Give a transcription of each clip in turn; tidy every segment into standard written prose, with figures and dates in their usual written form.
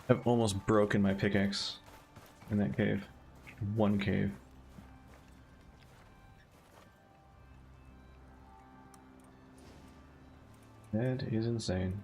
I've almost broken my pickaxe in that cave. One cave. That is insane.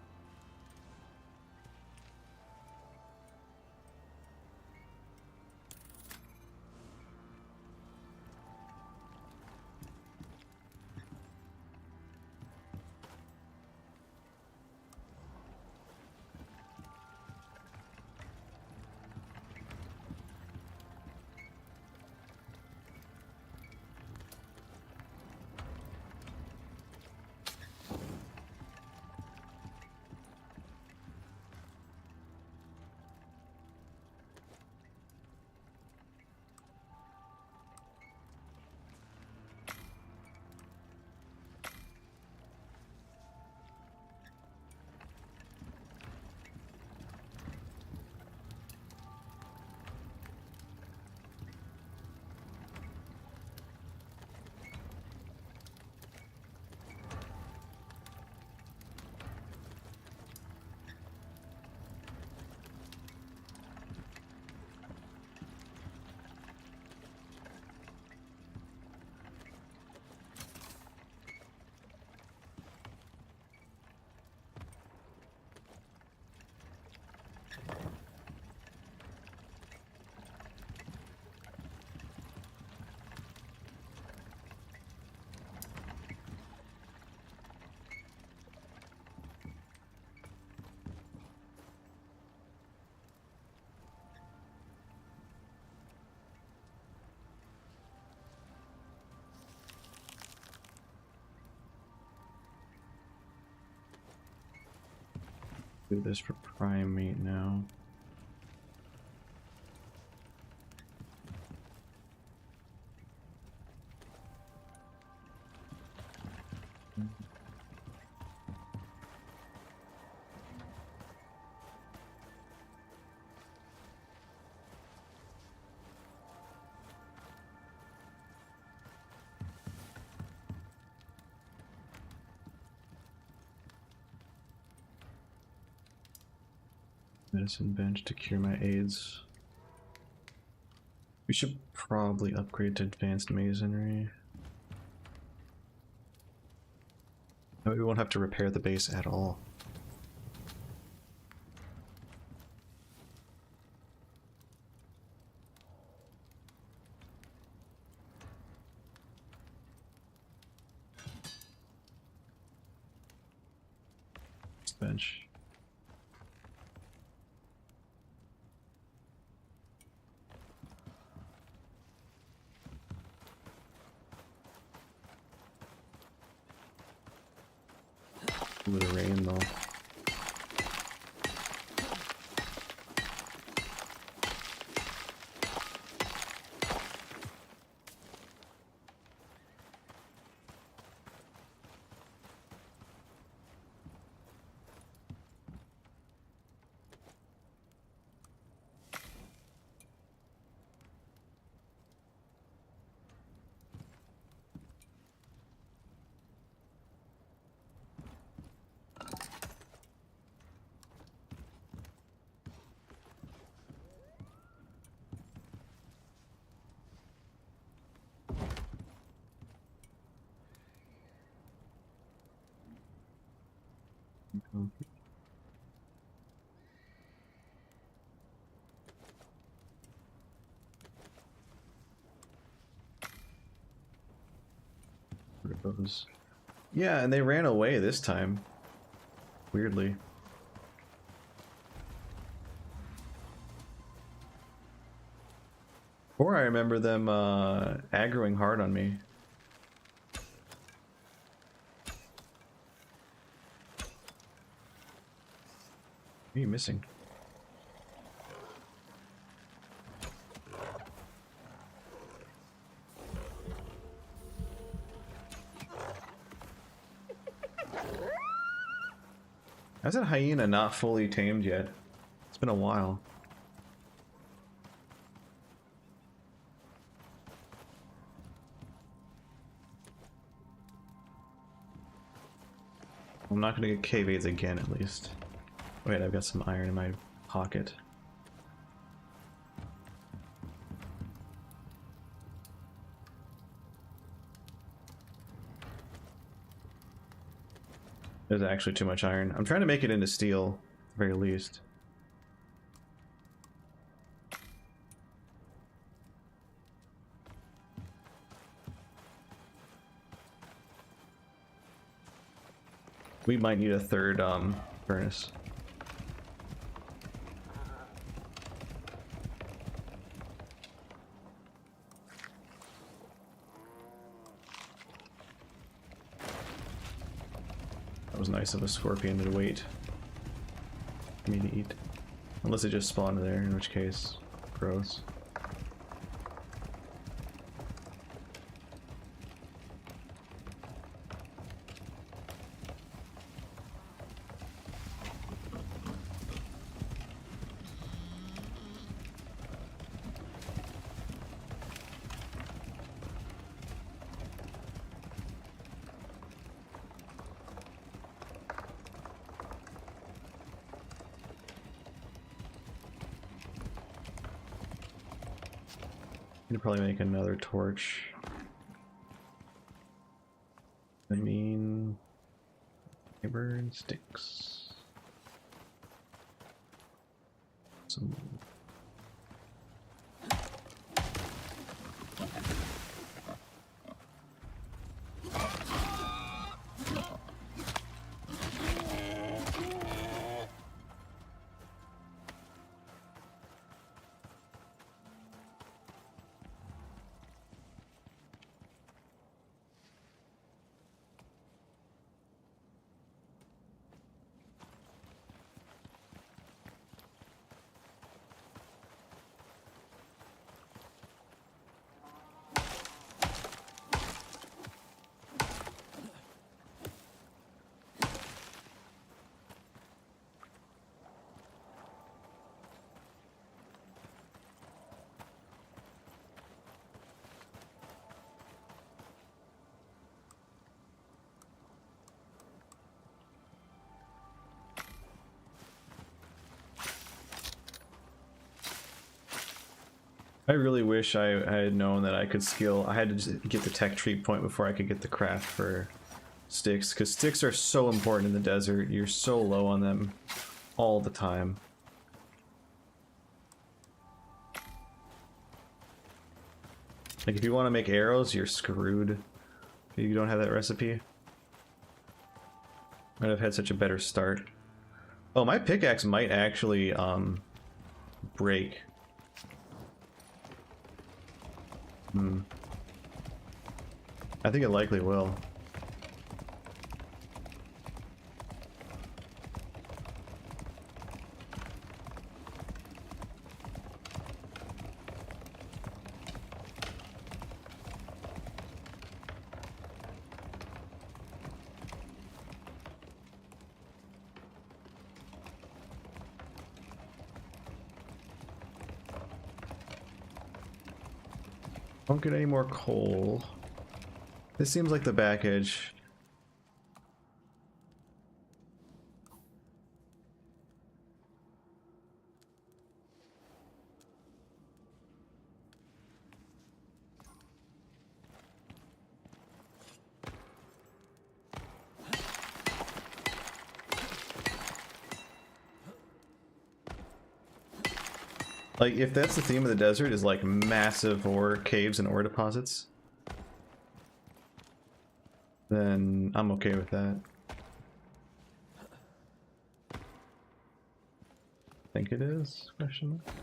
Do this for prime meat now. Medicine bench to cure my AIDS. We should probably upgrade to advanced masonry. No, we won't have to repair the base at all. This bench. Ooh, the rain though. Those. Yeah, and they ran away this time. Weirdly. Or I remember them aggroing hard on me. What are you missing? How's that hyena not fully tamed yet? It's been a while. I'm not gonna get cave aids again, at least. Wait, I've got some iron in my pocket. There's actually too much iron. I'm trying to make it into steel, at the very least. We might need a third furnace. That was nice of a scorpion to wait for me to eat. Unless it just spawned there, in which case, gross. I could probably make another torch. I mean, paper and sticks. Some. I really wish I had known that I could skill. I had to just get the tech tree point before I could get the craft for sticks, because sticks are so important in the desert. You're so low on them all the time. Like if you want to make arrows, you're screwed if you don't have that recipe. Might have had such a better start. Oh, my pickaxe might actually break. I think it likely will. Don't get any more coal. This seems like the back edge. Like, if that's the theme of the desert, is like massive ore caves and ore deposits, then I'm okay with that. Think it is? Question mark.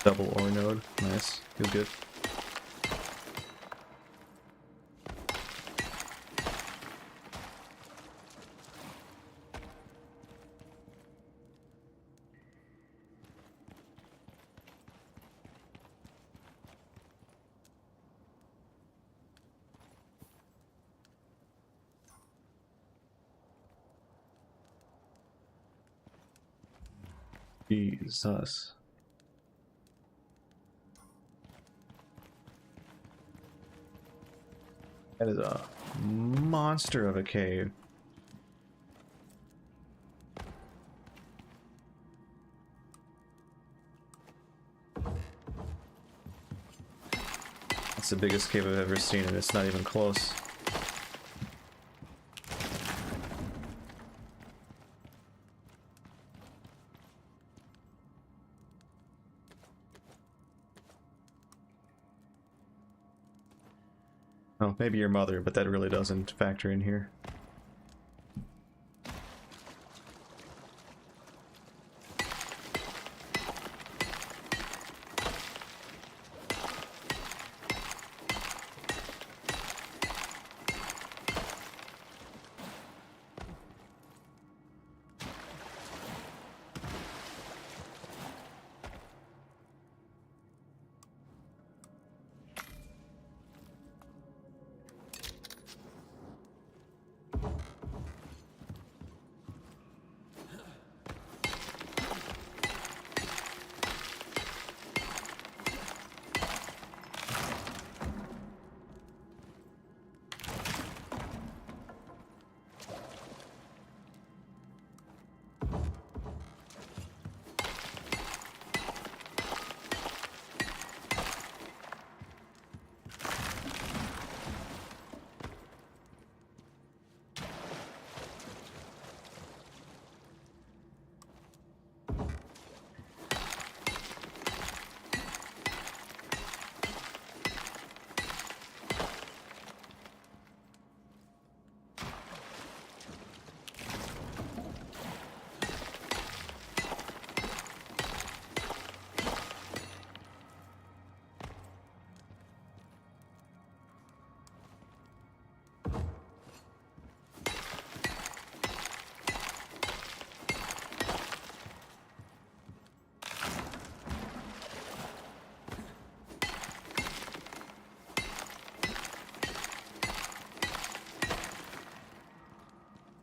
Double ore node. Nice. Feels good. Jesus. That is a monster of a cave. the biggest cave I've ever seen, and it's not even close. Oh, maybe your mother, but that really doesn't factor in here.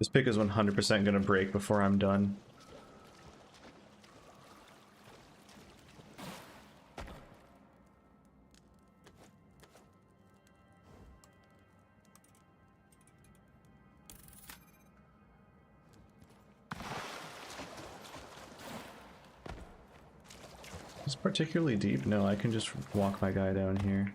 This pick is 100% gonna break before I'm done. Is it particularly deep? No, I can just walk my guy down here.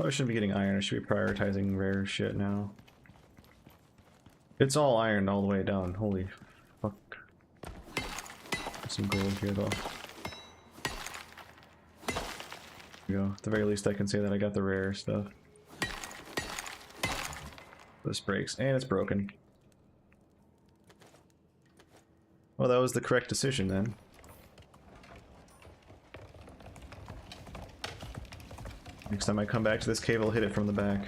I shouldn't be getting iron, I should be prioritizing rare shit now. It's all iron all the way down, holy fuck. There's some gold here though. There we go. At the very least I can say that I got the rare stuff. This breaks, and it's broken. Well, that was the correct decision then. Next time I come back to this cave, I'll hit it from the back.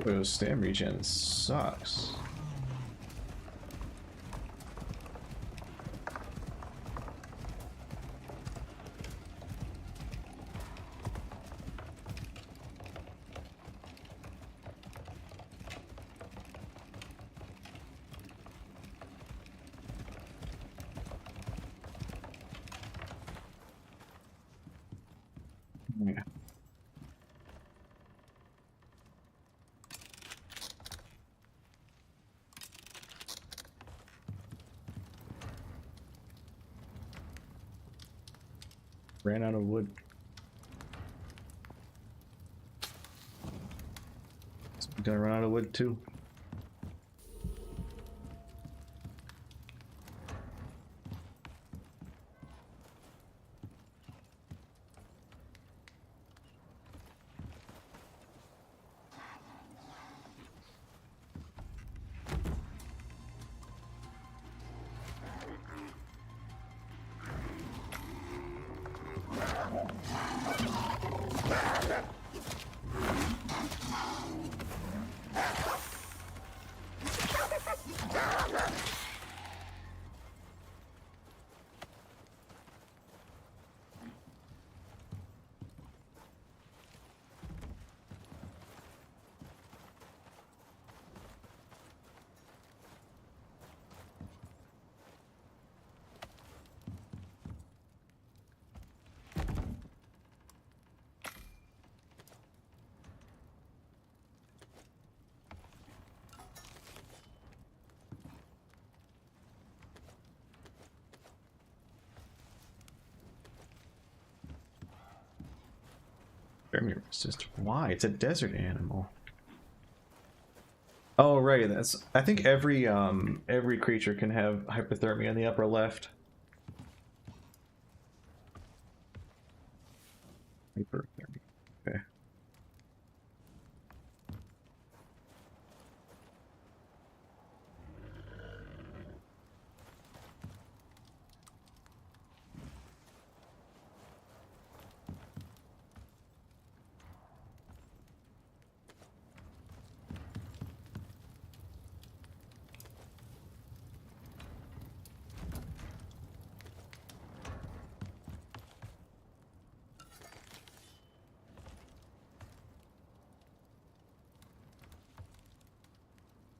Those stam regen sucks. Yeah. Ran out of wood. Gonna run out of wood too. Thermia resist. Why? It's a desert animal. Oh right, that's. I think every creature can have hypothermia in the upper left. Hyperthermia. Okay.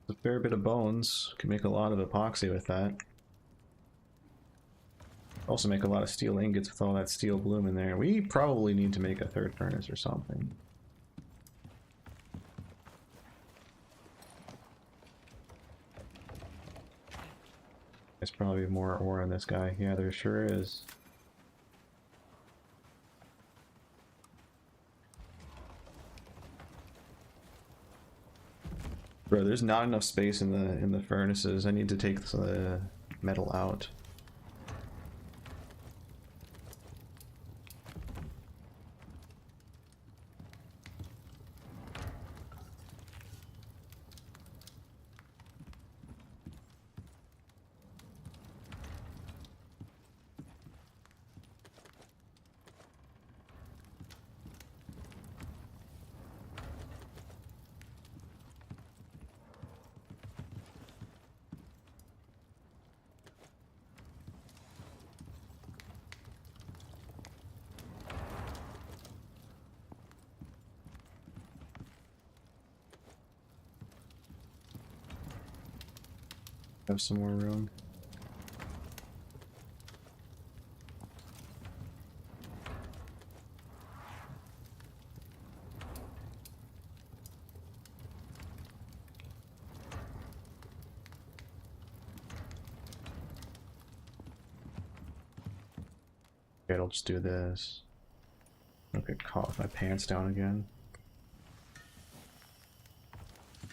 A fair bit of bones. Can make a lot of epoxy with that. Also make a lot of steel ingots with all that steel bloom in there. We probably need to make a third furnace or something. There's probably more ore on this guy. Yeah, there sure is. Bro, there's not enough space in the furnaces. I need to take the metal out. Have some more room. Okay, I'll just do this. I'll get caught with my pants down again.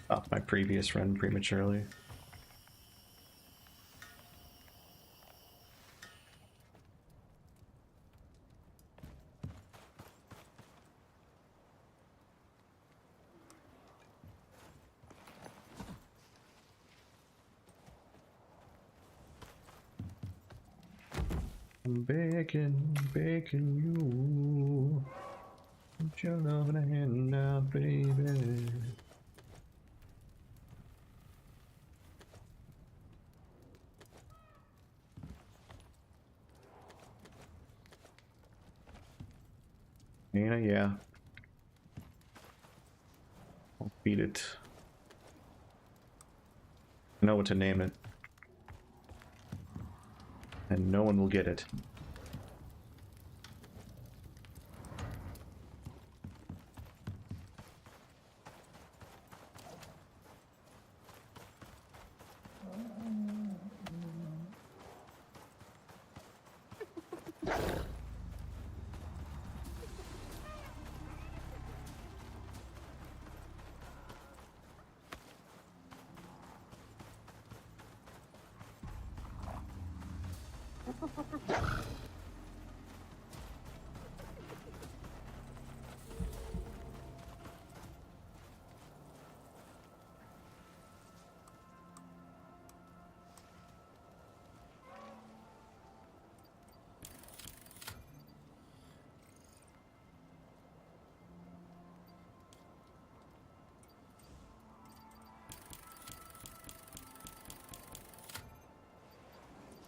Off my previous run prematurely. I'm begging you. Put your love in a hand now, baby. Yeah. I'll beat it. I know what to name it. And no one will get it.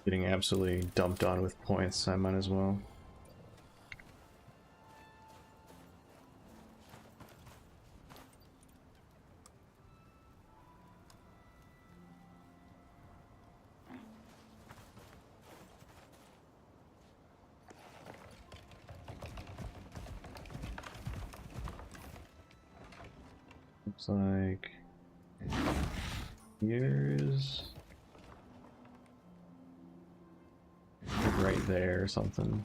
Getting absolutely dumped on with points, I might as well. Looks like here's right there or something.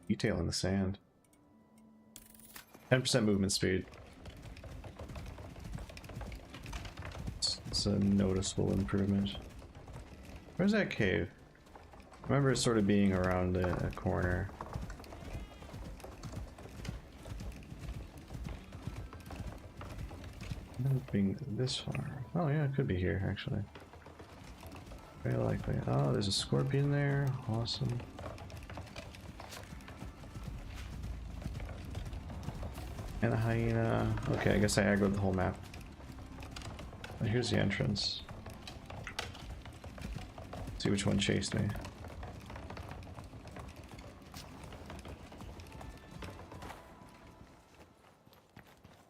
Detail in the sand. 10% movement speed. It's a noticeable improvement. Where's that cave? I remember it sort of being around a corner. Not being this far. Oh yeah, it could be here actually. Very likely. Oh, there's a scorpion there. Awesome. And a hyena. Okay, I guess I aggroed the whole map. Oh, here's the entrance. See which one chased me.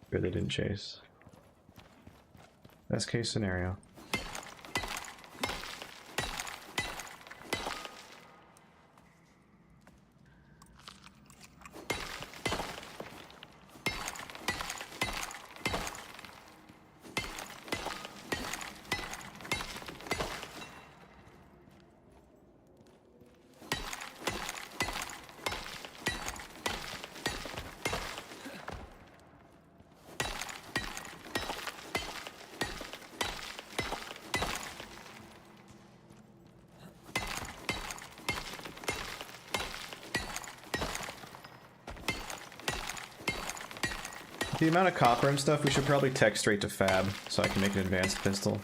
Good, they didn't chase. Best case scenario. The amount of copper and stuff, we should probably tech straight to fab so I can make an advanced pistol.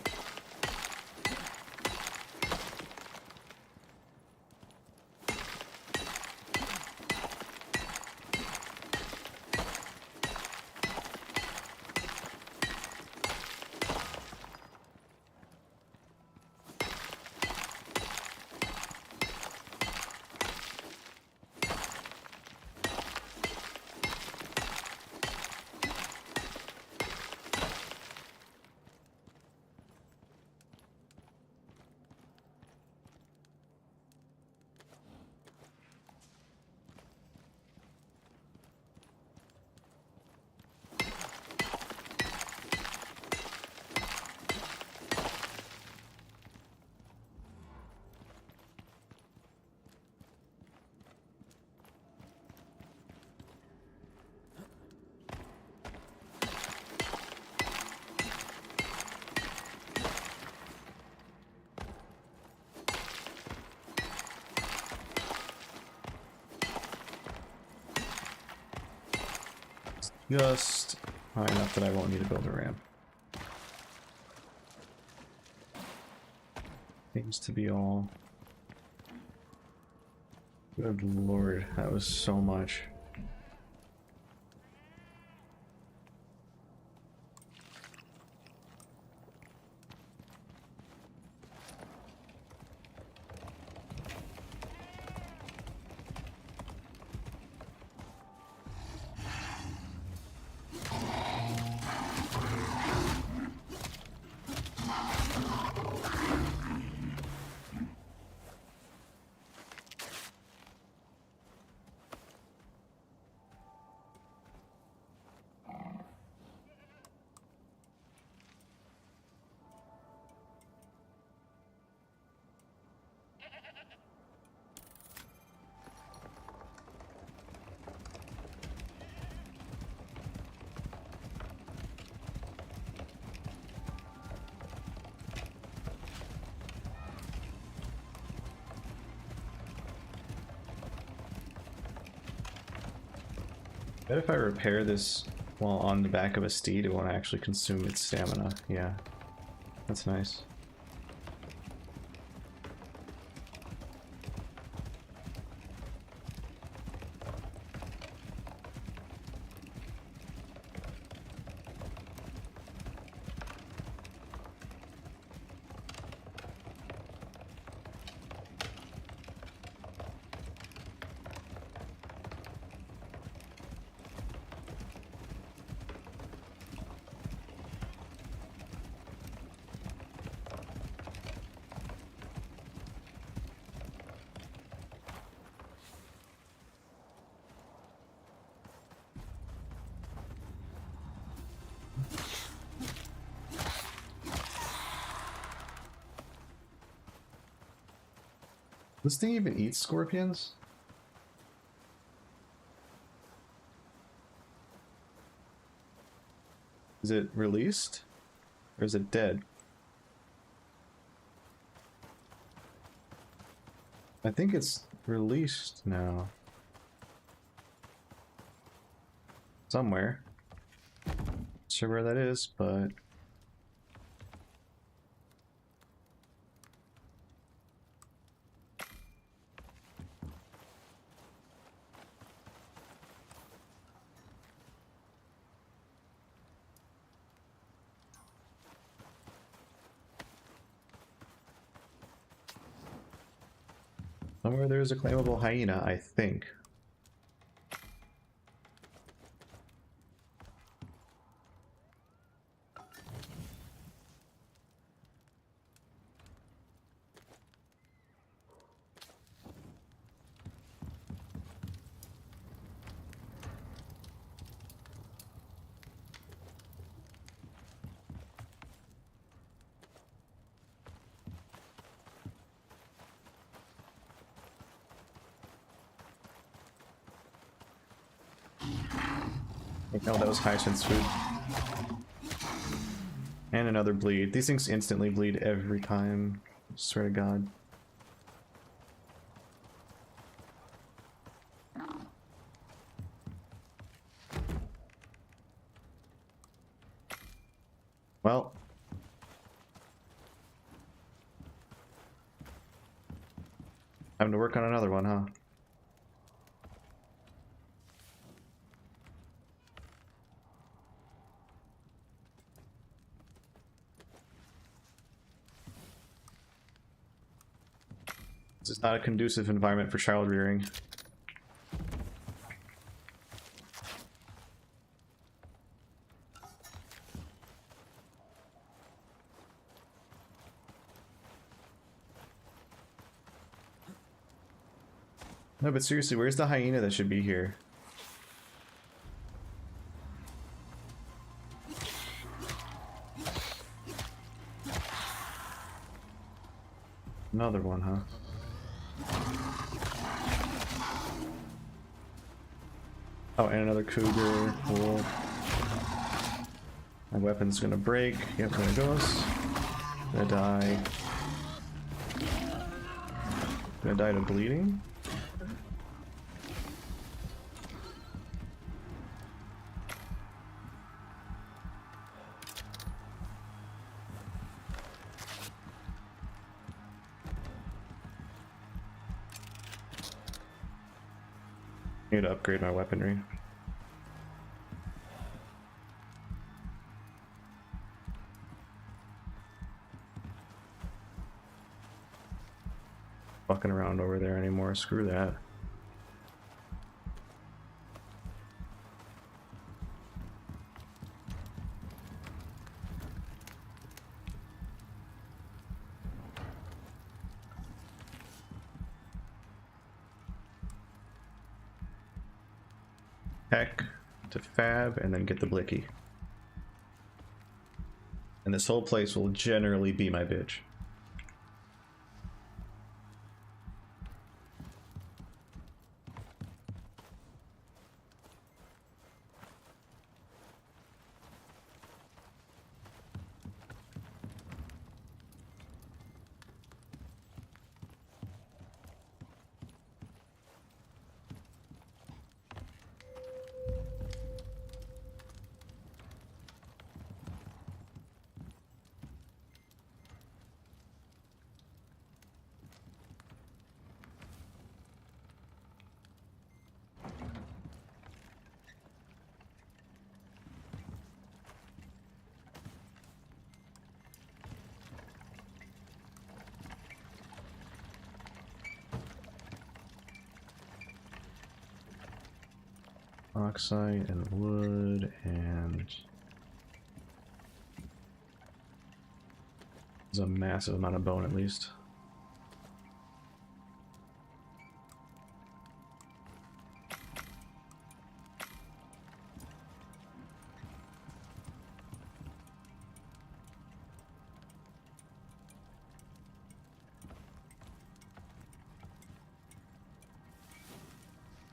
Just high enough that I won't need to build a ramp. Seems to be all. Good lord, that was so much. Bet if I repair this while on the back of a steed, it won't actually consume its stamina. Yeah, that's nice. This thing even eats scorpions? Is it released? Or is it dead? I think it's released now. Somewhere. Not sure where that is, but... somewhere there's a claimable hyena, I think. Oh, that was Hyacinth's food. And another bleed. These things instantly bleed every time. Swear to God. Well. Time to work on another one, huh? This is not a conducive environment for child rearing. No, but seriously, where's the hyena that should be here? Another one, huh? Oh, and another cougar. Cool. My weapon's gonna break. Yep, there it goes. Gonna die. Gonna die to bleeding. Need to upgrade my weaponry. Fucking around over there anymore, screw that. Heck to fab and then get the blicky. And this whole place will generally be my bitch. Oxide and wood and... There's a massive amount of bone at least.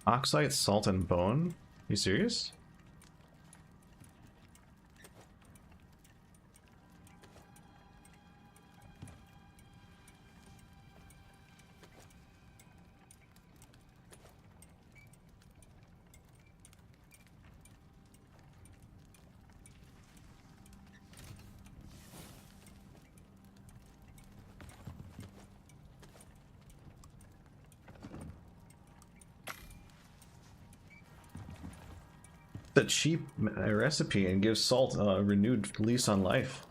Oxide, salt, and bone? You serious? A cheap recipe and gives salt a renewed lease on life.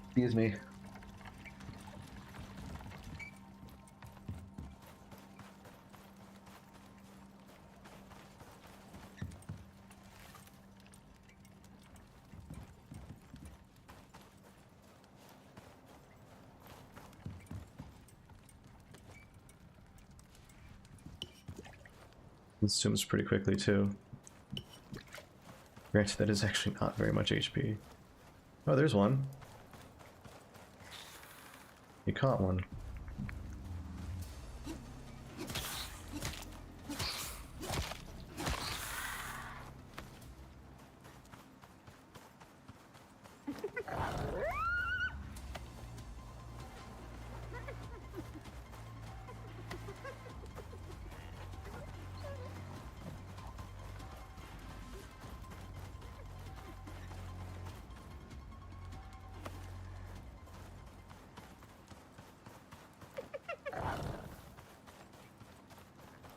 Excuse me. Consumes pretty quickly too. Granted, that is actually not very much HP. Oh, there's one. You caught one.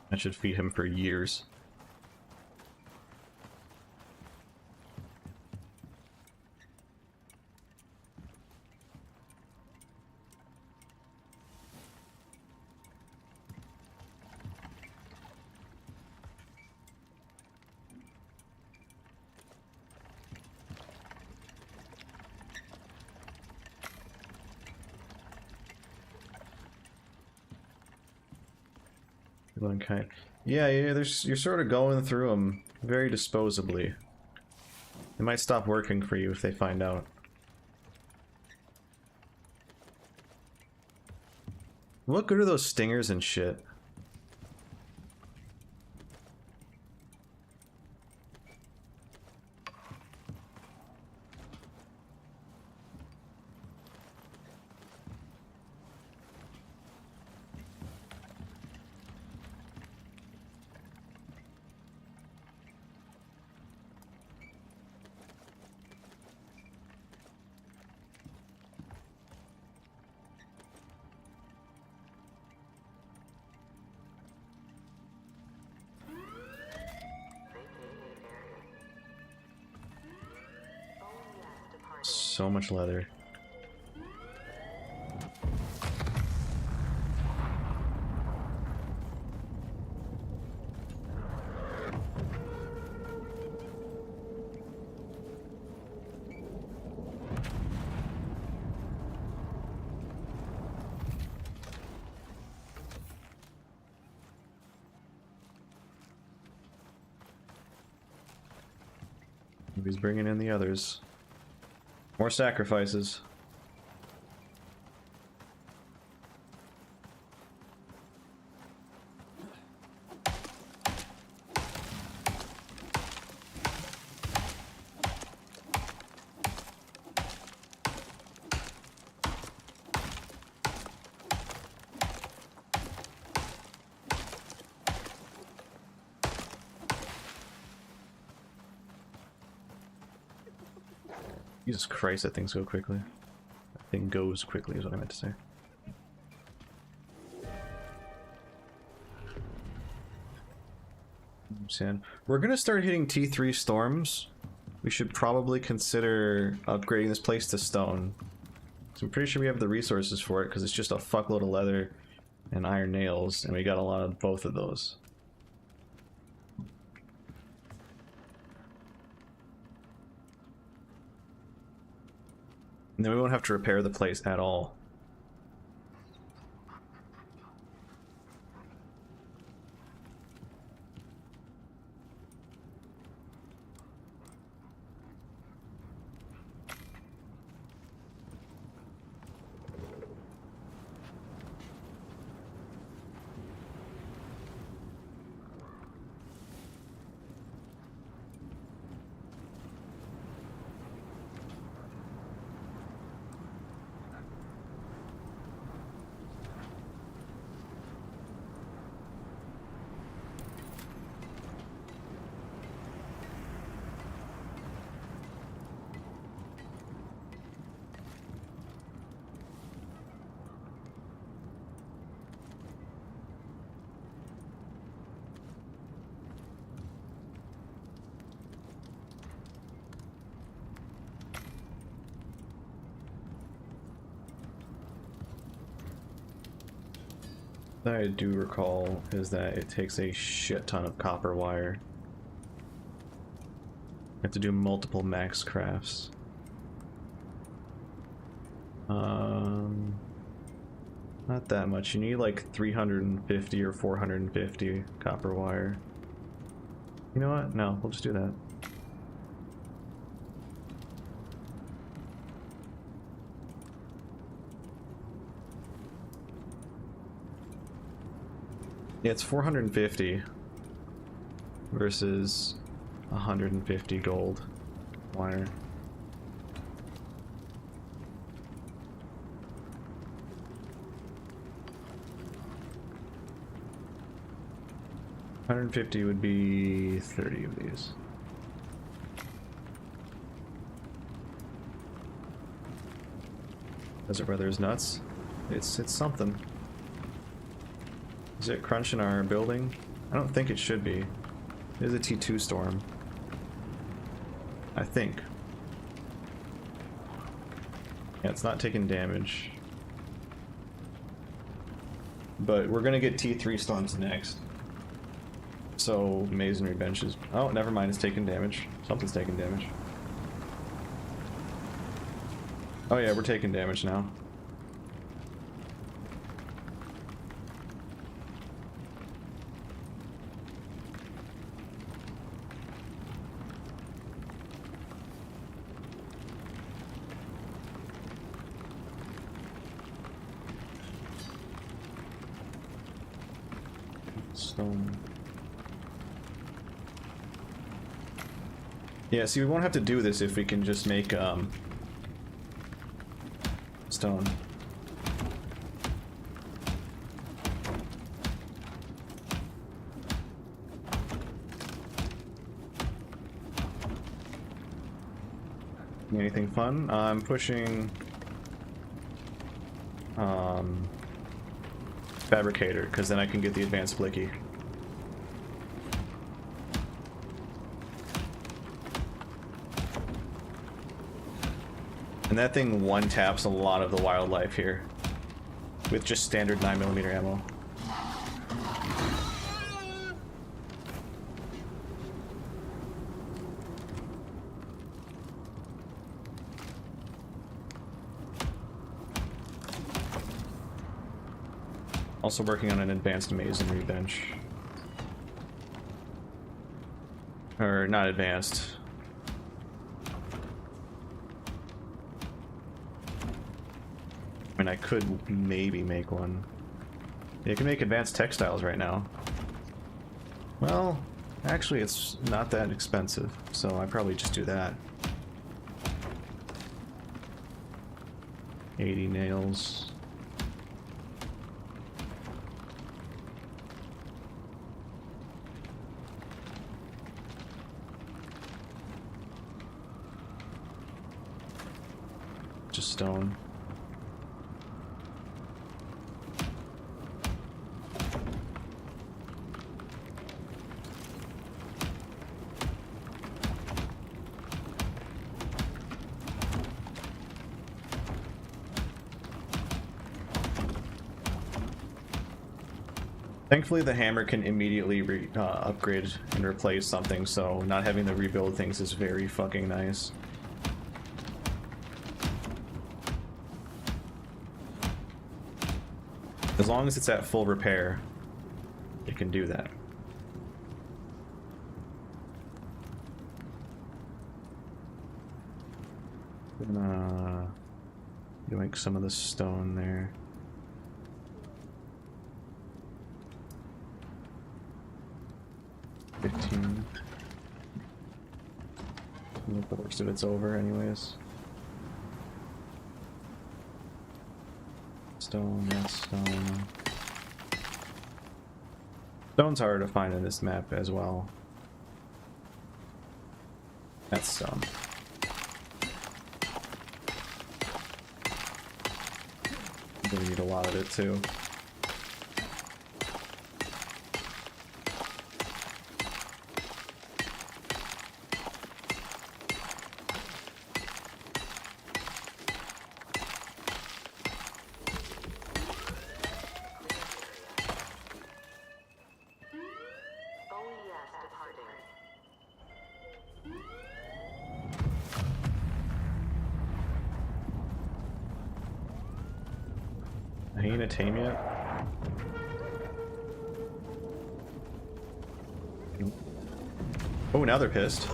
I should feed him for years. One kind. Yeah, there's, you're sort of going through them very disposably. They might stop working for you if they find out. What good are those stingers and shit? So much leather. He's bringing in the others. More sacrifices. Jesus Christ, that things go quickly. That thing goes quickly is what I meant to say. Sand. We're gonna start hitting T3 storms. We should probably consider upgrading this place to stone. So I'm pretty sure we have the resources for it because it's just a fuckload of leather and iron nails, and we got a lot of both of those. And then we won't have to repair the place at all. That I do recall is that it takes a shit ton of copper wire. You have to do multiple max crafts. Not that much. You need like 350 or 450 copper wire. You know what? No, we'll just do that. Yeah, it's 450 versus 150 gold wire. $150 would be 30 of these. Desert weather is nuts. It's something. Is it crunching our building? I don't think it should be. It is a T2 storm. I think. Yeah, it's not taking damage. But we're gonna get T3 storms next. So, masonry benches. Oh, never mind, it's taking damage. Something's taking damage. Oh yeah, we're taking damage now. Stone. Yeah, see, we won't have to do this if we can just make, stone. Anything fun? I'm pushing, fabricator, because then I can get the advanced blicky. And that thing one-taps a lot of the wildlife here with just standard 9mm ammo. Also working on an advanced masonry bench. Or not advanced. I mean, I could maybe make one. You can make advanced textiles right now. Well, actually it's not that expensive, so I probably just do that. 80 nails. Just stone. Thankfully, the hammer can immediately upgrade and replace something, so not having to rebuild things is very fucking nice. As long as it's at full repair, it can do that. Gonna yoink some of the stone there. The worst of it's over anyways. Stone, that's stone. Stone's hard to find in this map as well. That's stone. I'm gonna need a lot of it too. Hyena tame yet? Oh, now they're pissed.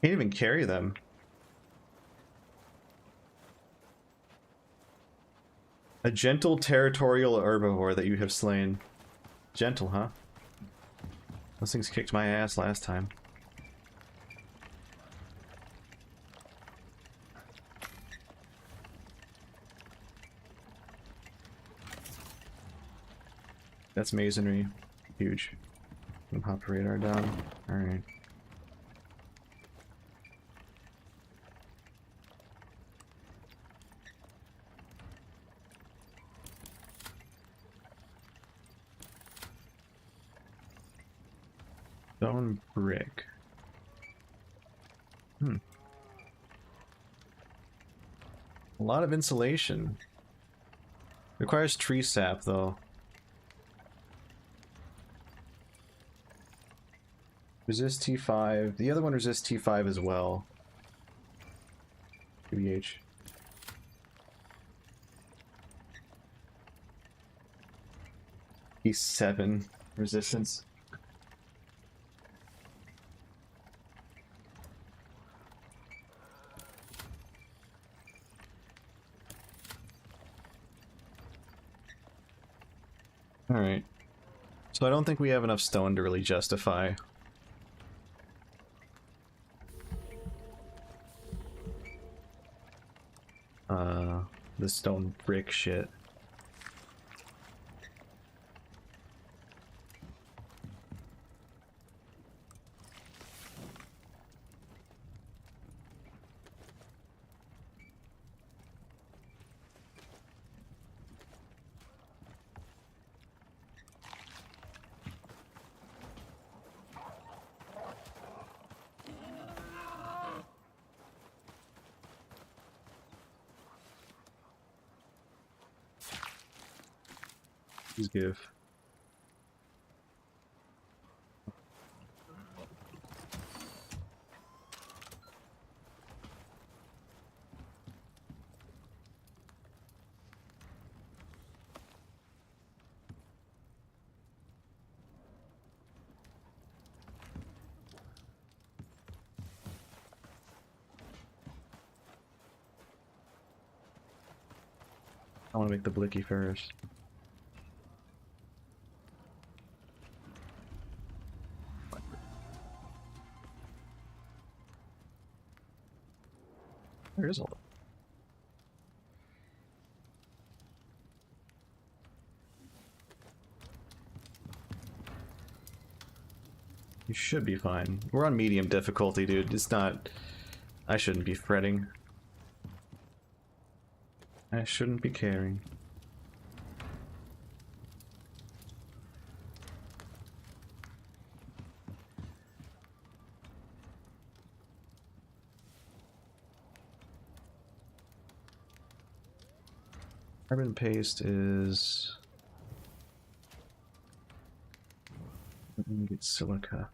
Can't even carry them. A gentle territorial herbivore that you have slain. Gentle, huh? Those things kicked my ass last time. That's masonry. Huge. Pop radar down. Alright. Stone brick. A lot of insulation. Requires tree sap, though. Resist T5. The other one resists T5 as well. QBH. T7 resistance. Alright. So I don't think we have enough stone to really justify the stone brick shit. Please give. I want to make the blicky first. Where is all of it? You should be fine. We're on medium difficulty, dude. It's not... I shouldn't be fretting. I shouldn't be caring. Carbon paste is... Let me get silica.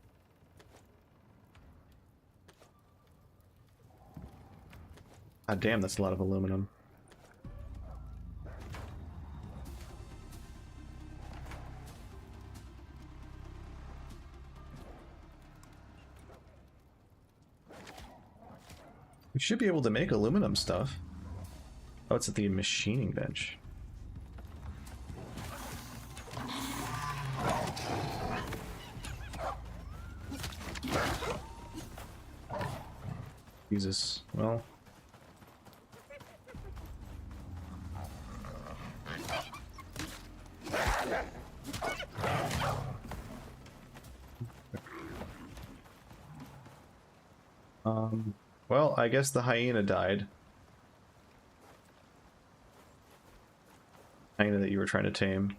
Ah, damn, that's a lot of aluminum. We should be able to make aluminum stuff. Oh, it's at the machining bench. Jesus. Well. Well, I guess the hyena died. Hyena that you were trying to tame.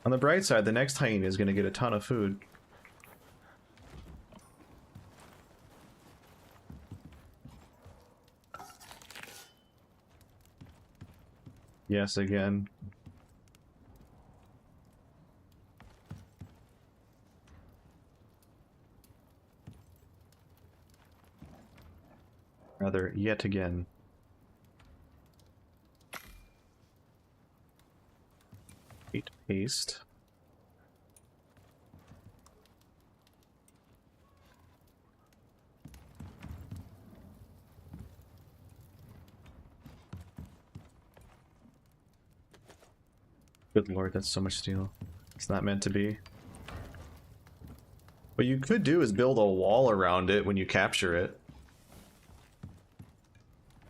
On the bright side, the next hyena is going to get a ton of food. Yes, again. Rather, yet again. Eight paste. Good lord, that's so much steel. It's not meant to be. What you could do is build a wall around it when you capture it.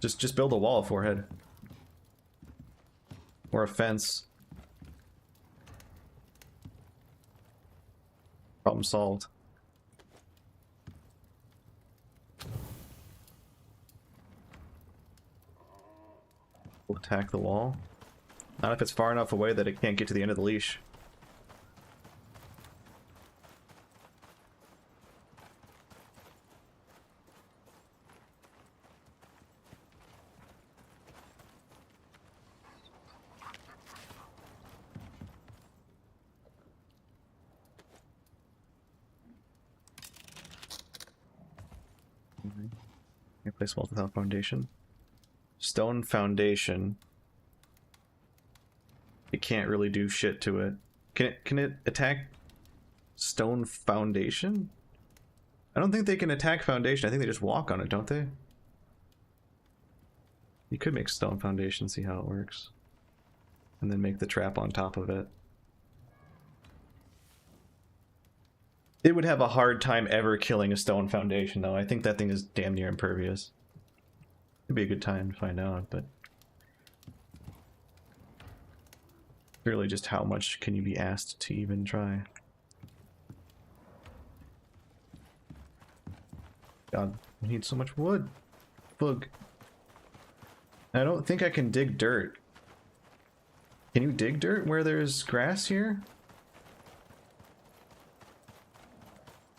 Just build a wall of forehead. Or a fence. Problem solved. We'll attack the wall. Not if it's far enough away that it can't get to the end of the leash. Replace walls without foundation. Stone foundation. It can't really do shit to it. Can it attack stone foundation? I don't think they can attack foundation. I think they just walk on it, don't they? You could make stone foundation, see how it works. And then make the trap on top of it. It would have a hard time ever killing a stone foundation, though. I think that thing is damn near impervious. It'd be a good time to find out, but... really just how much can you be asked to even try? God, I need so much wood. Bug. I don't think I can dig dirt. Can you dig dirt where there's grass here?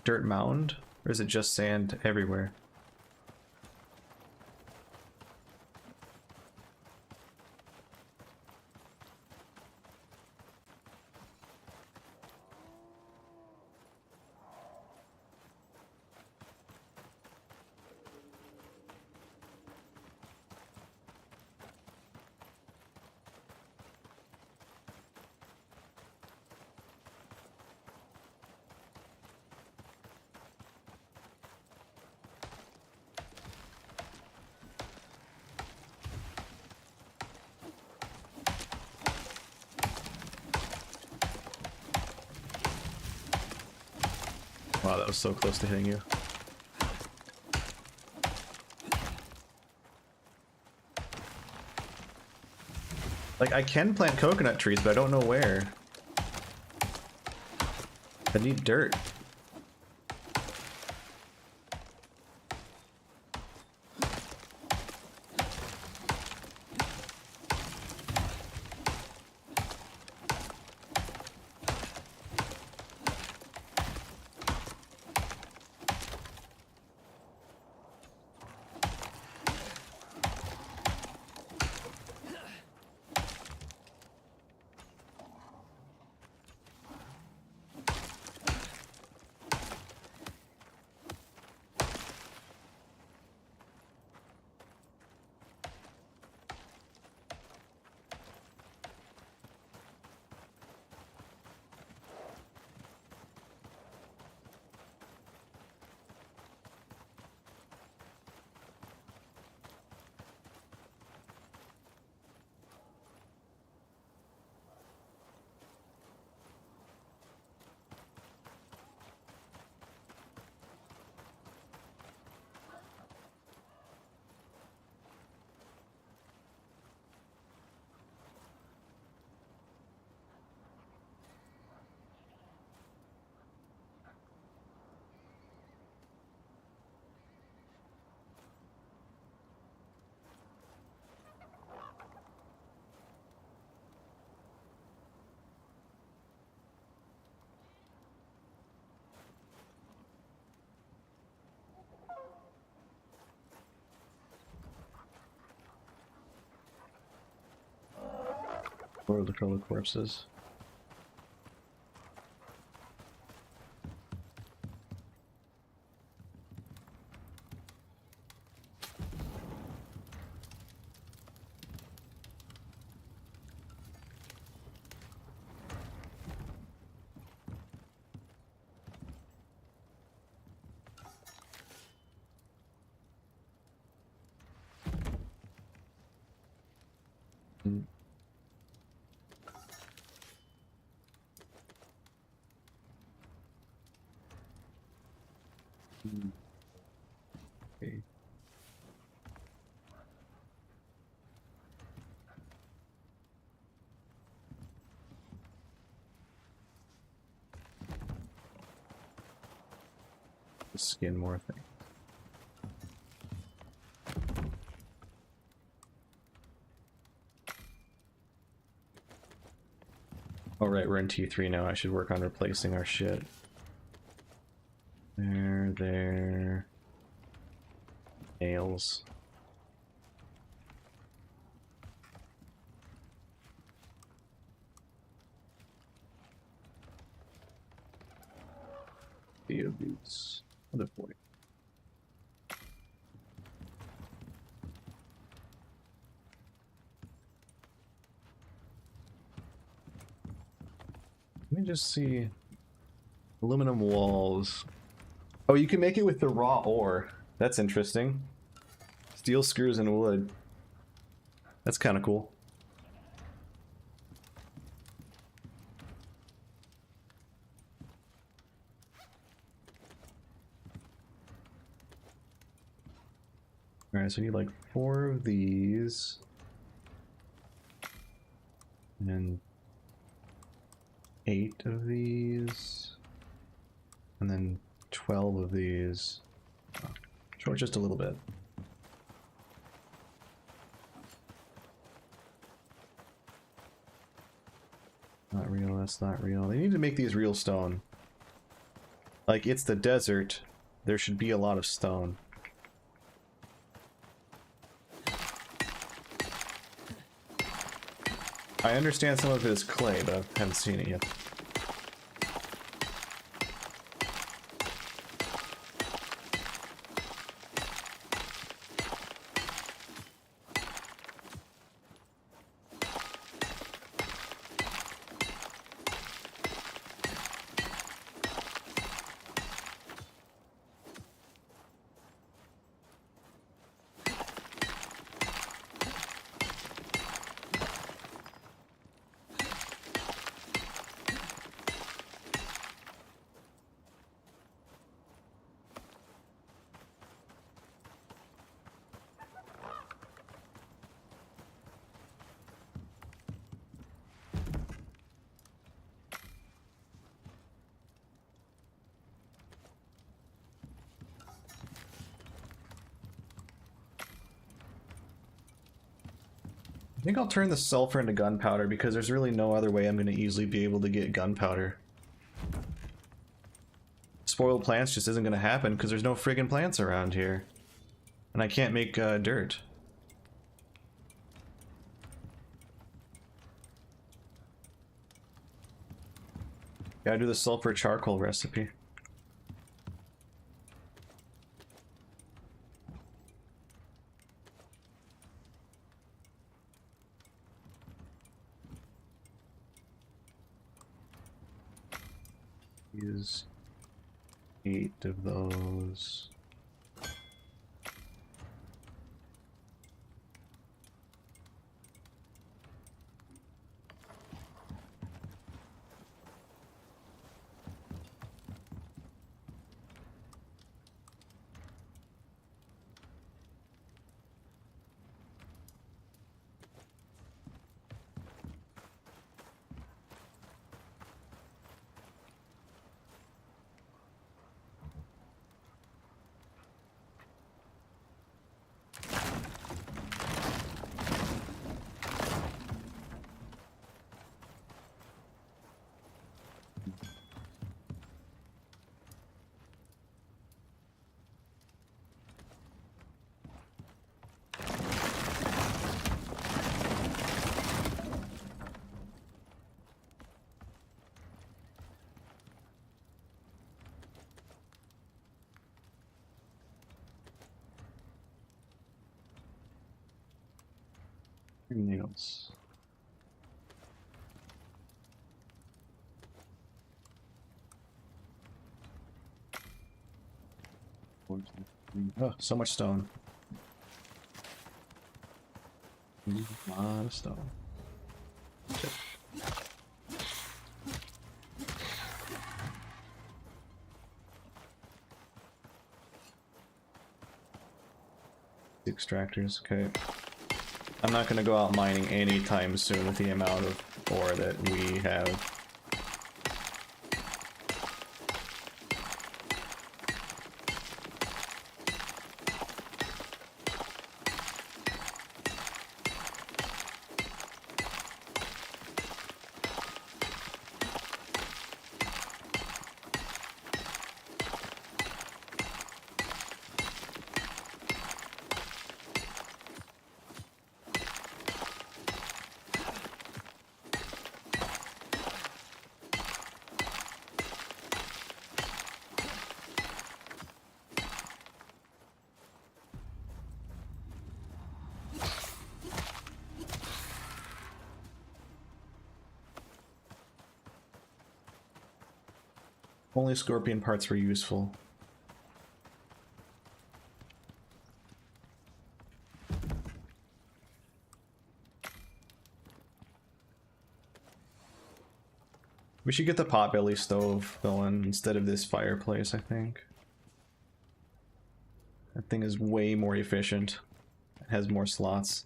Dirt mound? Or is it just sand everywhere? Wow, that was so close to hitting you. Like, I can plant coconut trees, but I don't know where. I need dirt. Or look at all the corpses. Mm. Okay. Skin more thing. Oh right, we're in T3 now. I should work on replacing our shit. There. Nails. Theo boots. Other boy. Let me just see. Aluminum walls. Oh, you can make it with the raw ore. That's interesting. Steel screws and wood. That's kind of cool. Alright, so we need like 4 of these. And 8 of these. And then 12 of these. Oh, short just a little bit. Not real, that's not real. They need to make these real stone. Like, it's the desert. There should be a lot of stone. I understand some of it is clay, but I haven't seen it yet. I think I'll turn the sulfur into gunpowder because there's really no other way I'm going to easily be able to get gunpowder. Spoiled plants just isn't going to happen because there's no friggin' plants around here. And I can't make dirt. Gotta do the sulfur charcoal recipe. Use 8 of those. Nails. Oh, so much stone. A lot of stone. Shit. Extractors, okay. I'm not gonna go out mining anytime soon with the amount of ore that we have. Only scorpion parts were useful. We should get the potbelly stove going instead of this fireplace, I think. That thing is way more efficient. It has more slots.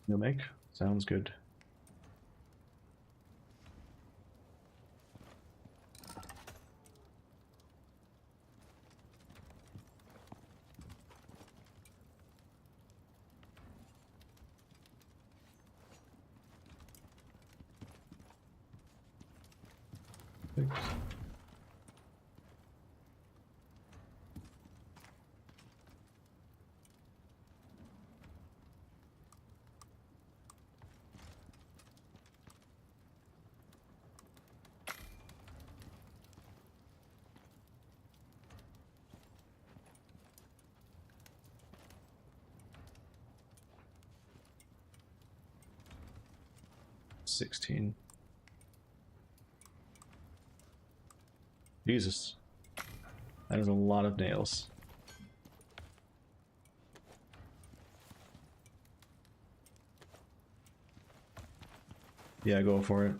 You'll make? Sounds good. Thanks. $16. Jesus. That is a lot of nails. Yeah, go for it.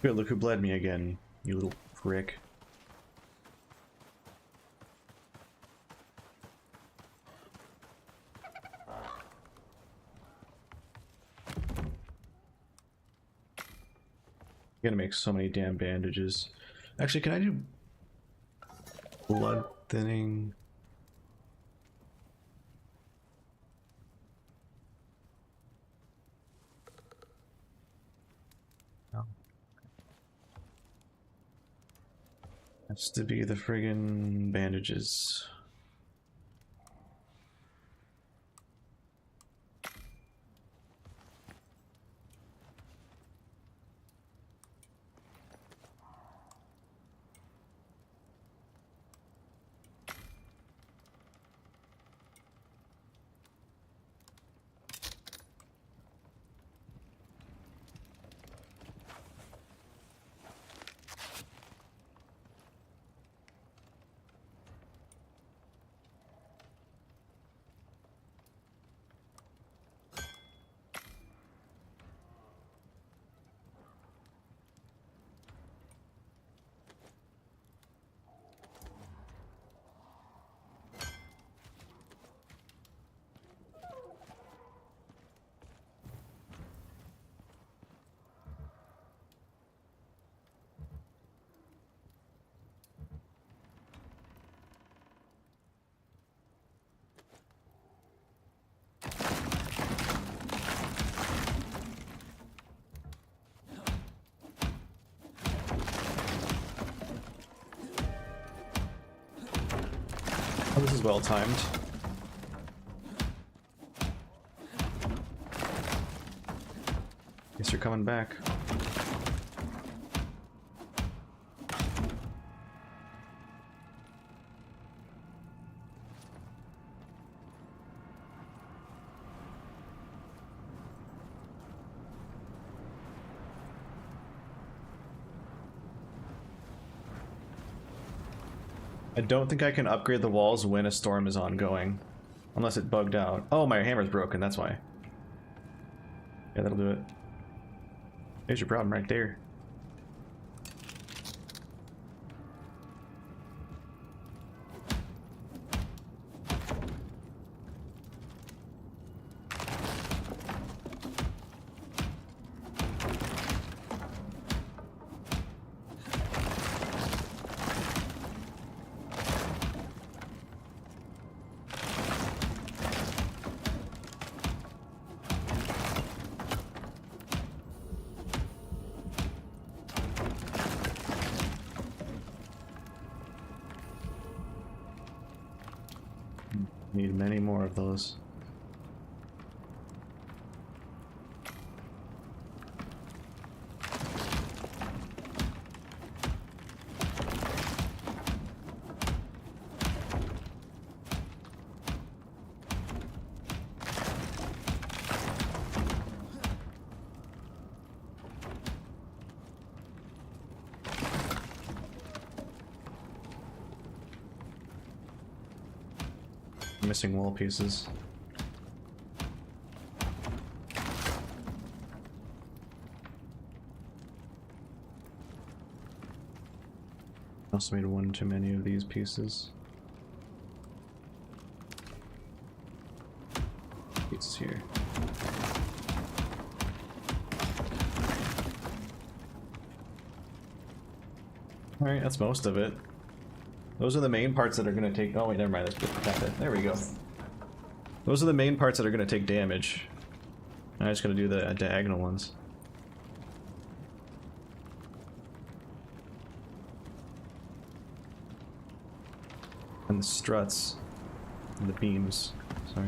Good, look who bled me again, you little prick. I'm gonna make so many damn bandages. Actually, can I do blood thinning? No. Has to be the friggin' bandages. Oh, this is well timed. Guess you're coming back. I don't think I can upgrade the walls when a storm is ongoing. Unless it bugged out. Oh, my hammer's broken, that's why. Yeah, that'll do it. There's your problem right there. Need many more of those. Missing wall pieces. Also made one too many of these pieces. Pieces here. Alright, that's most of it. Those are the main parts that are going to take... Oh wait, never mind. There we go. Those are the main parts that are going to take damage. I'm just going to do the diagonal ones. And the struts. And the beams. Sorry.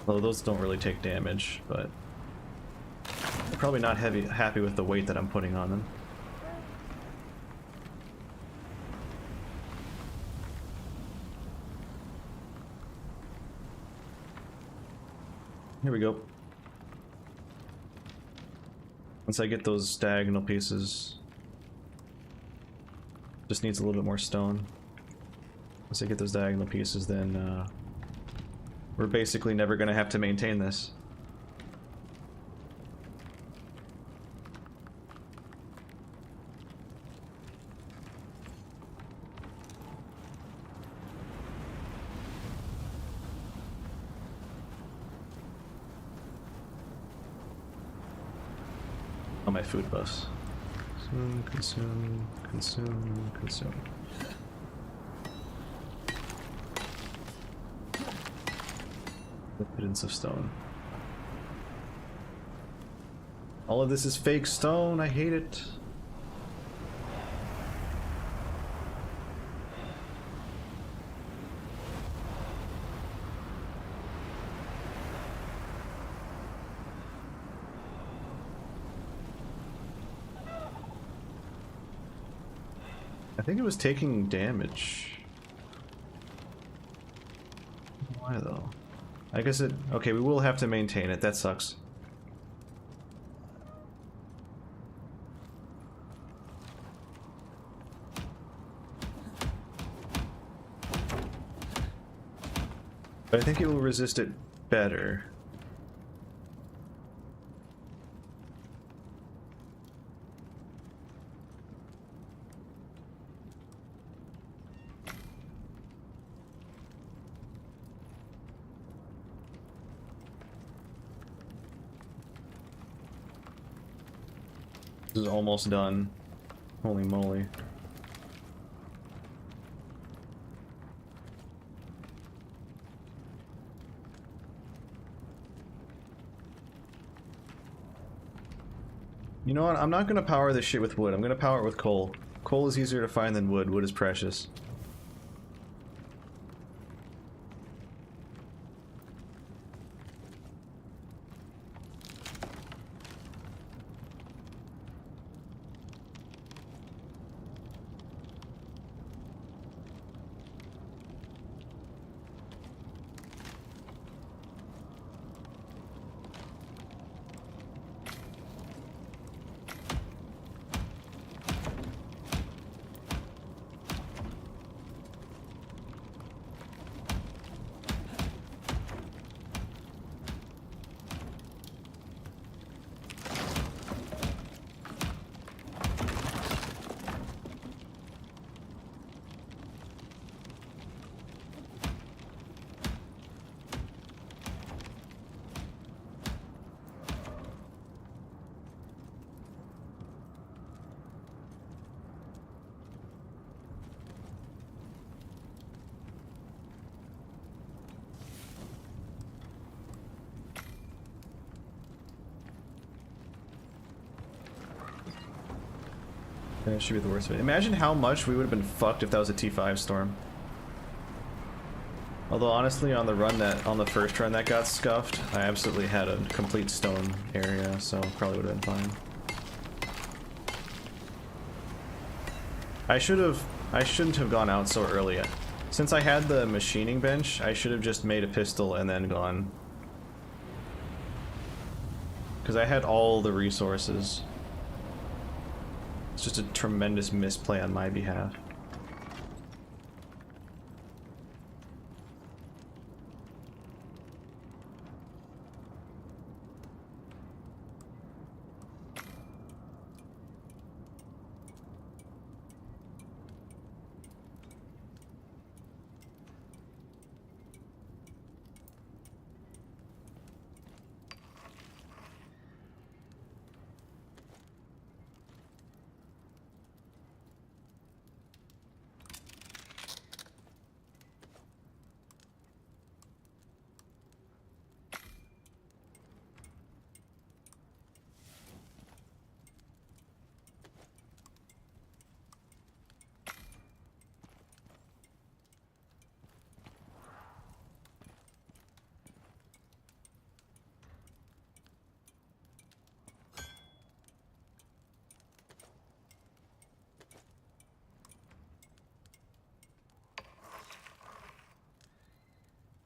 Well, those don't really take damage, but... I'm probably not happy with the weight that I'm putting on them. Here we go. Once I get those diagonal pieces, just needs a little bit more stone. Once I get those diagonal pieces, then we're basically never going to have to maintain this. On my food bus. Consume, consume, consume, consume. Evidence of stone. All of this is fake stone, I hate it. I think it was taking damage. Why though? I guess it... Okay, we will have to maintain it. That sucks. But I think it will resist it better. This is almost done. Holy moly. You know what? I'm not gonna power this shit with wood. I'm gonna power it with coal. Coal is easier to find than wood. Wood is precious. That should be the worst of it. Imagine how much we would have been fucked if that was a T5 storm. Although honestly, on the first run that got scuffed, I absolutely had a complete stone area, so probably would have been fine. I shouldn't have gone out so early. Since I had the machining bench, I should have just made a pistol and then gone. Because I had all the resources. It's just a tremendous misplay on my behalf.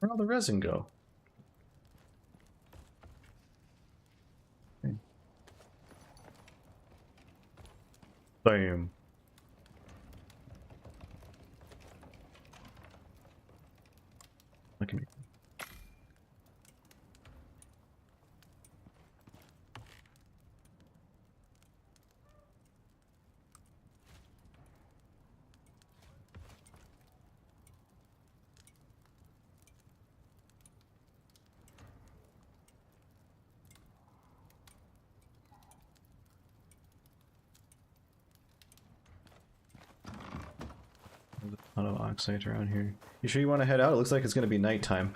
Where'd all the resin go? Okay. Bam. Look at me. There's a ton of oxide around here. You sure you want to head out? It looks like it's going to be nighttime.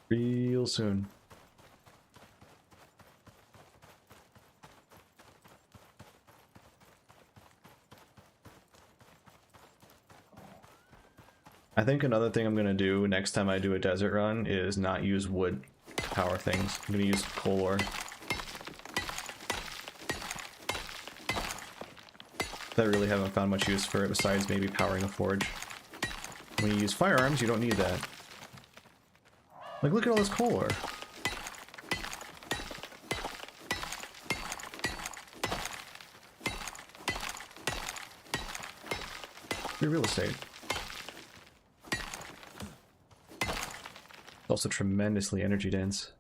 Real soon. I think another thing I'm going to do next time I do a desert run is not use wood to power things. I'm going to use coal ore. I really haven't found much use for it besides maybe powering a forge. When you use firearms, you don't need that. Like, look at all this coal ore. Free real estate. Also tremendously energy dense.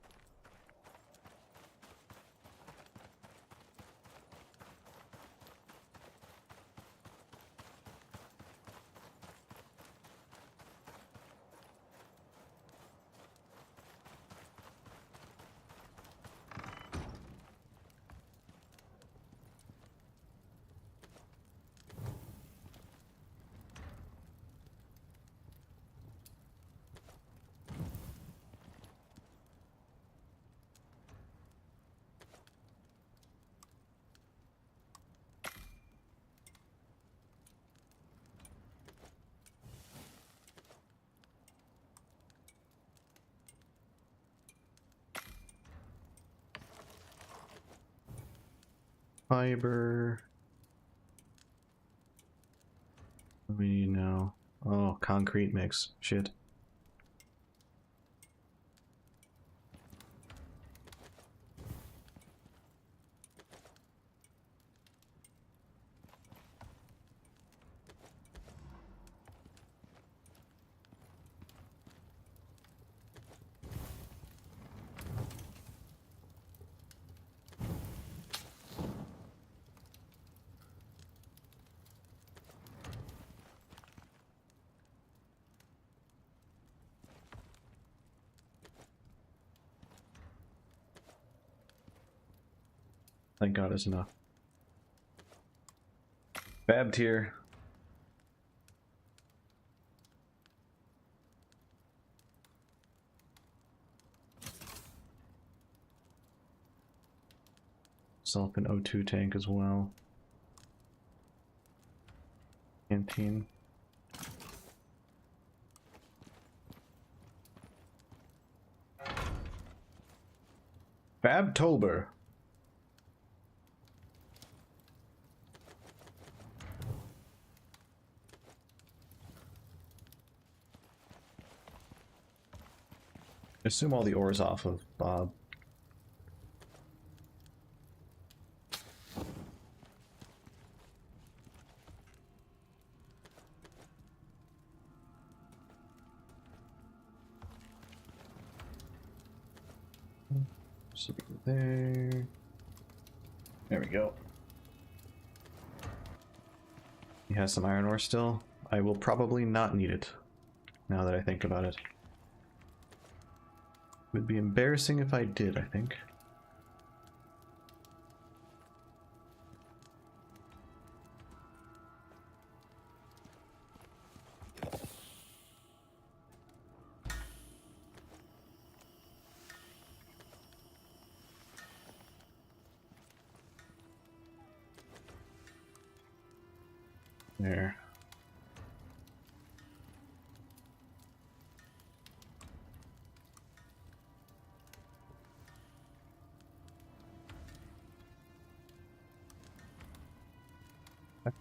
Fiber. What do we need now? Oh, concrete mix. Shit. Thank God it's enough. Fab tier. Self an O2 tank as well. Canteen. Fabtober. Assume all the ores off of Bob. So there. There we go. He has some iron ore still. I will probably not need it, now that I think about it. Would be embarrassing if I did, I think. There.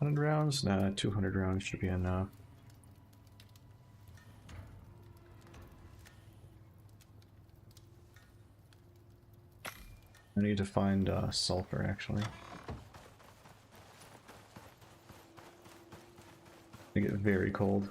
$500 rounds? Nah, 200 rounds should be enough. I need to find sulfur, actually. I get very cold.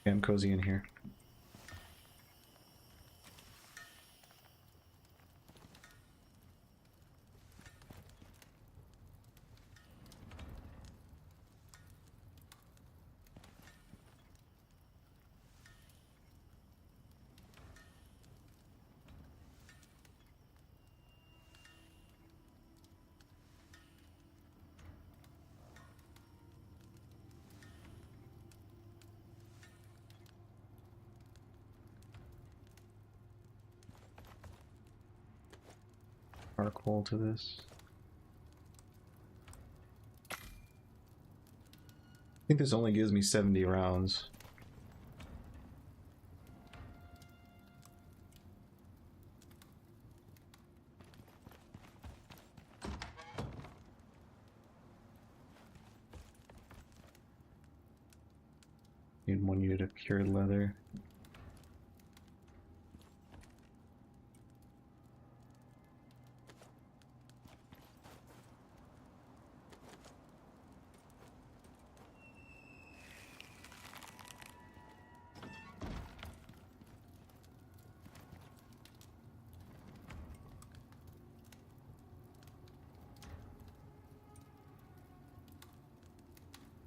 Okay, I'm cozy in here. Charcoal to this. I think this only gives me 70 rounds. Need 1 unit of cured leather.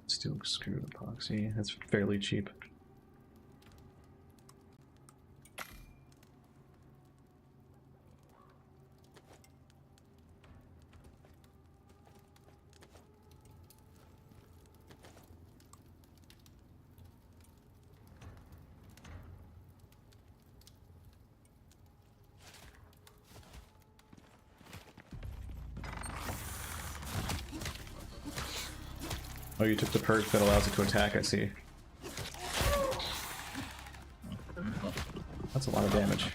Steel screw epoxy. That's fairly cheap. Oh, you took the perk that allows it to attack, I see. That's a lot of damage.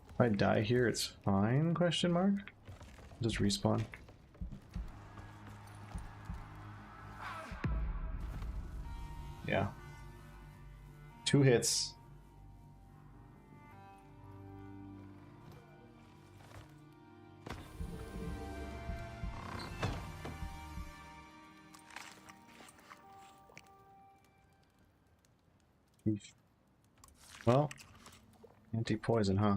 If I die here, it's fine, question mark? Just respawn. Yeah. 2 hits. Well, anti-poison, huh?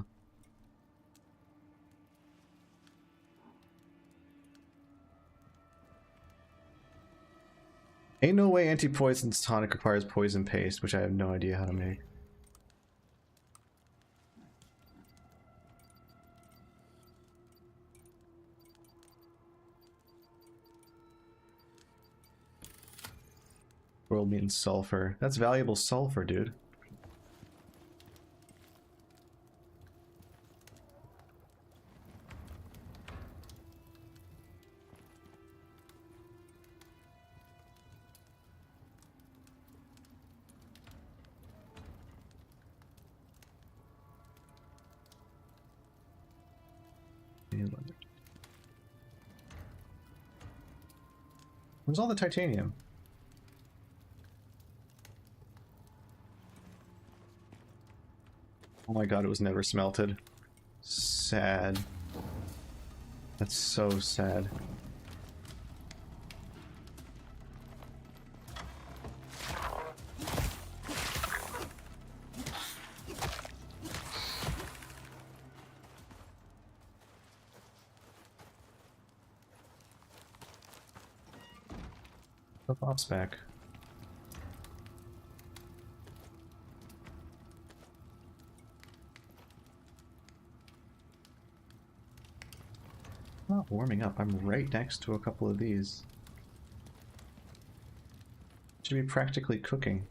Ain't no way anti-poison's tonic requires poison paste, which I have no idea how to make. World means sulfur. That's valuable sulfur, dude. Where's all the titanium? Oh my god, it was never smelted. Sad. That's so sad. The pop's back. Not warming up. I'm right next to a couple of these. Should be practically cooking.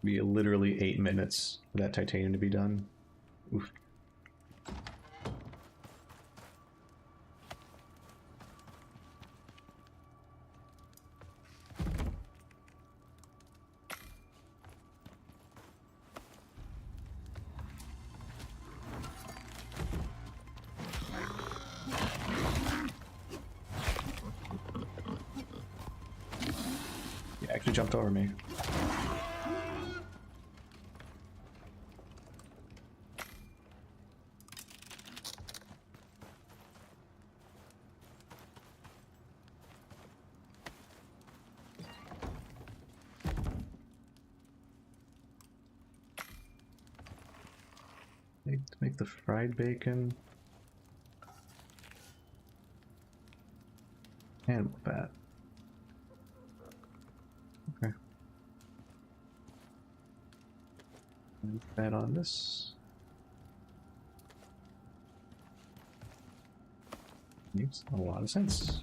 Be literally 8 minutes for that titanium to be done. Oof. He actually jumped over me. To make the fried bacon. Animal fat. Okay. And fat on this. Makes a lot of sense.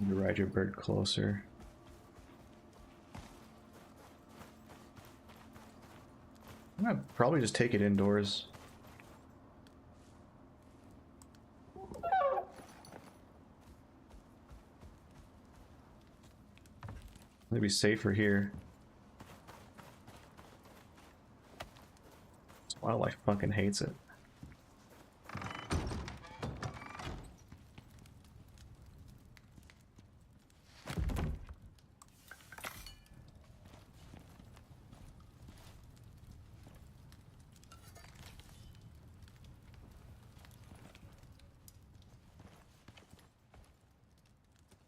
You ride your bird closer. I'm gonna probably just take it indoors. Maybe safer here. This wildlife fucking hates it.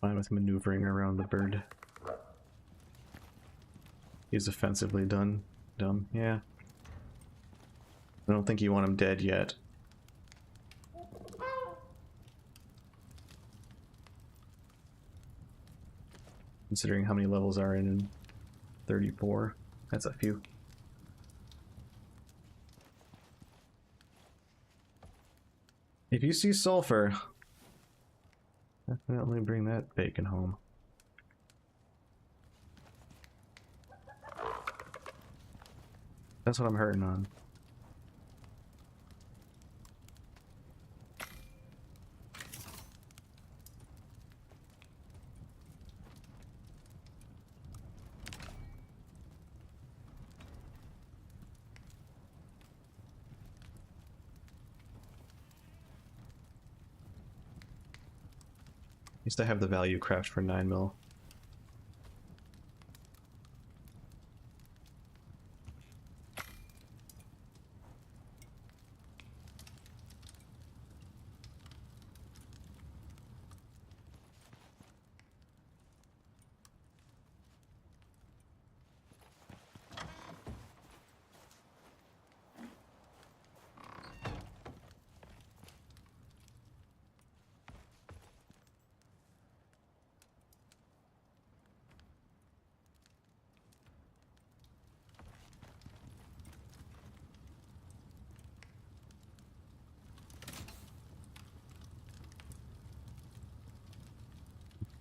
Fine with maneuvering around the bird. He's offensively dumb. Yeah. I don't think you want him dead yet. Considering how many levels are in 34. That's a few. If you see sulfur, definitely bring that bacon home. That's what I'm hurting on. Used to have the value craft for 9 mil.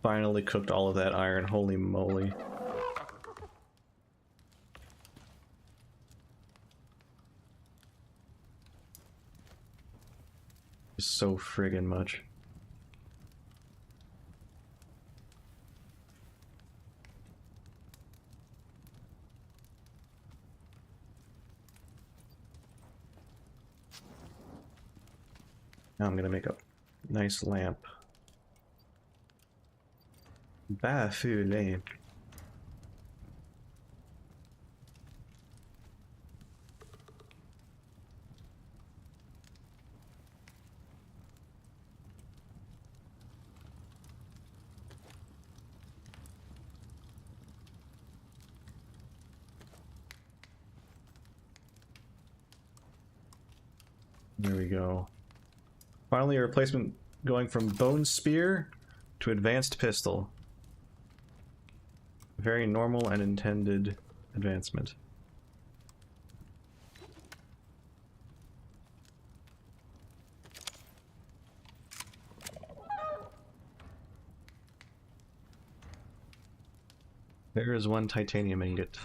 Finally cooked all of that iron, holy moly. Just so friggin' much. Now I'm gonna make a nice lamp. Baffulé. There we go. Finally a replacement going from bone spear to advanced pistol. Very normal and intended advancement. There is one titanium ingot.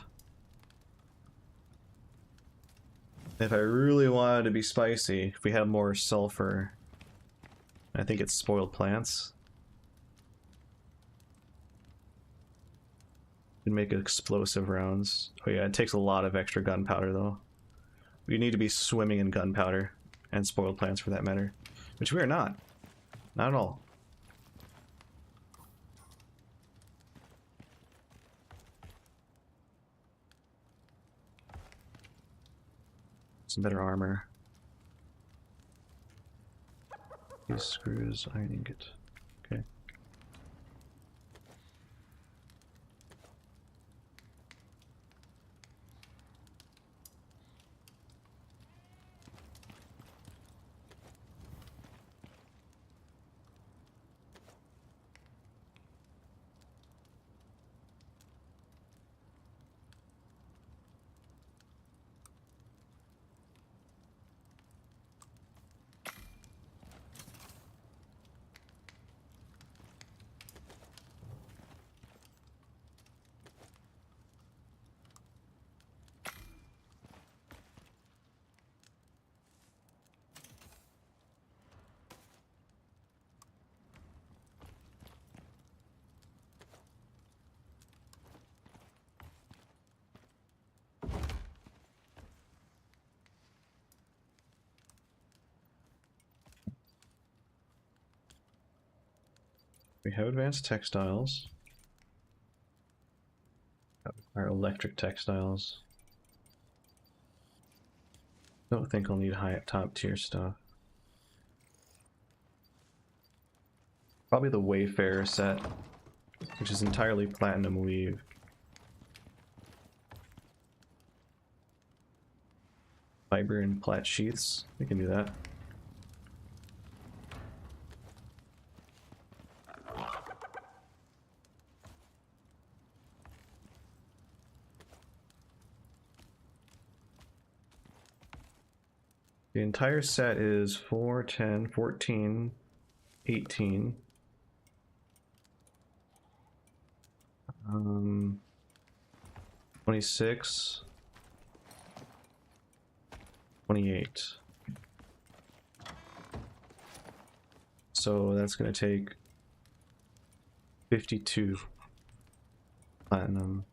If I really wanted to be spicy, if we had more sulfur, I think it's spoiled plants. Can make explosive rounds. Oh yeah, it takes a lot of extra gunpowder though. We need to be swimming in gunpowder, and spoiled plants for that matter. Which we are not. Not at all. Some better armor. These screws, iron ingot. Okay. We have advanced textiles. Our electric textiles. Don't think I'll need high top tier stuff. Probably the Wayfarer set, which is entirely platinum weave. Fiber and plat sheaths, we can do that. The entire set is 4, 10, 14, 18. 26. 28. So that's going to take 52 platinum.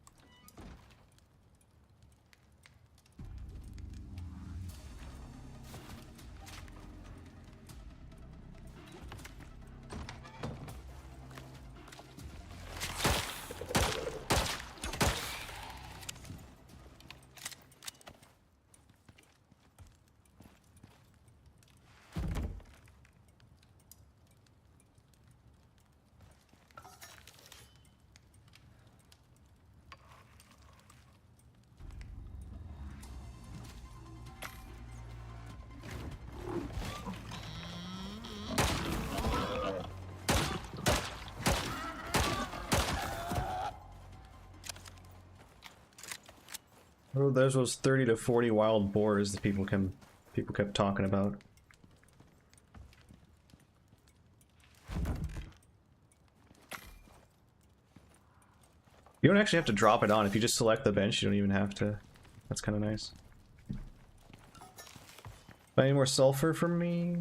Oh, there's those 30 to 40 wild boars that people kept talking about. You don't actually have to drop it on. If you just select the bench, you don't even have to. That's kind of nice. Any more sulfur for me?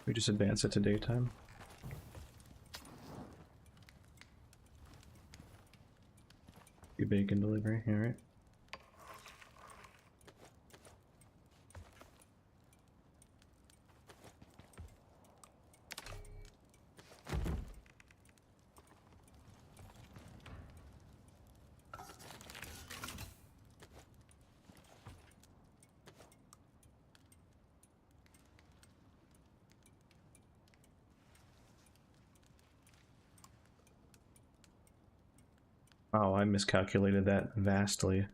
We just advance it to daytime. Bacon delivery, alright. Oh, I miscalculated that vastly.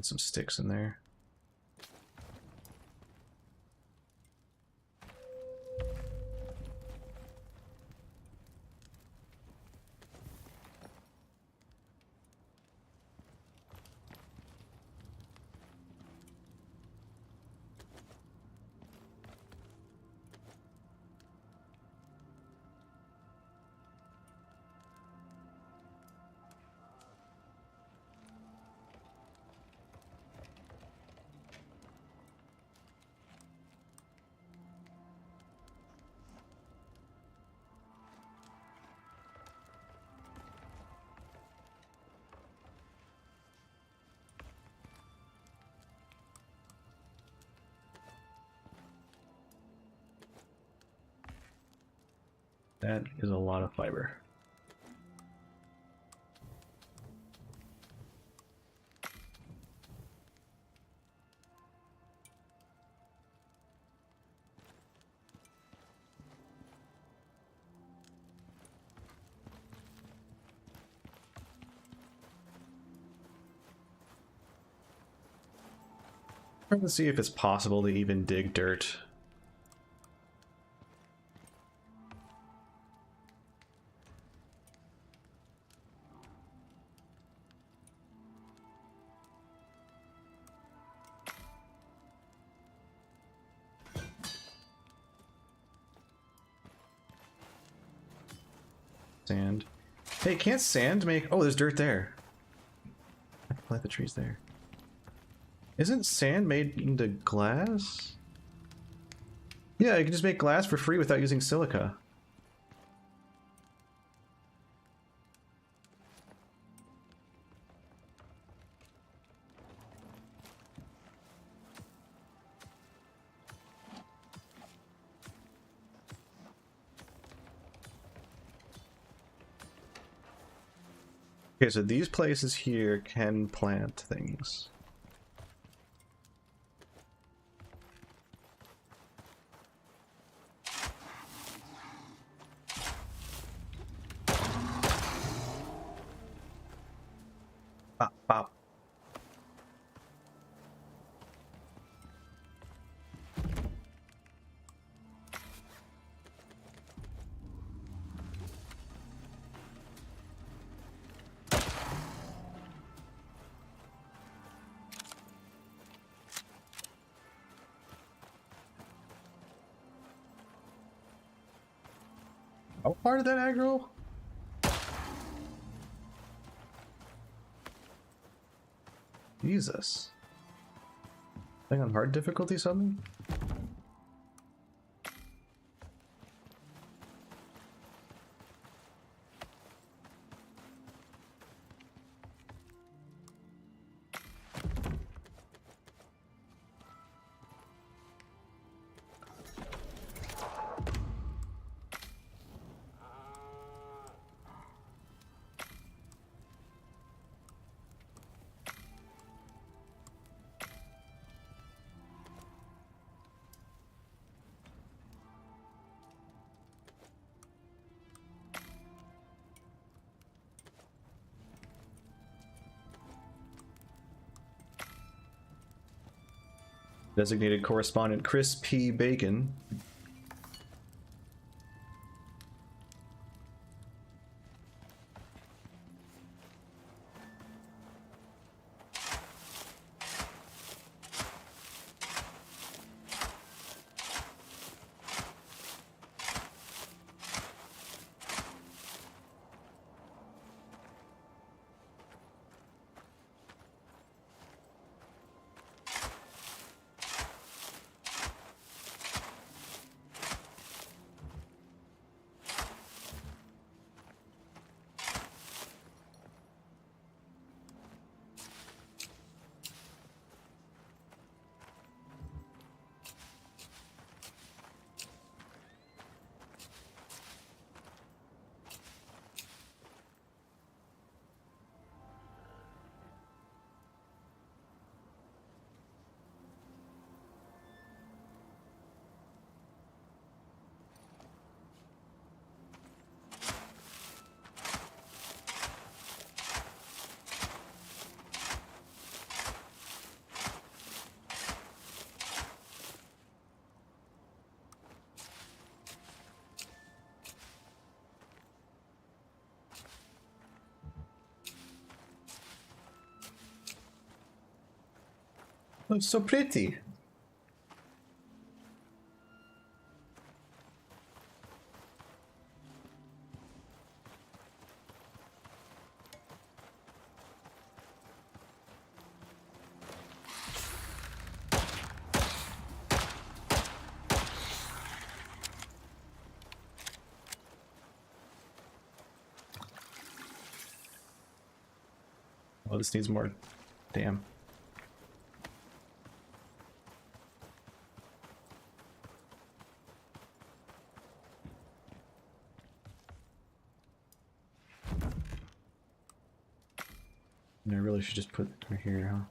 Put some sticks in there. That is a lot of fiber. Trying to see if it's possible to even dig dirt. Sand. Hey, can't sand make... Oh, there's dirt there. I can plant the trees there. Isn't sand made into glass? Yeah, you can just make glass for free without using silica. Okay, so these places here can plant things. Bop, bop. How far did that aggro? Jesus. Thing on hard difficulty something? Designated correspondent Chris P. Bacon. Oh, it's so pretty. Oh, this needs more. Damn. And I really should just put it right here, huh?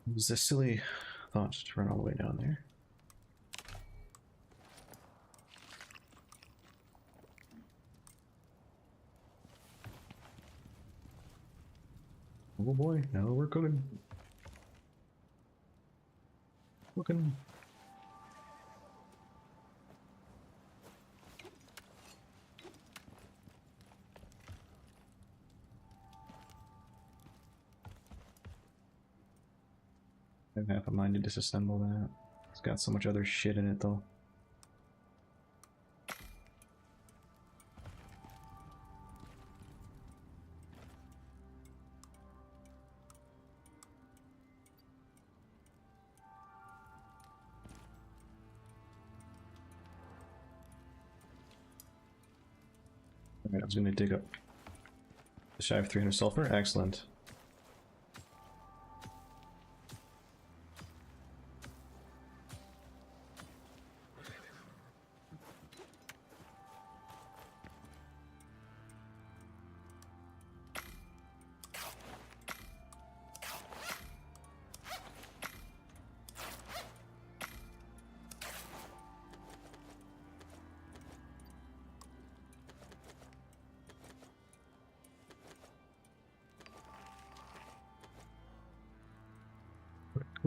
It was a silly thought to run all the way down there. Oh boy, now we're cooking. Cooking. I have half a mind to disassemble that. It's got so much other shit in it though. Alright, I was gonna dig up the shy of 300 sulfur. Excellent.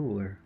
cooler.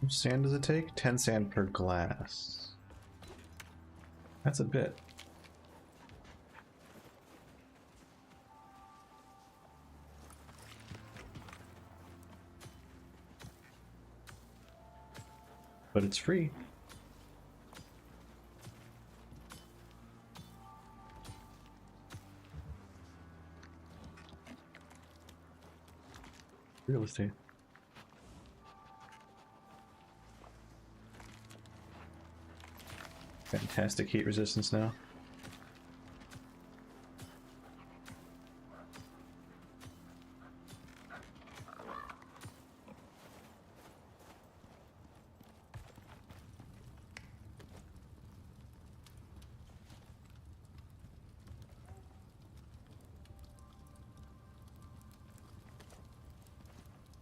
How much sand does it take? 10 sand per glass. That's a bit. But it's free. Real estate. Fantastic heat resistance now.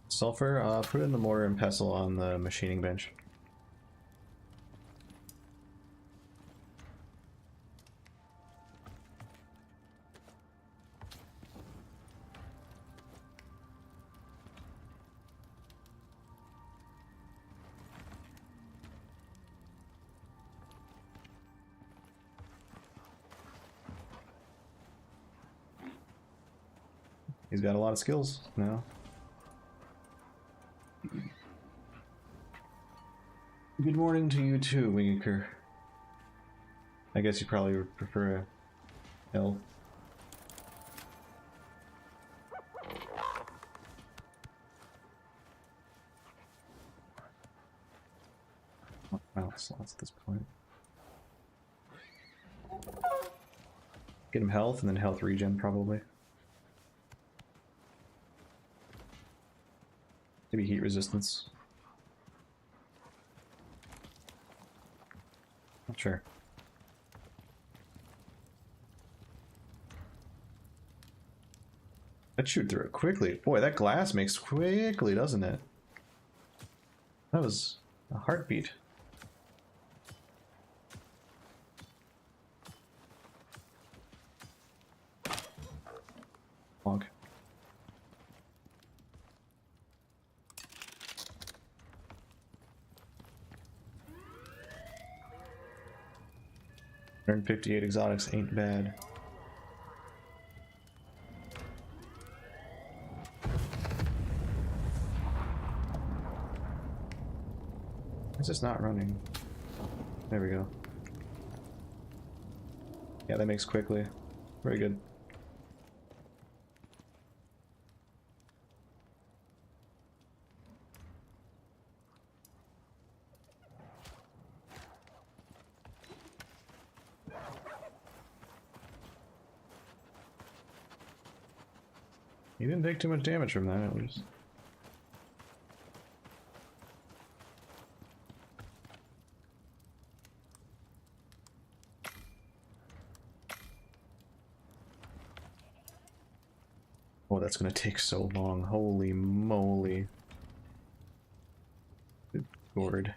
Sulfur, put it in the mortar and pestle on the machining bench. He's got a lot of skills now. Good morning to you too, Winker. I guess you probably would prefer a L. Mouse slots at this point. Get him health and then health regen probably. Maybe heat resistance. Not sure. That shoot through it quickly. Boy, that glass makes quickly, doesn't it? That was a heartbeat. Honk. $158 exotics ain't bad. It's just not running. There we go. Yeah, that makes quickly. Very good. He didn't take too much damage from that, at least. Oh, that's gonna take so long. Holy moly. Good lord.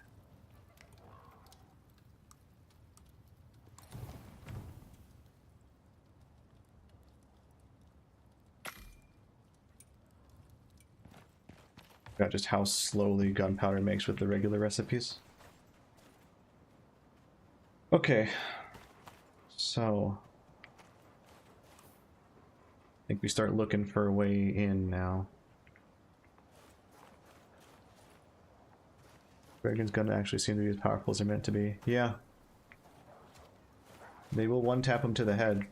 Got just how slowly gunpowder makes with the regular recipes. Okay. So I think we start looking for a way in now. Dragon's gun actually seem to be as powerful as they're meant to be. Yeah. They will one-tap him to the head.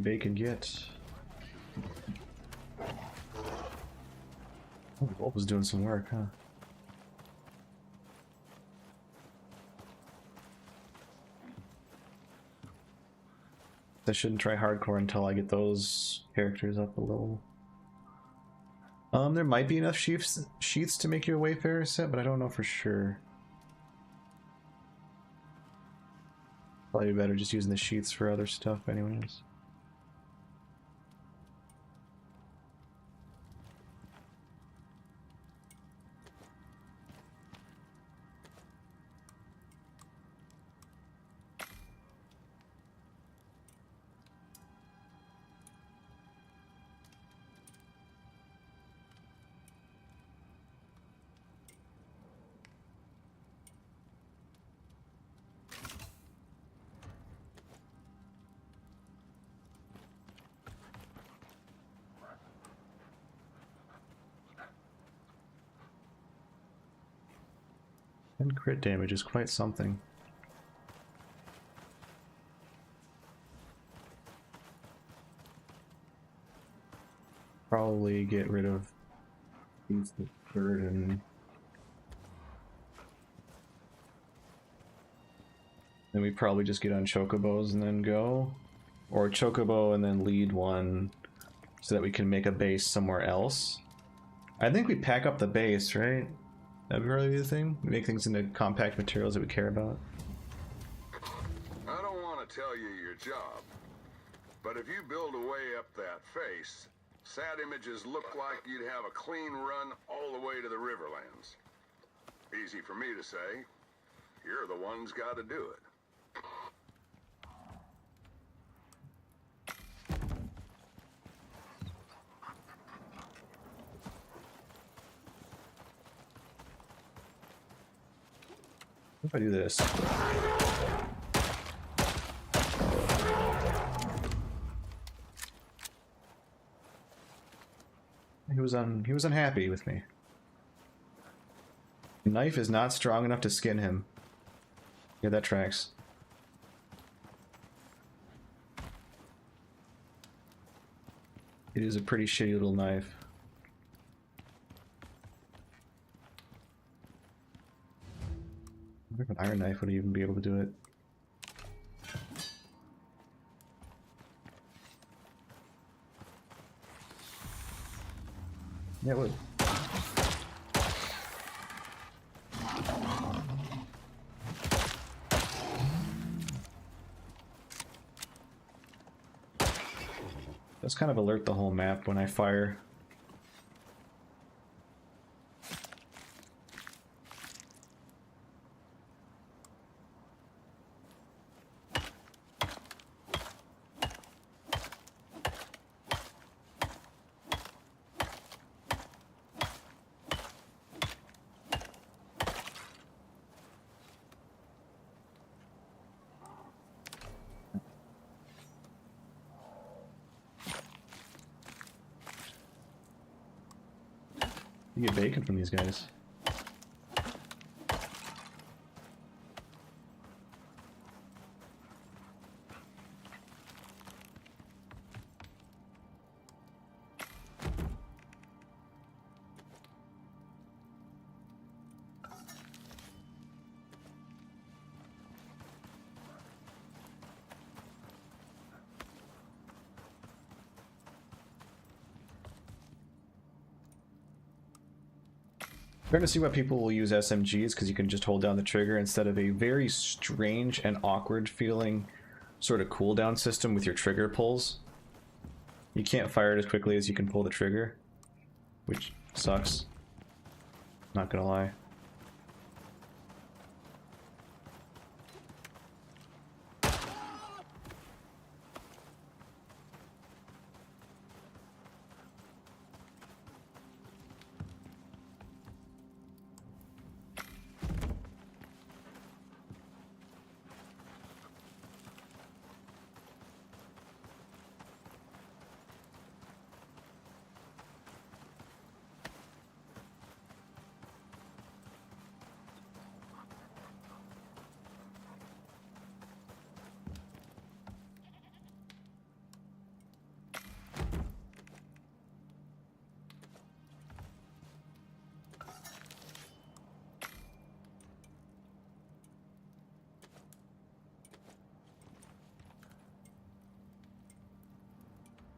Bacon get. Oh, the wolf was doing some work, huh? I shouldn't try hardcore until I get those characters up a little. There might be enough sheaths to make you a Wayfarer set, but I don't know for sure. Probably better just using the sheaths for other stuff anyways. And crit damage is quite something. Probably get rid of these burden. Then we probably just get on chocobos and then go. Or chocobo and then lead one so that we can make a base somewhere else. I think we pack up the base, right? That'd be really the thing. We make things into compact materials that we care about. I don't want to tell you your job, but if you build a way up that face, sat images look like you'd have a clean run all the way to the Riverlands. Easy for me to say. You're the one's got to do it. What if I do this? He was unhappy with me. The knife is not strong enough to skin him. Yeah, that tracks. It is a pretty shitty little knife. I wonder if an iron knife would even be able to do it. Yeah, it would. Let's kind of alert the whole map when I fire. You get bacon from these guys. Trying to see why people will use SMGs, because you can just hold down the trigger instead of a very strange and awkward feeling sort of cooldown system with your trigger pulls. You can't fire it as quickly as you can pull the trigger, which sucks. Not gonna lie.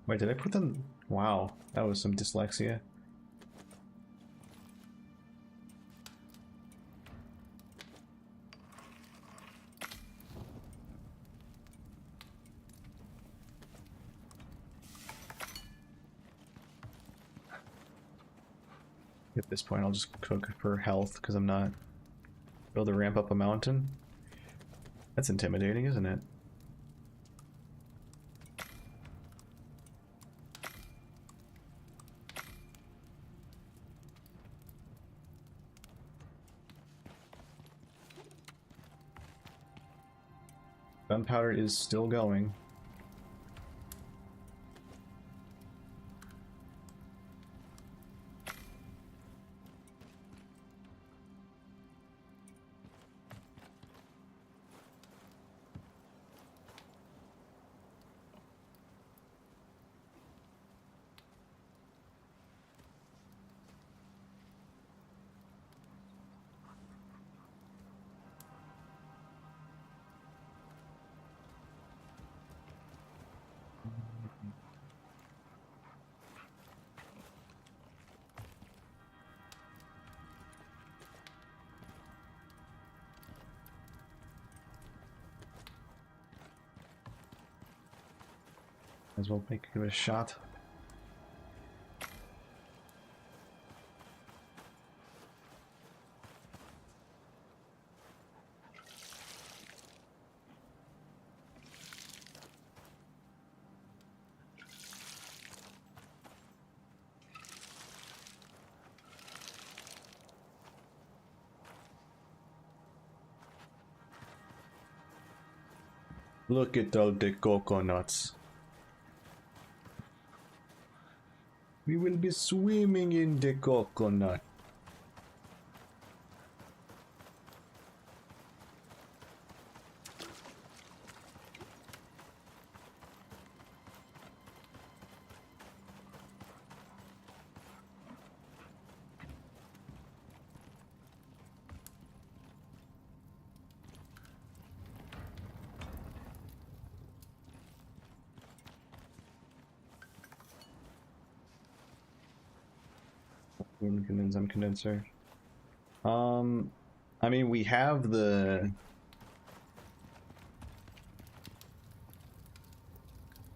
Wait, did I put them? Wow, that was some dyslexia. At this point, I'll just cook for health because I'm not able to ramp up a mountain. That's intimidating, isn't it? Gunpowder is still going. As well make it a shot. Look at all the coconuts. We will be swimming in the coconut. Condenser. I mean, we have the...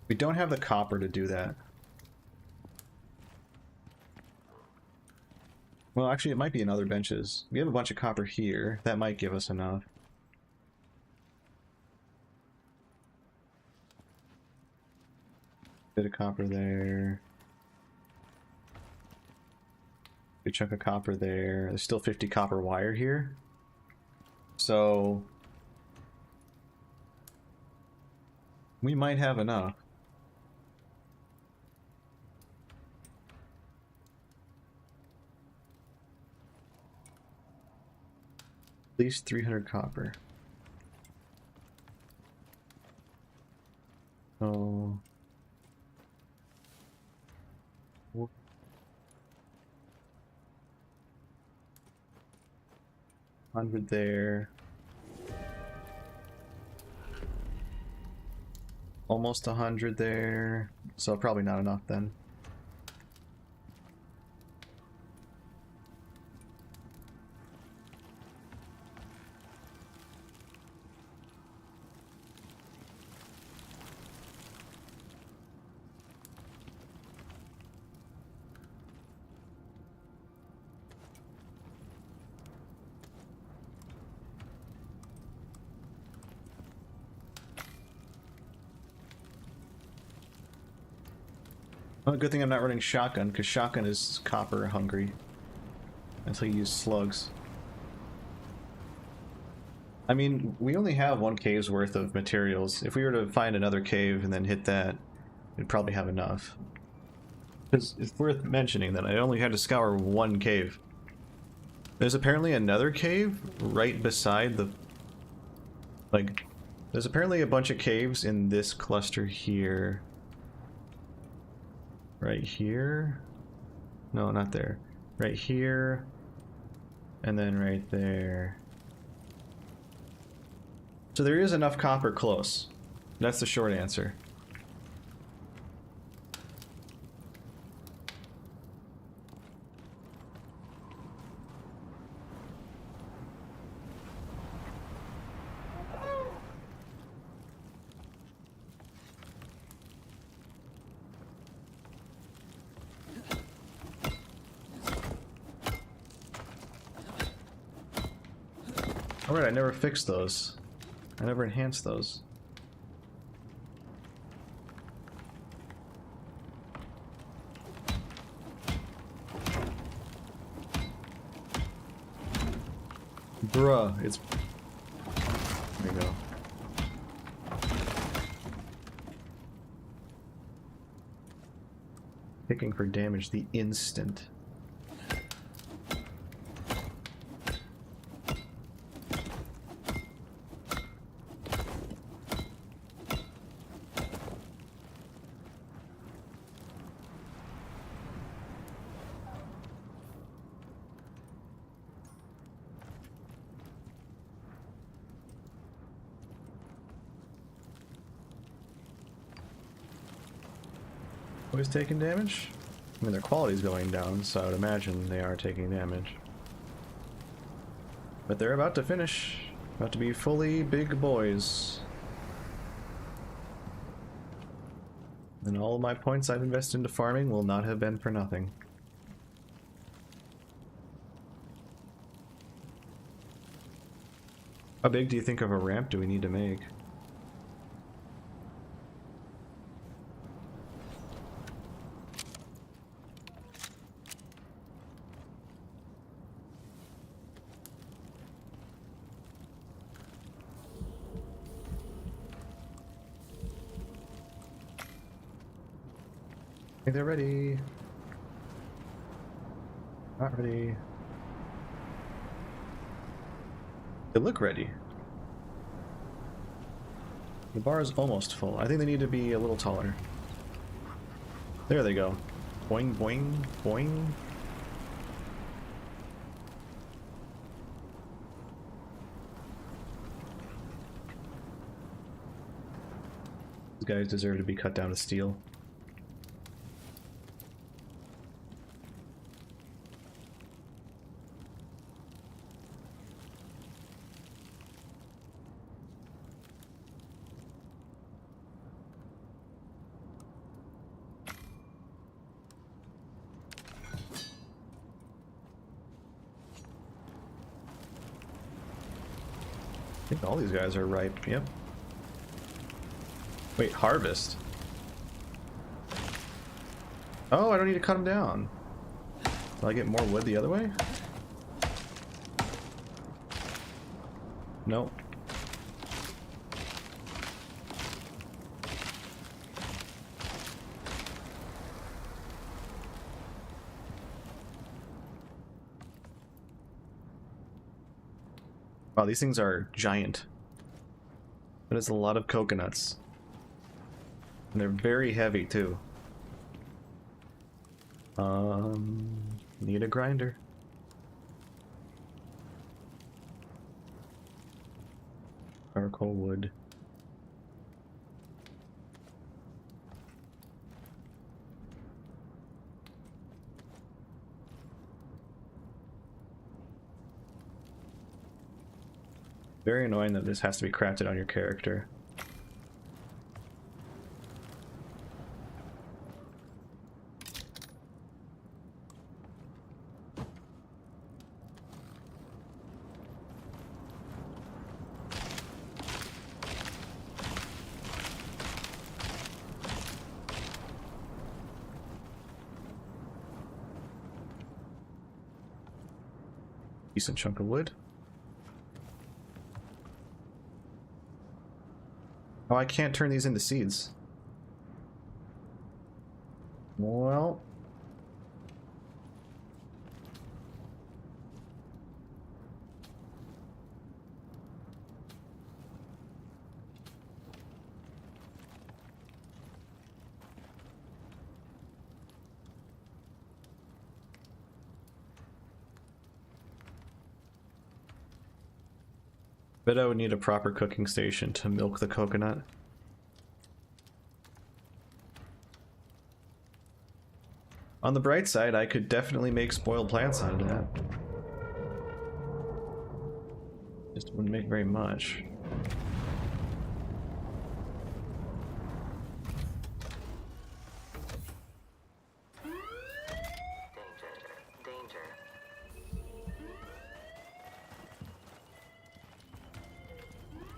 We don't have the copper to do that. Well, actually, it might be in other benches. We have a bunch of copper here. That might give us enough. Bit of copper there. Good chunk of copper there. There's still 50 copper wire here. So we might have enough. least 300 copper. Oh. 100 there. Almost 100 there. So probably not enough then. Well, good thing I'm not running shotgun, because shotgun is copper hungry. Until you use slugs. I mean, we only have one cave's worth of materials. If we were to find another cave and then hit that, we'd probably have enough. Because it's worth mentioning that I only had to scour one cave. There's apparently another cave right beside the... Like, there's apparently a bunch of caves in this cluster here. Right here? No, not there. Right here. And then right there. So there is enough copper close. That's the short answer. Alright, I never fixed those. I never enhanced those. Bruh, it's... There you go. Picking for damage the instant. Always taking damage? I mean, their quality's going down, so I would imagine they are taking damage. But they're about to finish. About to be fully big boys. And all of my points I've invested into farming will not have been for nothing. How big do you think of a ramp do we need to make? I think they're ready. Not ready. They look ready. The bar is almost full. I think they need to be a little taller. There they go. Boing, boing, boing. These guys deserve to be cut down to steel. I think all these guys are ripe, yep. Wait, harvest? Oh, I don't need to cut them down. Will I get more wood the other way? Nope. Wow, these things are giant. That is a lot of coconuts. And they're very heavy too. Need a grinder. Charcoal wood. Very annoying that this has to be crafted on your character. Decent chunk of wood. Oh, I can't turn these into seeds. Well... Bet I would need a proper cooking station to milk the coconut. On the bright side, I could definitely make spoiled plants out of that. Just wouldn't make very much.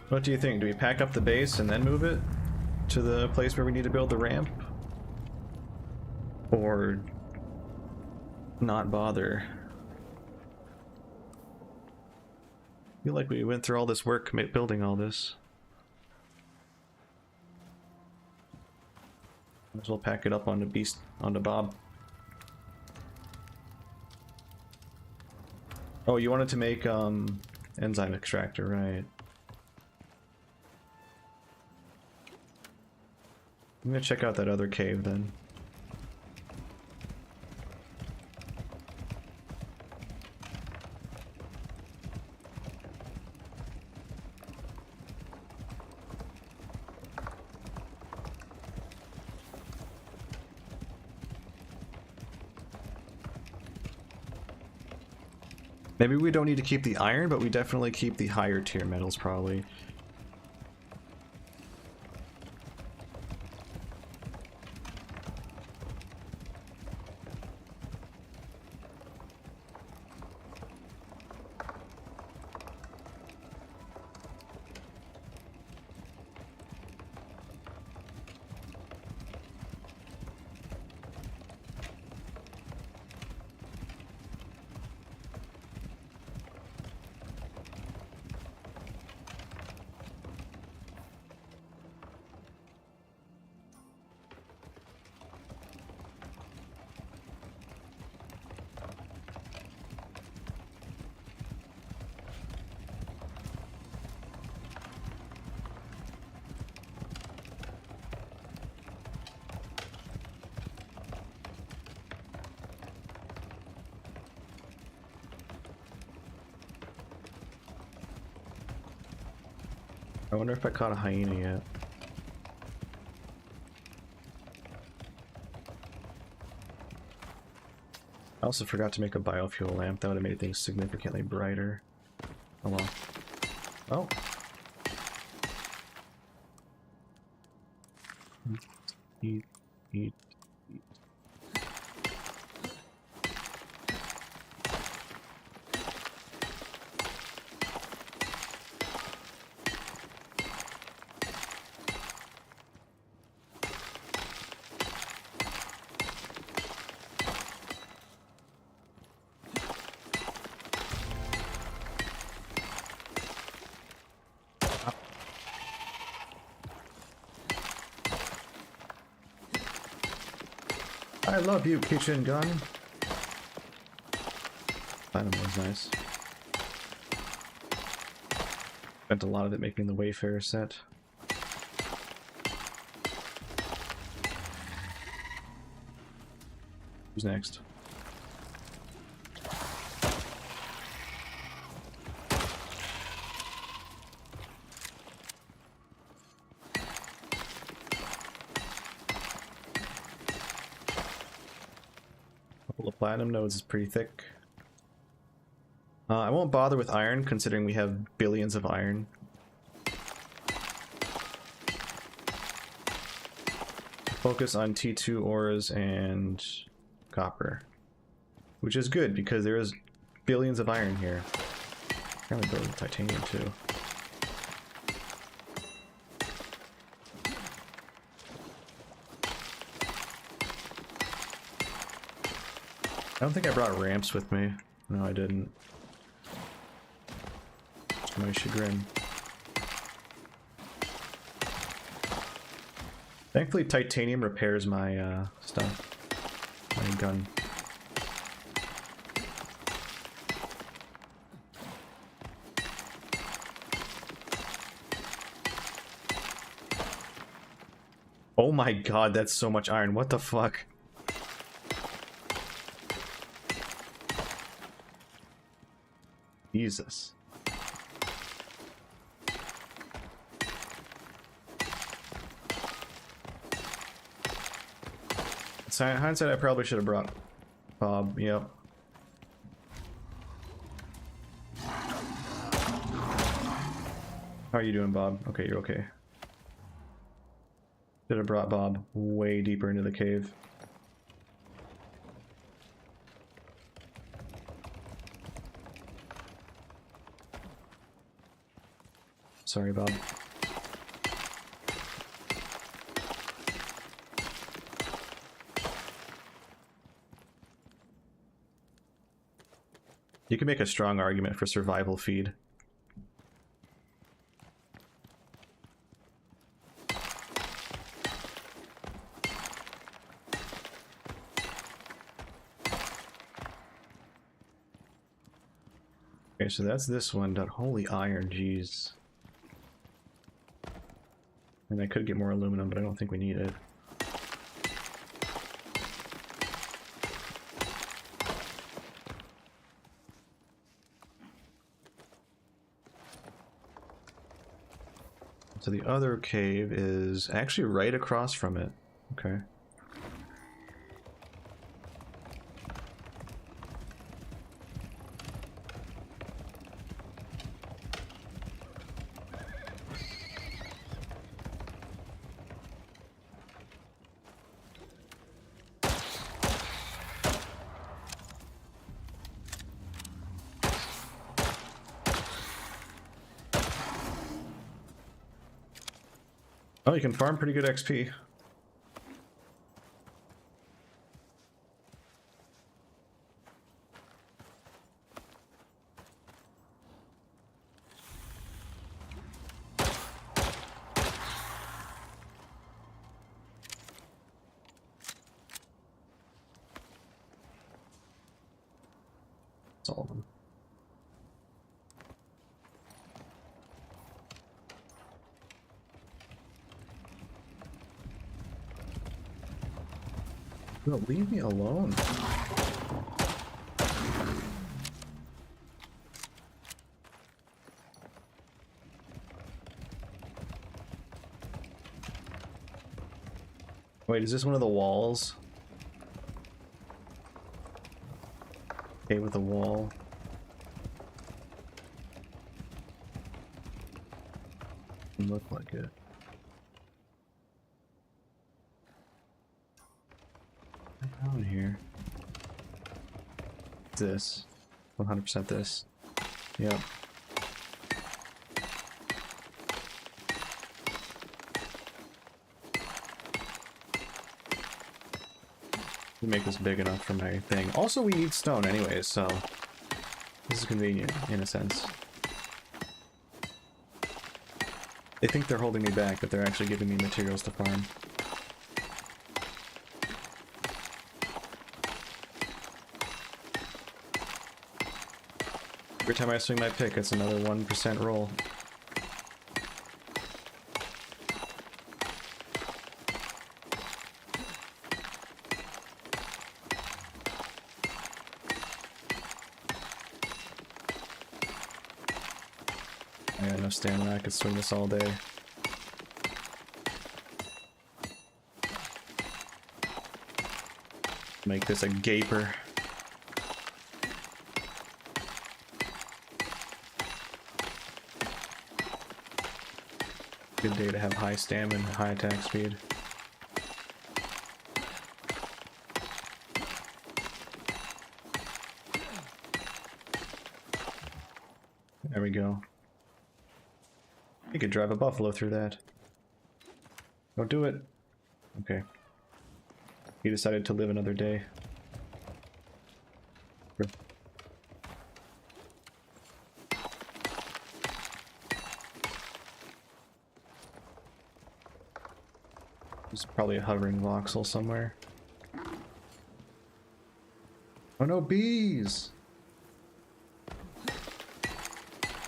What do you think? Do we pack up the base and then move it to the place where we need to build the ramp? Or not bother? I feel like we went through all this work building all this. Might as well pack it up onto Bob. Oh, you wanted to make enzyme extractor, right? I'm gonna check out that other cave then. Maybe we don't need to keep the iron, but we definitely keep the higher tier metals probably. I wonder if I caught a hyena yet. I also forgot to make a biofuel lamp. That would have made things significantly brighter. Oh well. Oh. Eat, eat, eat. I love you, kitchen gun. That was nice. Spent a lot of it making the Wayfarer set. Who's next? Couple of platinum nodes is pretty thick. I won't bother with iron, considering we have billions of iron. Focus on T2 ores and copper, which is good because there is billions of iron here. I'm gonna go with titanium too. I don't think I brought ramps with me. No, I didn't. To my chagrin. Thankfully, titanium repairs my stuff. My gun. Oh my god, that's so much iron. What the fuck? Jesus. Hindsight, I probably should have brought Bob. Yep. How are you doing, Bob? Okay, you're okay. Should have brought Bob way deeper into the cave. Sorry, Bob. You can make a strong argument for survival feed. Okay, so that's this one. Holy iron, jeez. And I could get more aluminum, but I don't think we need it. So the other cave is actually right across from it. Okay. Oh, you can farm pretty good XP. That's all of them. No, leave me alone. Wait, is this one of the walls? Okay, with a wall. Doesn't look like it. Down here. This. 100% this. Yep. We make this big enough for my thing. Also, we need stone anyways, so this is convenient in a sense. They think they're holding me back, but they're actually giving me materials to farm. Every time I swing my pick, it's another 1% roll. I got enough stamina, I could swing this all day. Make this a gaper. Good day to have high stamina, high attack speed. There we go. You could drive a buffalo through that. Don't do it. Okay. He decided to live another day. There's probably a hovering voxel somewhere. Oh no, bees!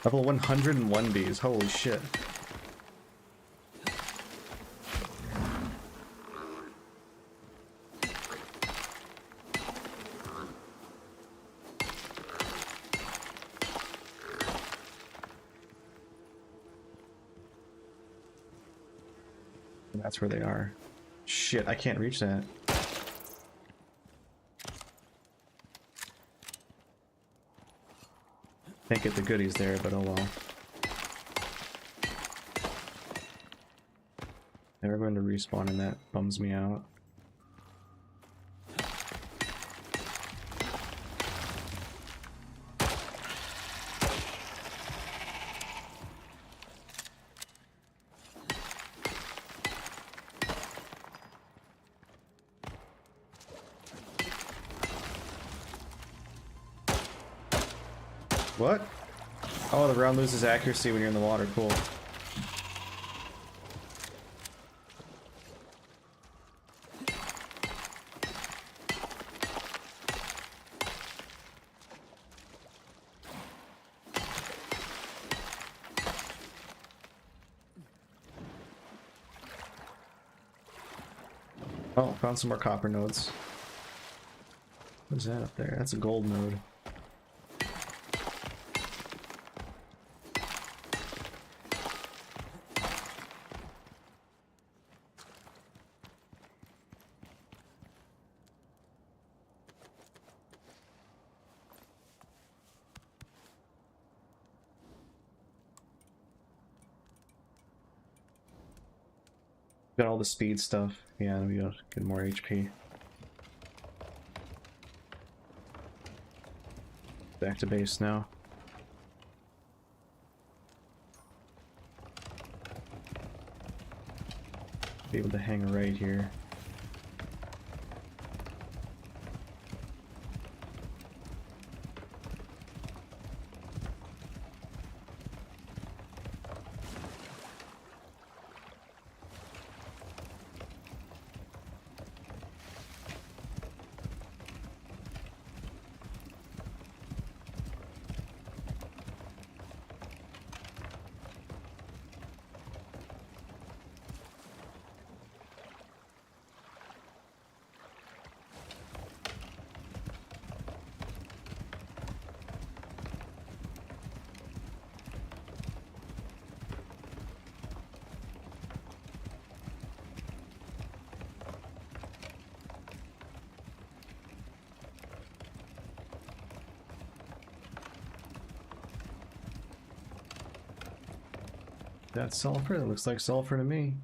Level 101 bees, holy shit. That's where they are. Shit, I can't reach that. Can't get the goodies there, but oh well. Never going to respawn and that bums me out. What? Oh, the round loses accuracy when you're in the water. Cool. Oh, found some more copper nodes. What is that up there? That's a gold node. Got all the speed stuff. Yeah, we got get more HP. Back to base now. Be able to hang right here. That's sulfur? It looks like sulfur to me.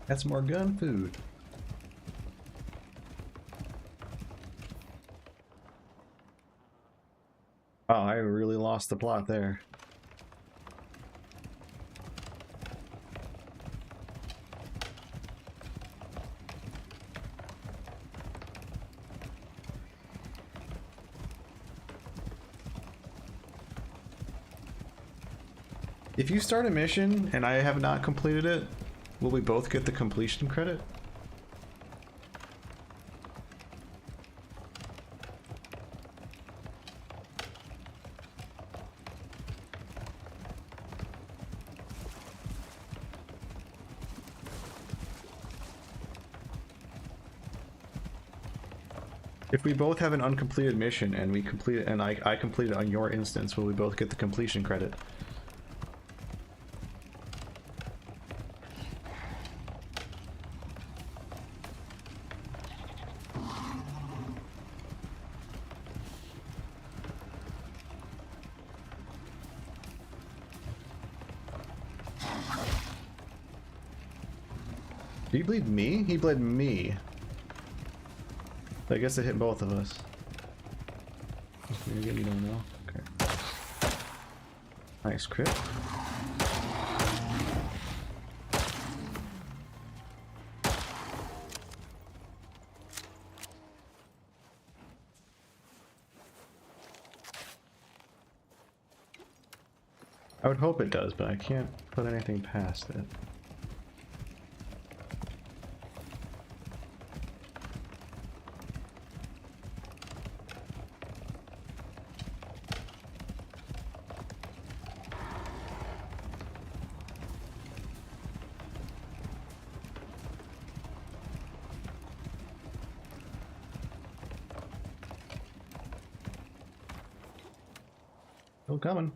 That's more gun food. Oh, I really lost the plot there. If you start a mission and I have not completed it, will we both get the completion credit? If we both have an uncompleted mission and we complete it, and I complete it on your instance, will we both get the completion credit? Did he bleed me? He bled me. I guess it hit both of us. You don't know? Okay. Nice crit. I would hope it does, but I can't put anything past it. Still coming.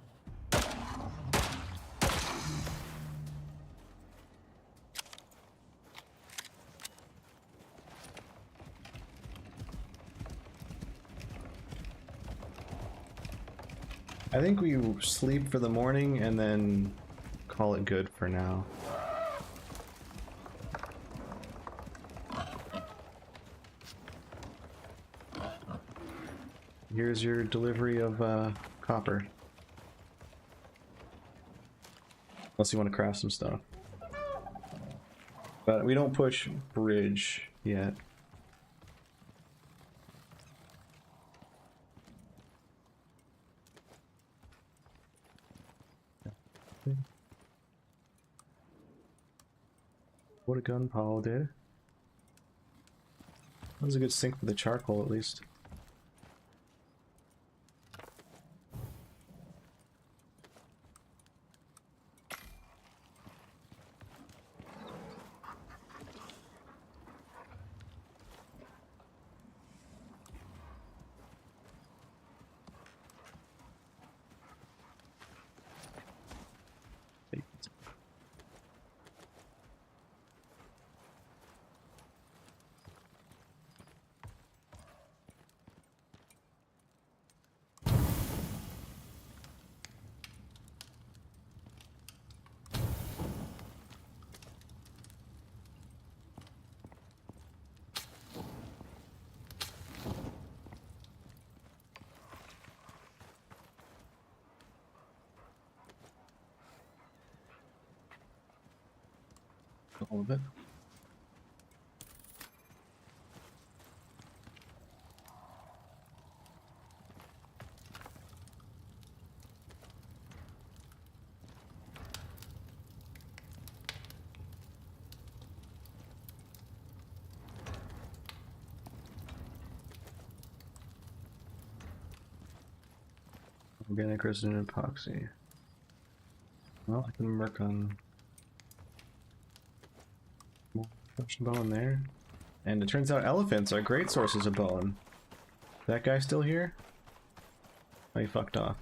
I think we sleep for the morning and then call it good for now. Here's your delivery of copper. Unless you want to craft some stuff. But we don't push bridge yet. What a gunpowder. That was a good sink for the charcoal at least. All of it. Organic resin epoxy. Well, I can work on more fresh bone there. And it turns out elephants are great sources of bone. That guy still here? Oh, he fucked off.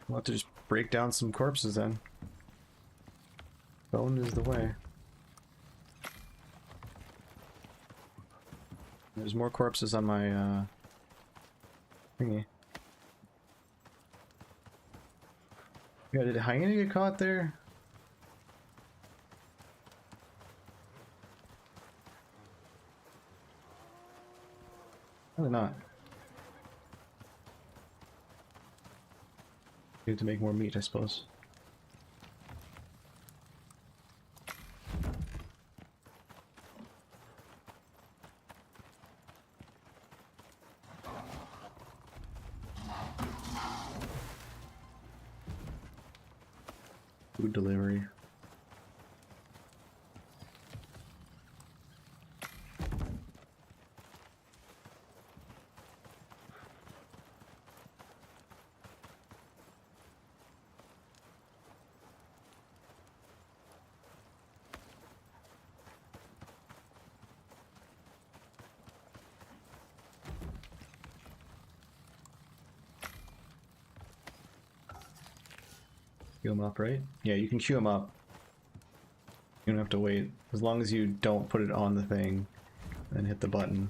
We'll have to just break down some corpses then. Bone is the way. There's more corpses on my thingy. Yeah, did a hyena get caught there? Probably not. Need to make more meat, I suppose. Food delivery. Queue them up, right? Yeah, you can queue them up. You don't have to wait. As long as you don't put it on the thing and hit the button.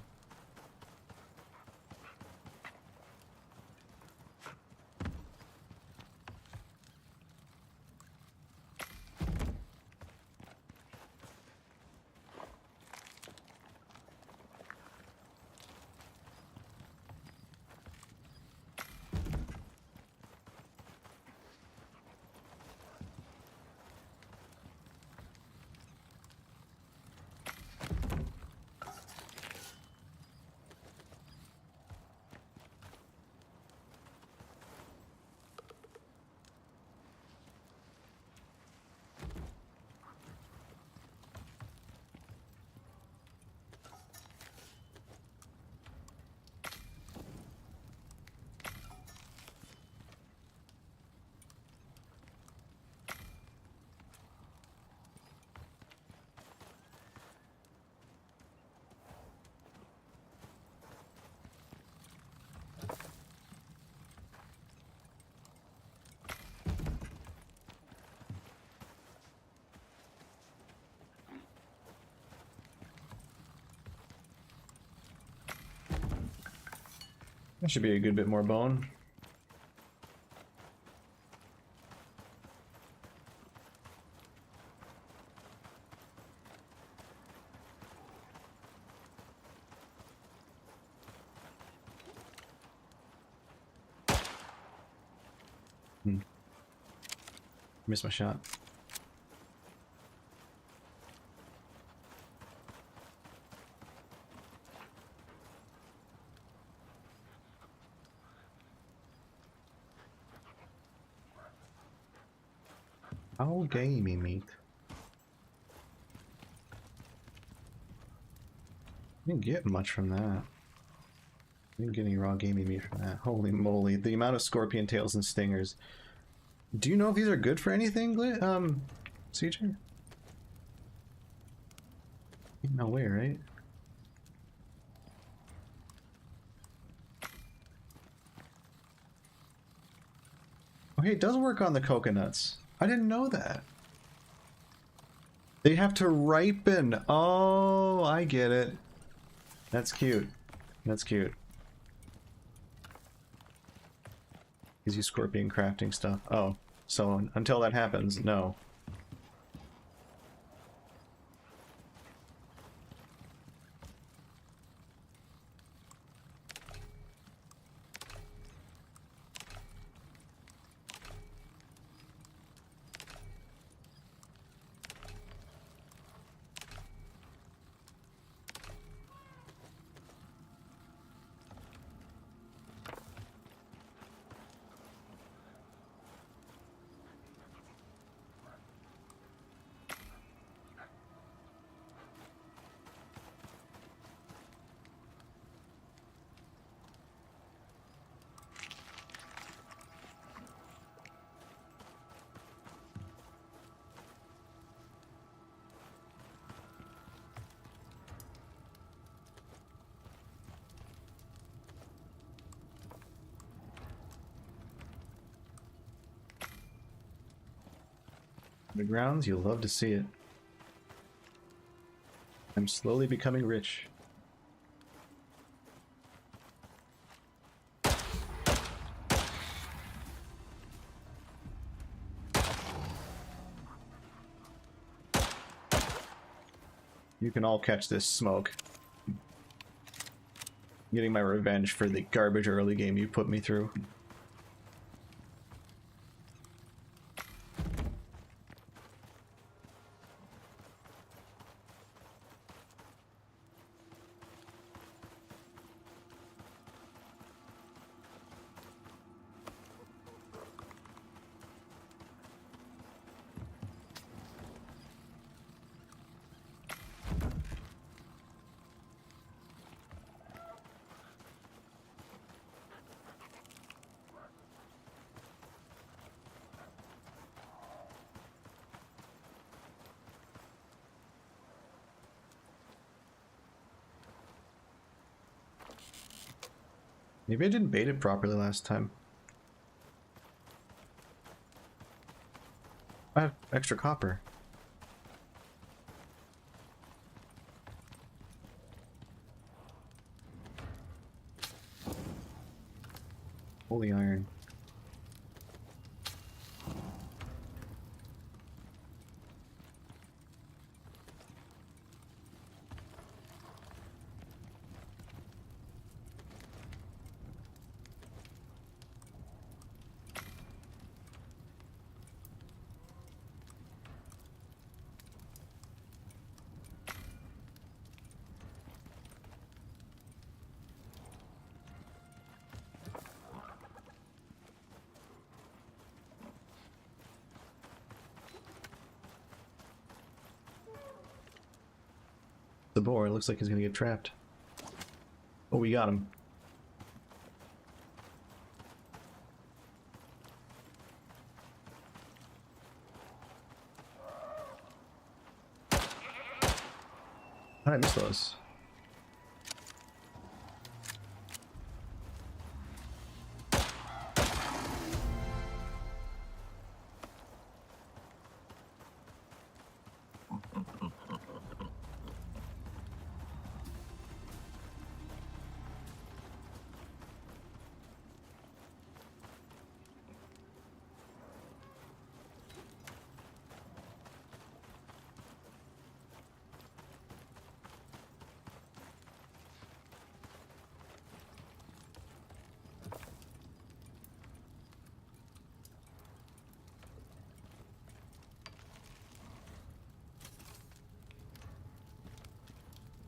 That should be a good bit more bone. Missed my shot. How gamey meat. Didn't get much from that. Didn't get any raw gamey meat from that. Holy moly, the amount of scorpion tails and stingers. Do you know if these are good for anything, CJ? No way, right? Oh, hey, it does work on the coconuts. I didn't know that. They have to ripen. Oh, I get it. That's cute. That's cute. Gives you scorpion crafting stuff. Oh, so until that happens, no. The grounds, you'll love to see it. I'm slowly becoming rich. You can all catch this smoke. Getting my revenge for the garbage early game you put me through. Maybe I didn't bait it properly last time. extra copper. Holy iron. The boar looks like he's gonna get trapped. Oh, we got him. How did I miss those?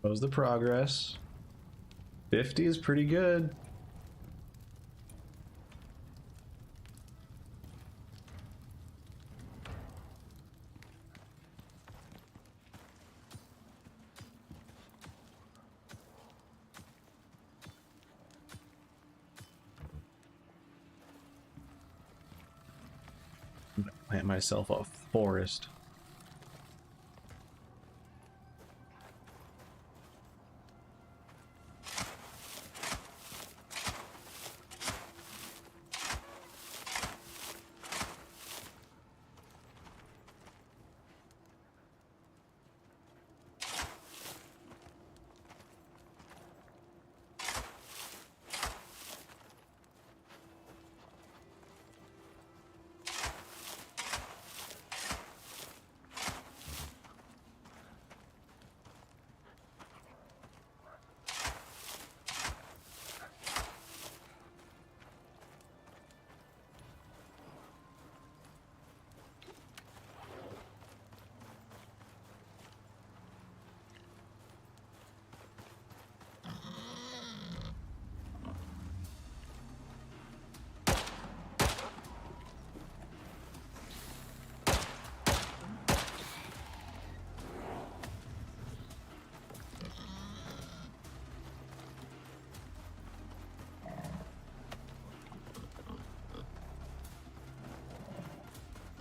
How's the progress? 50 is pretty good. I'm gonna plant myself a forest.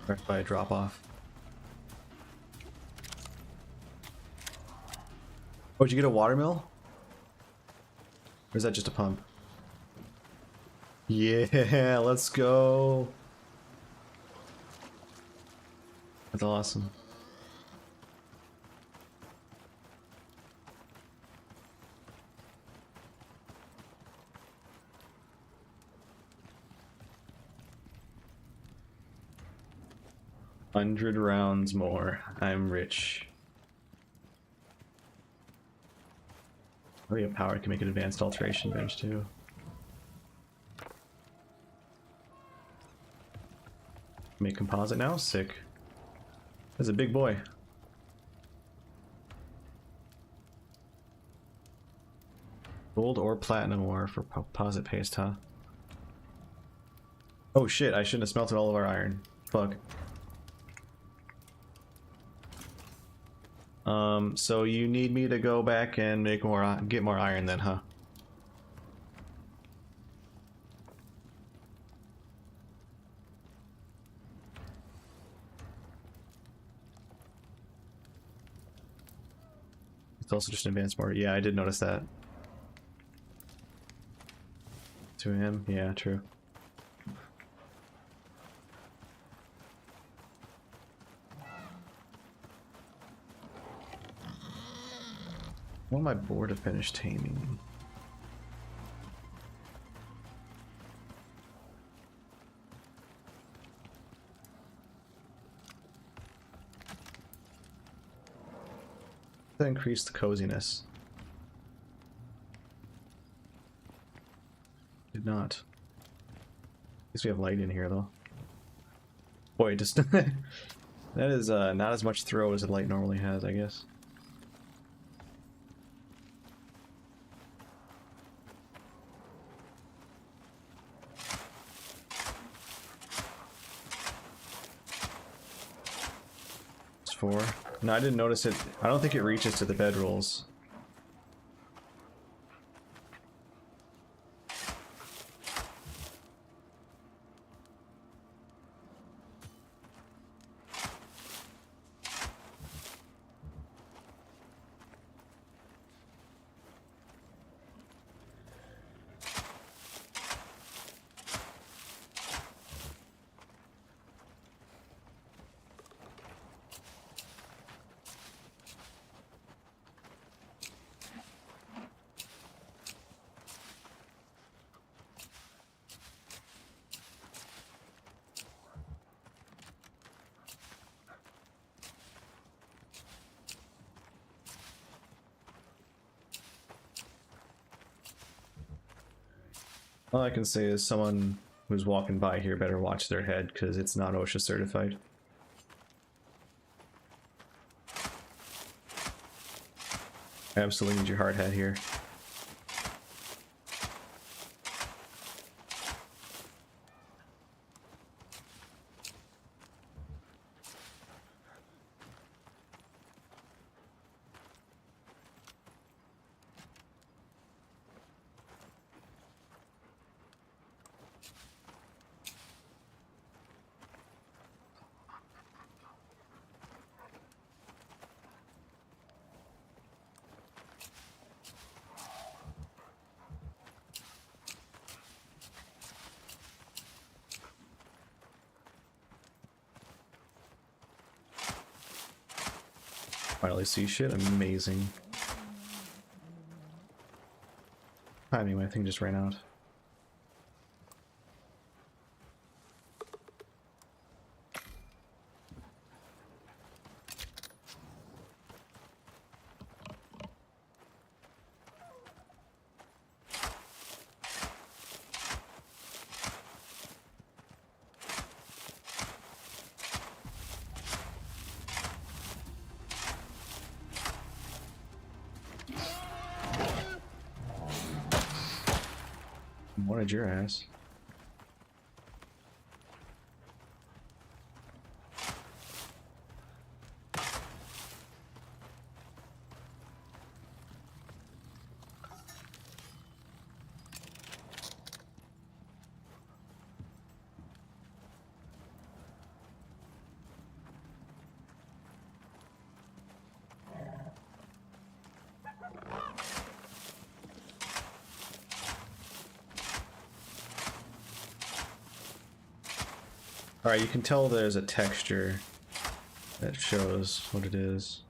Right by a drop off. Oh, did you get a watermill? Or is that just a pump? Yeah, let's go. That's awesome. $100 rounds more. I'm rich. Radiant power can make an advanced alteration bench too. Make composite now? Sick. That's a big boy. Gold or platinum ore for composite paste, huh? Oh shit, I shouldn't have smelted all of our iron. Fuck. So you need me to go back and make more, get more iron then, huh? It's also just an advanced more. Yeah, I did notice that. 2 AM? Yeah, true. When am I bored to finish taming? That increased the coziness. Did not. At least we have light in here though. Boy, just that is not as much throw as the light normally has, I guess. It's 4. No, I didn't notice it. I don't think it reaches to the bedrolls. All I can say is someone who's walking by here better watch their head, because it's not OSHA certified. Absolutely need your hard hat here. Finally see shit. Amazing. Anyway, I think it just ran out. Wanted your ass. Alright, you can tell there's a texture that shows what it is.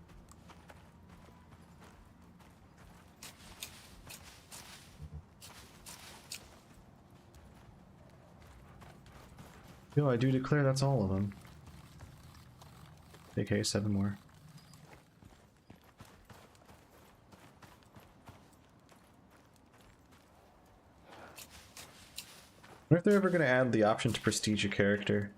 Yo, I do declare that's all of them. Okay, 7 more. I wonder if they're ever going to add the option to prestige your character.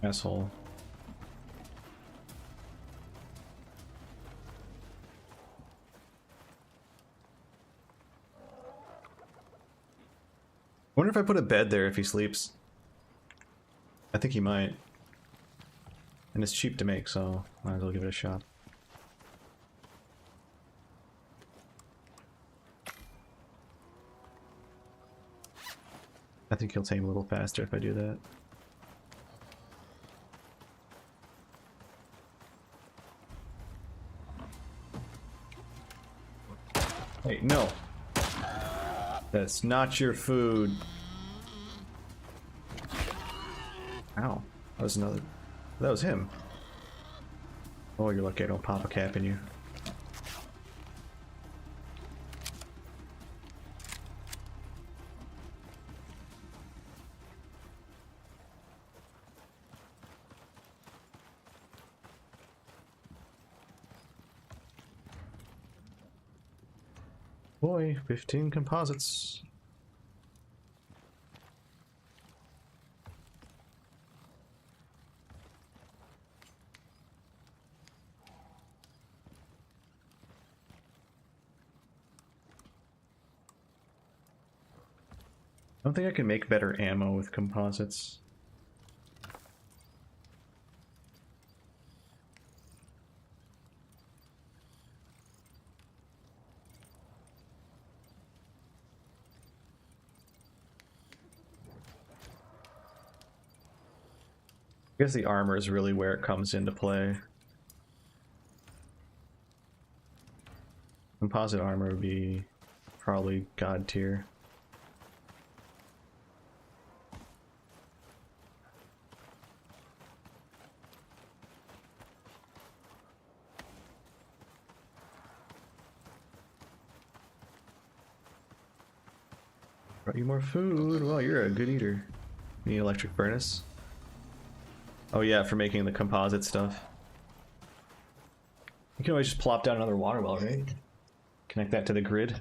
Asshole. I wonder if I put a bed there if he sleeps. I think he might. And it's cheap to make, so might as well give it a shot. think he'll tame a little faster if I do that. Hey, no! That's not your food. Ow. That was another... That was him. Oh, you're lucky I don't pop a cap in you. Boy, 15 composites. I don't think I can make better ammo with composites. I guess the armor is really where it comes into play. Composite armor would be probably god tier. Brought you more food. Well, you're a good eater. You need electric furnace. Oh yeah, for making the composite stuff. You can always just plop down another water well, right? Connect that to the grid.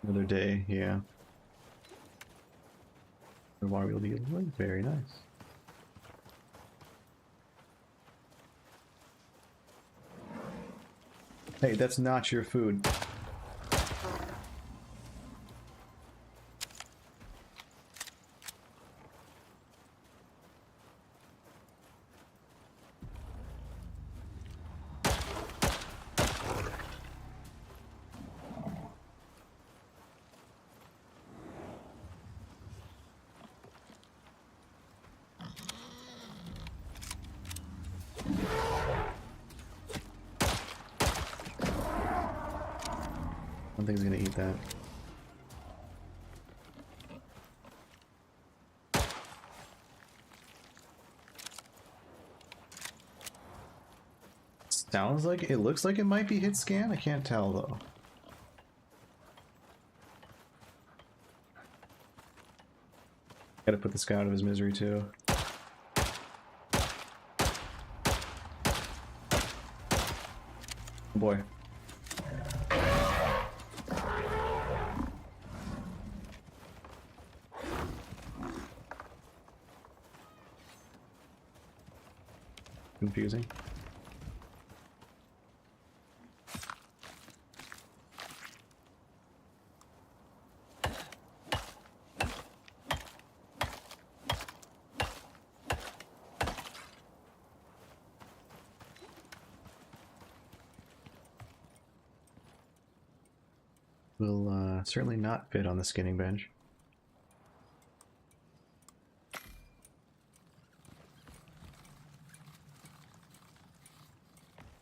Another day, yeah. The water will be very nice. Hey, that's not your food. Something's gonna eat that. Sounds like it looks like it might be hit scan. I can't tell though. Gotta put this guy out of his misery too. Oh boy. Confusing. Will certainly not fit on the skinning bench.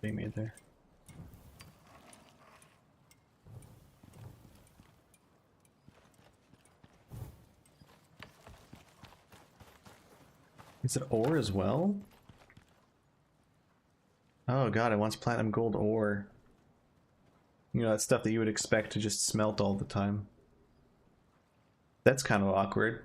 They made there. Is it ore as well? Oh god, it wants platinum gold ore. You know, that stuff that you would expect to just smelt all the time. That's kind of awkward.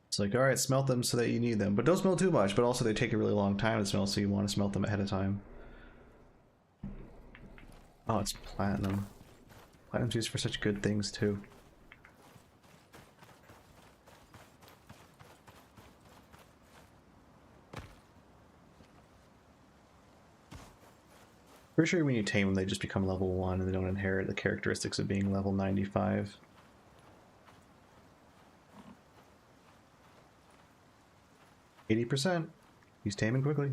It's like, alright, smelt them so that you need them. But don't smelt too much, but also they take a really long time to smelt, so you want to smelt them ahead of time. Oh, it's platinum. Platinum's used for such good things, too. Pretty sure when you tame them, they just become level 1 and they don't inherit the characteristics of being level 95. %. He's taming quickly.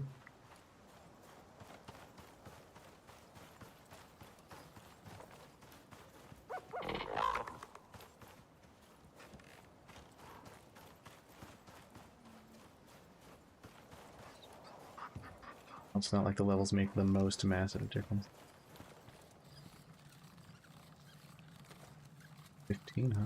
It's not like the levels make the most massive difference. 15, huh?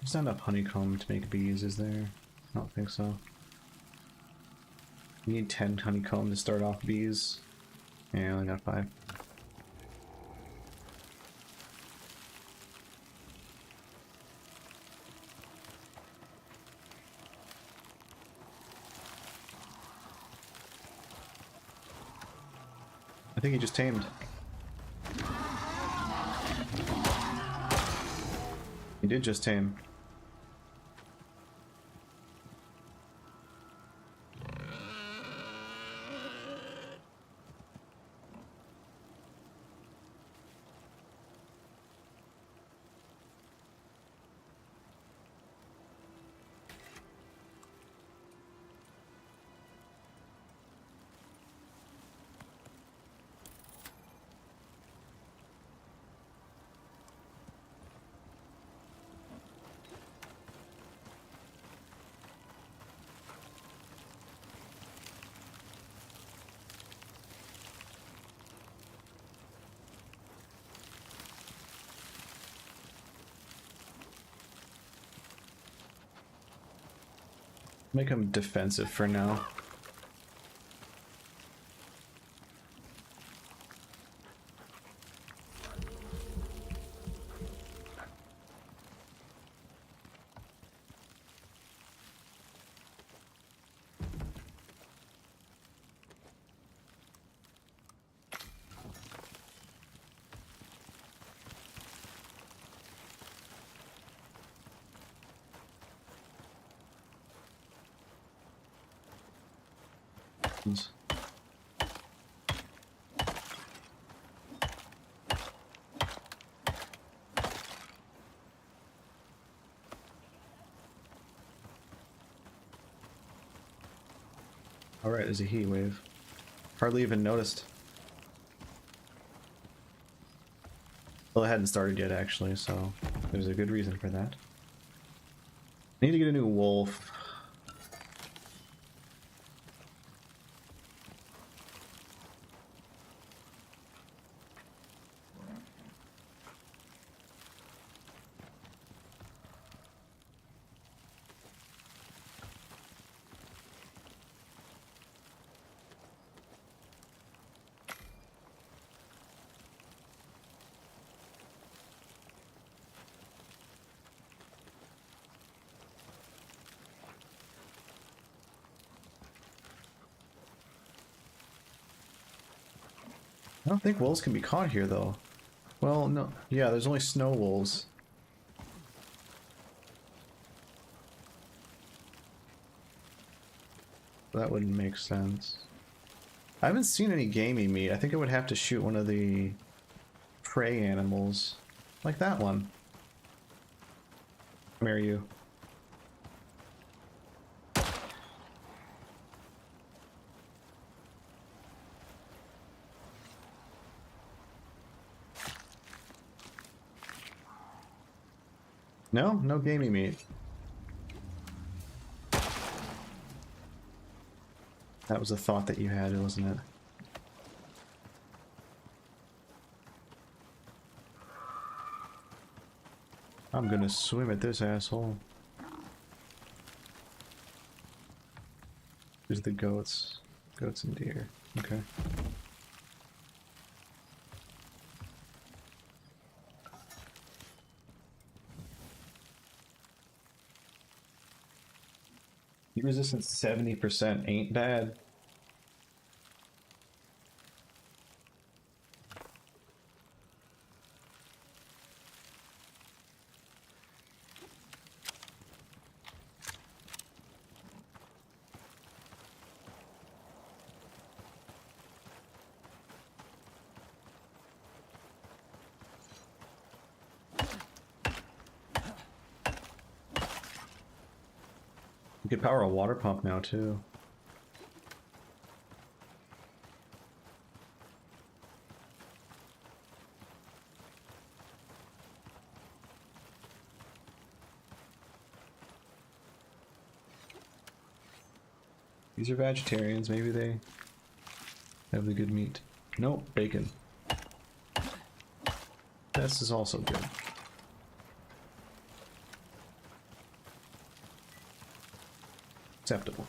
There's not enough honeycomb to make bees, is there? I don't think so. You need 10 honeycomb to start off bees. Yeah, I only got 5. I think he just tamed. He did just tame. Make him defensive for now. Alright, there's a heat wave. Hardly even noticed. Well, it hadn't started yet, actually, so there's a good reason for that. I need to get a new wolf. I don't think wolves can be caught here, though. Well, no. Yeah, there's only snow wolves. That wouldn't make sense. I haven't seen any gamey meat. I think I would have to shoot one of the prey animals. Like that one. Where are you? No? No gamey meat. That was a thought that you had, wasn't it? I'm gonna swim at this asshole. There's the goats. Goats and deer. Okay. Heat resistance 70% ain't bad. You could power a water pump now too. These are vegetarians, maybe they have the good meat. Nope, bacon. This is also good. Acceptable.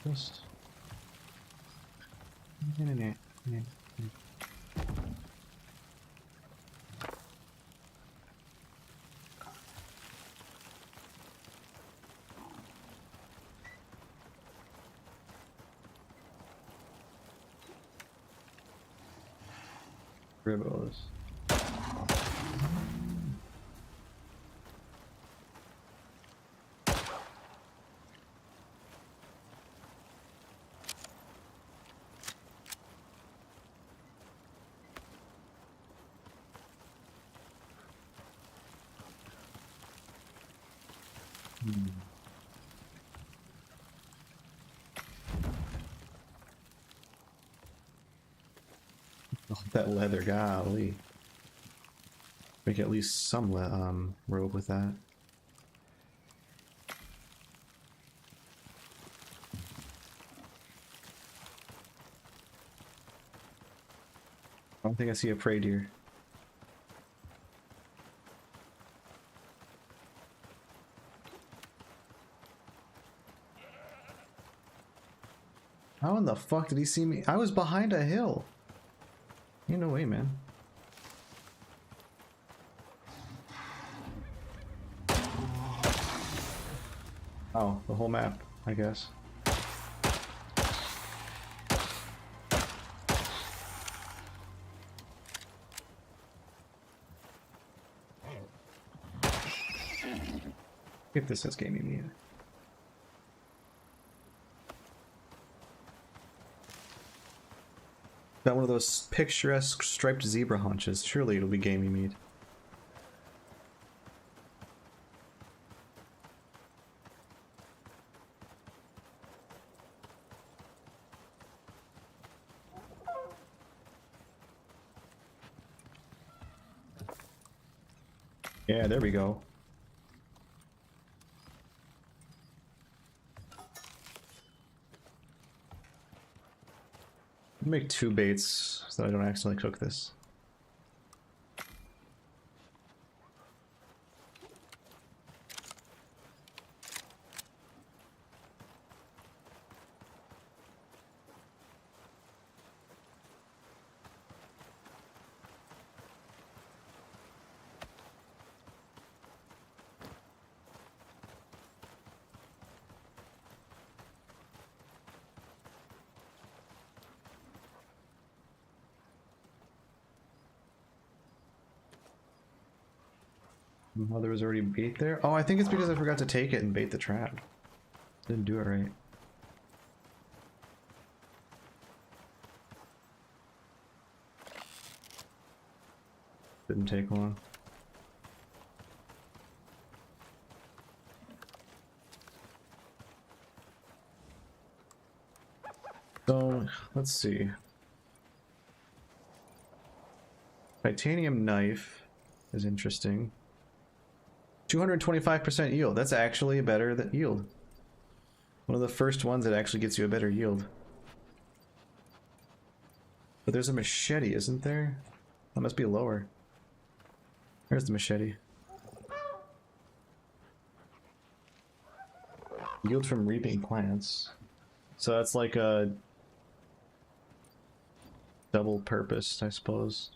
Breakfast. Ribbos. Oh, that leather, golly. Make at least some robe with that. I don't think I see a prey deer. How in the fuck did he see me? I was behind a hill. Ain't no way, man. Oh, the whole map, I guess. If this has gaming meat. Got one of those picturesque striped zebra haunches. Surely it'll be gamey meat. Yeah, there we go. Make 2 baits so that I don't accidentally cook this. Oh, there was already bait there? Oh, I think it's because I forgot to take it and bait the trap. Didn't do it right. Didn't take long. So, let's see. Titanium knife is interesting. 225% yield. That's actually better than yield. One of the first ones that actually gets you a better yield. But there's a machete, isn't there? That must be lower. There's the machete. Yield from reaping plants. So that's like a double purpose, I suppose.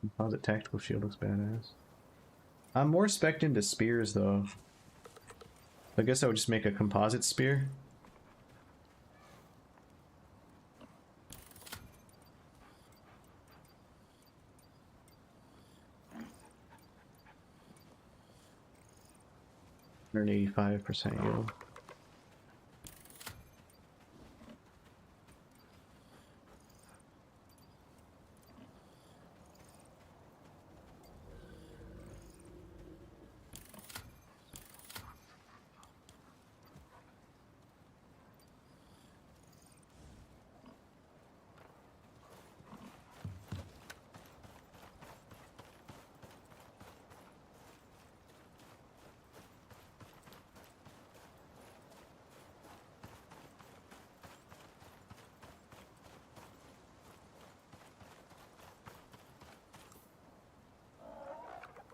Composite tactical shield looks badass. I'm more spec'd into spears though. I guess I would just make a composite spear. Or an 85% yield.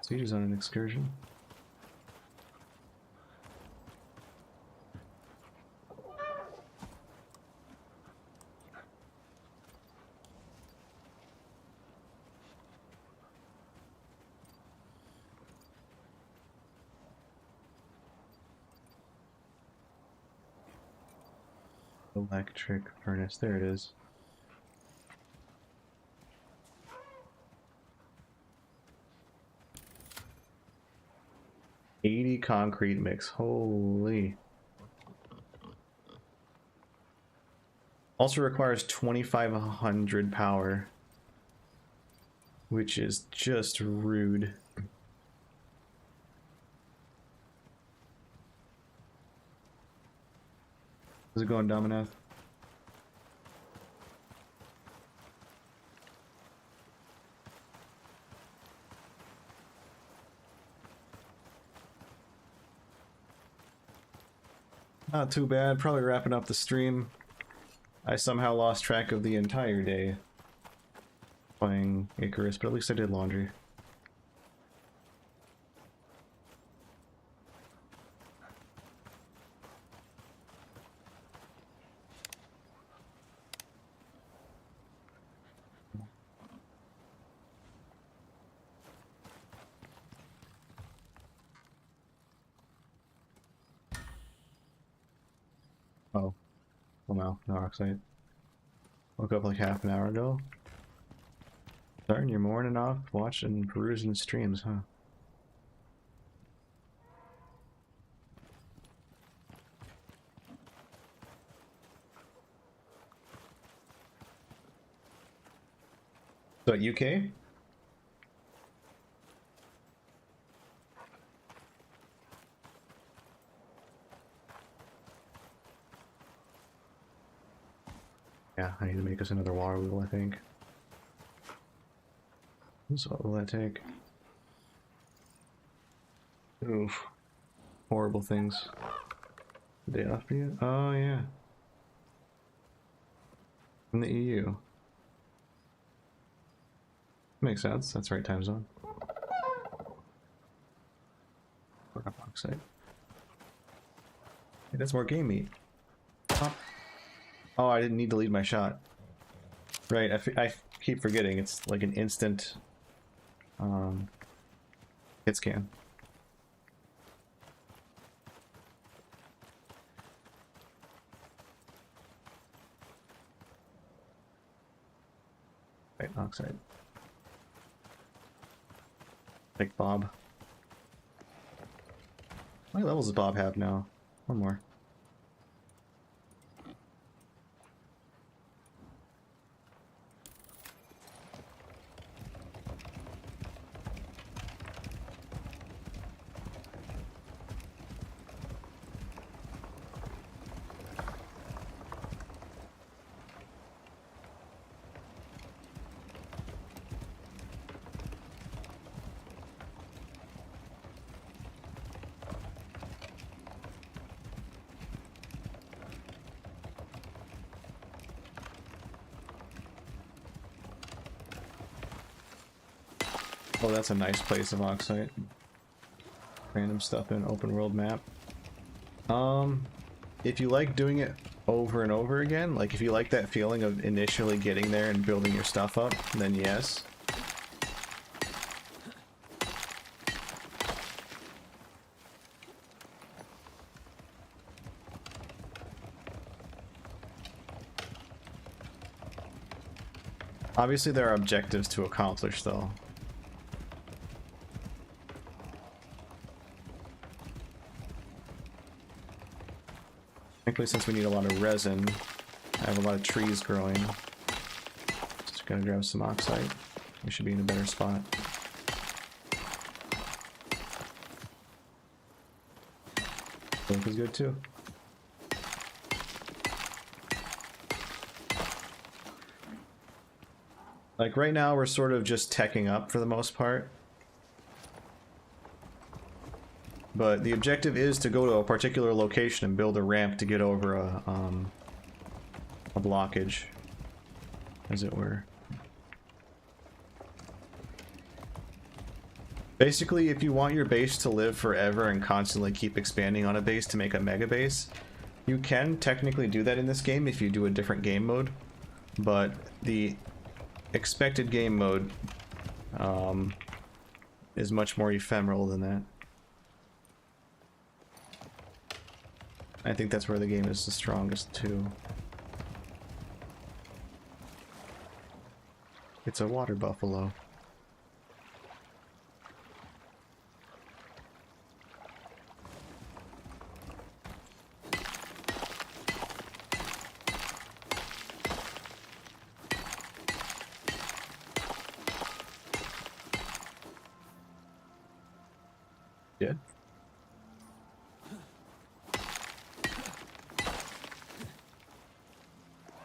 Siege is on an excursion. Electric furnace, there it is. $80 concrete mix, holy. Also requires 2500 power, which is just rude. How's it going, Dominath? Not too bad, probably wrapping up the stream. I somehow lost track of the entire day playing Icarus, but at least I did laundry. Oh, well no oxide. Woke up like half an hour ago. Starting your morning off watching perusing streams, huh? So UK? Yeah, I need to make us another water wheel, I think. So what will that take? Oof. Horrible things. Day off for you? Oh yeah. From the EU. Makes sense. That's right time zone. Bauxite. Hey, that's more game meat. Oh. Oh, I didn't need to lead my shot. Right, I keep forgetting it's like an instant hit scan. Right, oxide. Like Bob. How many levels does Bob have now? One more. Oh, that's a nice place of oxide. Random stuff in an open world map. If you like doing it over and over again, like if you like that feeling of initially getting there and building your stuff up, then yes. Obviously there are objectives to accomplish though. Thankfully, since we need a lot of resin, I have a lot of trees growing. Just gotta grab some oxide. We should be in a better spot. Silk is good too. Like right now, we're sort of just teching up for the most part. But the objective is to go to a particular location and build a ramp to get over a blockage, as it were. Basically, if you want your base to live forever and constantly keep expanding on a base to make a mega base, you can technically do that in this game if you do a different game mode. But the expected game mode is much more ephemeral than that. I think that's where the game is the strongest too. It's a water buffalo. Dead.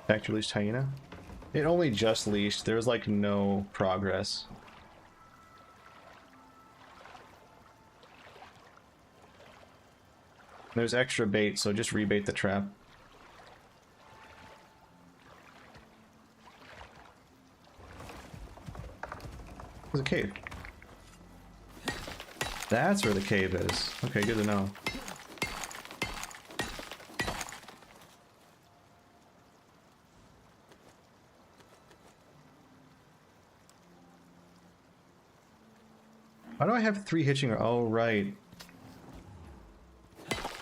Factory leashed hyena? It only just leashed. There was like no progress. There's extra bait, so just rebait the trap. There's a cave. That's where the cave is. Okay, good to know. Why do I have 3 hitching? Oh, right.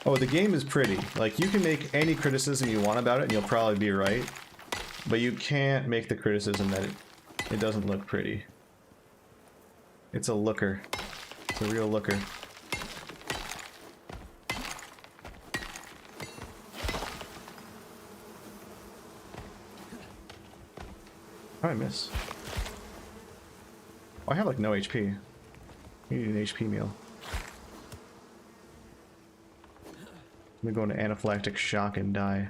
Oh, the game is pretty. Like, you can make any criticism you want about it and you'll probably be right. But you can't make the criticism that it doesn't look pretty. It's a looker. It's a real looker. Oh, I miss. Oh, I have like no HP. I need an HP meal. I'm gonna go into anaphylactic shock and die.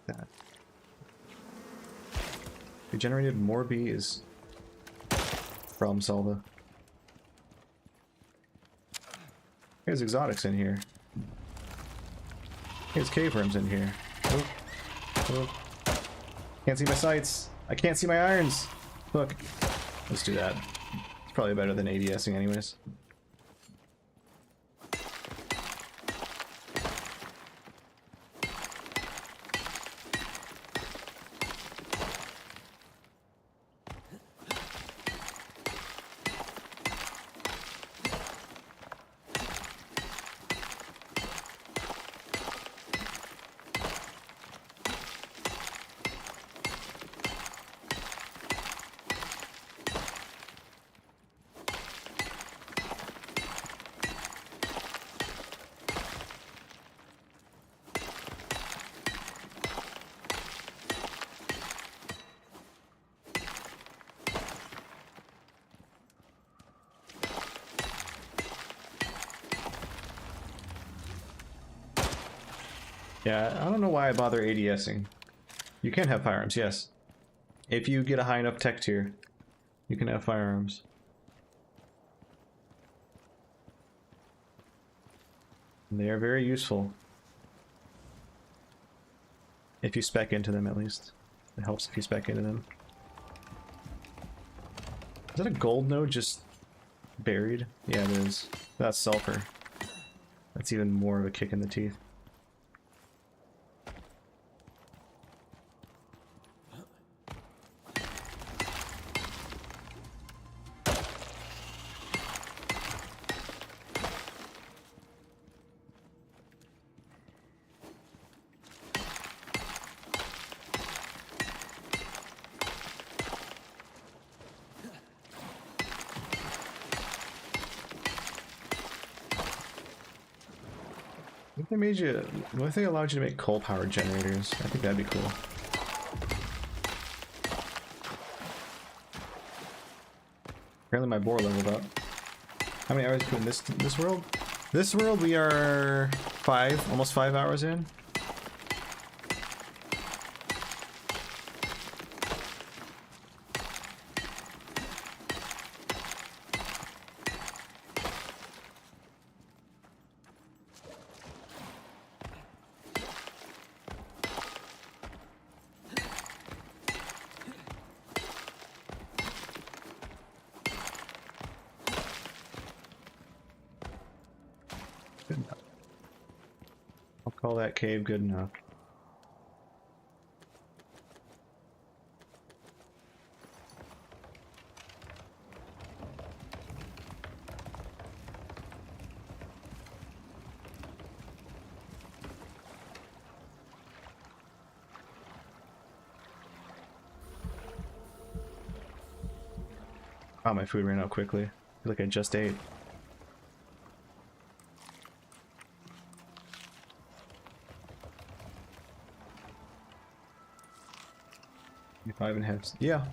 That. generated more bees. Problem solver. There's exotics in here. There's cave worms in here. Oh. Oh. Can't see my sights. I can't see my irons. Look. Let's do that. It's probably better than ADSing anyways. Yeah, I don't know why I bother ADSing. You can have firearms, yes. If you get a high enough tech tier, you can have firearms. And they are very useful. If you spec into them, at least. It helps if you spec into them. Is that a gold node just buried? Yeah, it is. That's sulfur. That's even more of a kick in the teeth. What if they made you? What if they allowed you to make coal-powered generators? I think that'd be cool. Apparently, my boar leveled up. How many hours in this world? This world, we are almost 5 hours in. Good enough. I'll call that cave good enough. Oh, my food ran out quickly. I feel like I just ate. Five and a half. Yeah.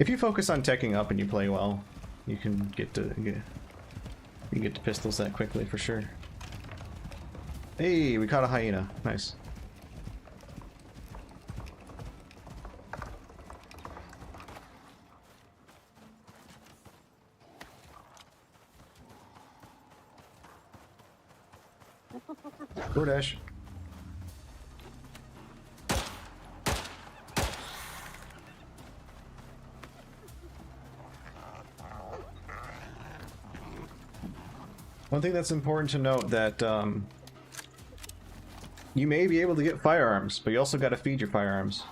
If you focus on teching up and you play well, you can get to pistols that quickly for sure. Hey, we caught a hyena. Nice. DoorDash. One thing that's important to note that you may be able to get firearms, but you also got to feed your firearms.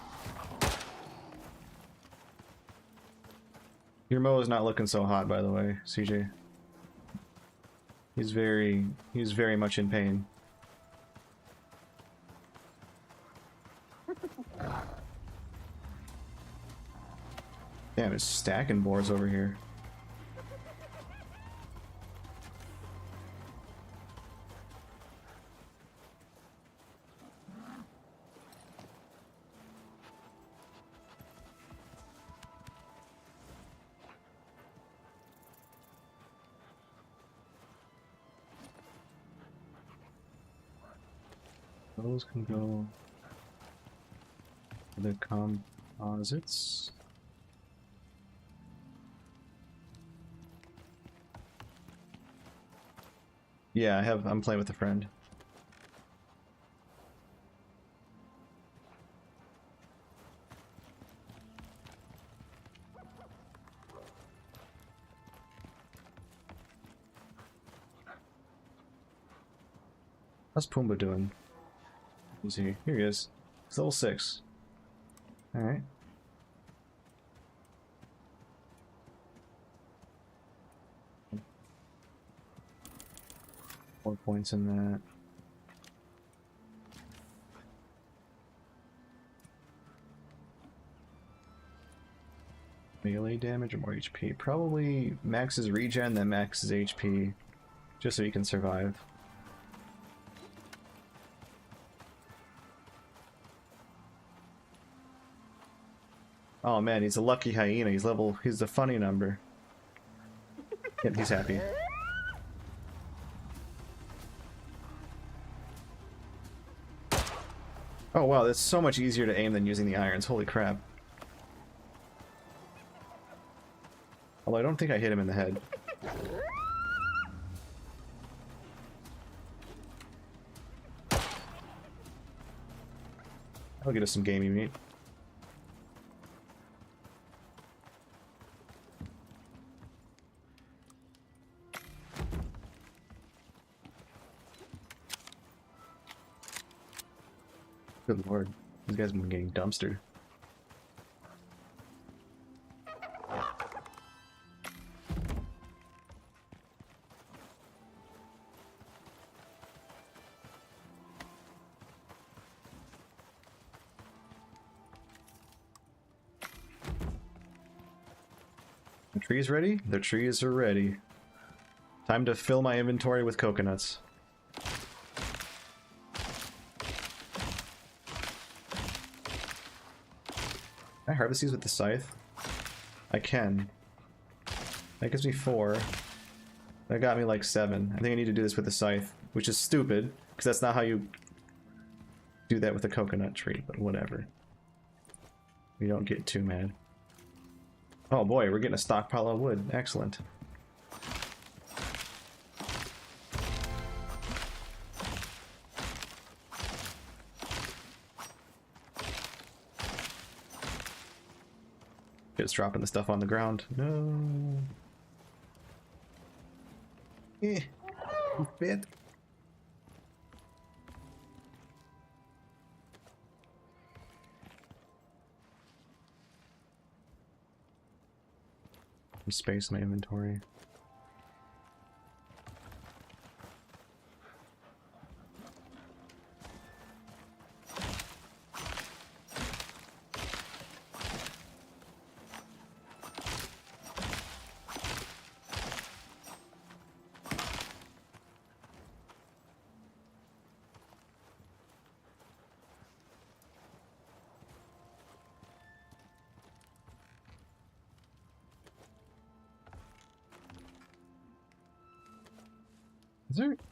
Your Mo is not looking so hot, by the way, CJ. He's very much in pain. Damn, it's stacking boards over here. Those can go. The Deposits. Yeah, I'm playing with a friend. How's Pumbaa doing? Who's he? Here he is. He's level 6. Alright. Four points in that. Melee damage or more HP? Probably maxes regen, then maxes HP. Just so he can survive. Oh man, he's a lucky hyena. He's the funny number. Yep, he's happy. Oh wow, that's so much easier to aim than using the irons. Holy crap. Although I don't think I hit him in the head. I'll get us some gamey meat. Good lord, these guys have been getting dumpstered. The trees ready? The trees are ready. Time to fill my inventory with coconuts. Can I harvest these with the scythe? I can. That gives me 4. That got me like 7. I think I need to do this with the scythe, which is stupid, because that's not how you do that with a coconut tree, but whatever. We don't get too mad. Oh boy, we're getting a stockpile of wood. Excellent. It's dropping the stuff on the ground. No. Bit. Space in my inventory.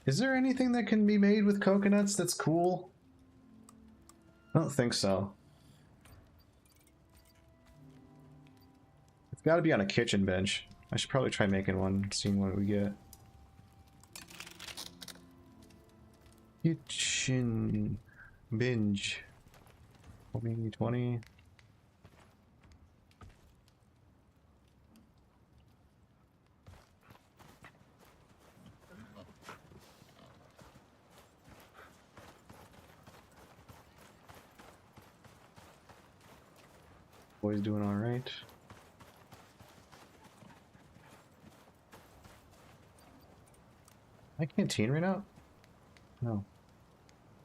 Is there anything that can be made with coconuts that's cool? I don't think so. It's got to be on a kitchen bench. I should probably try making one, seeing what we get. Kitchen bench. Maybe 20. Boy's doing all right. My canteen right now? No.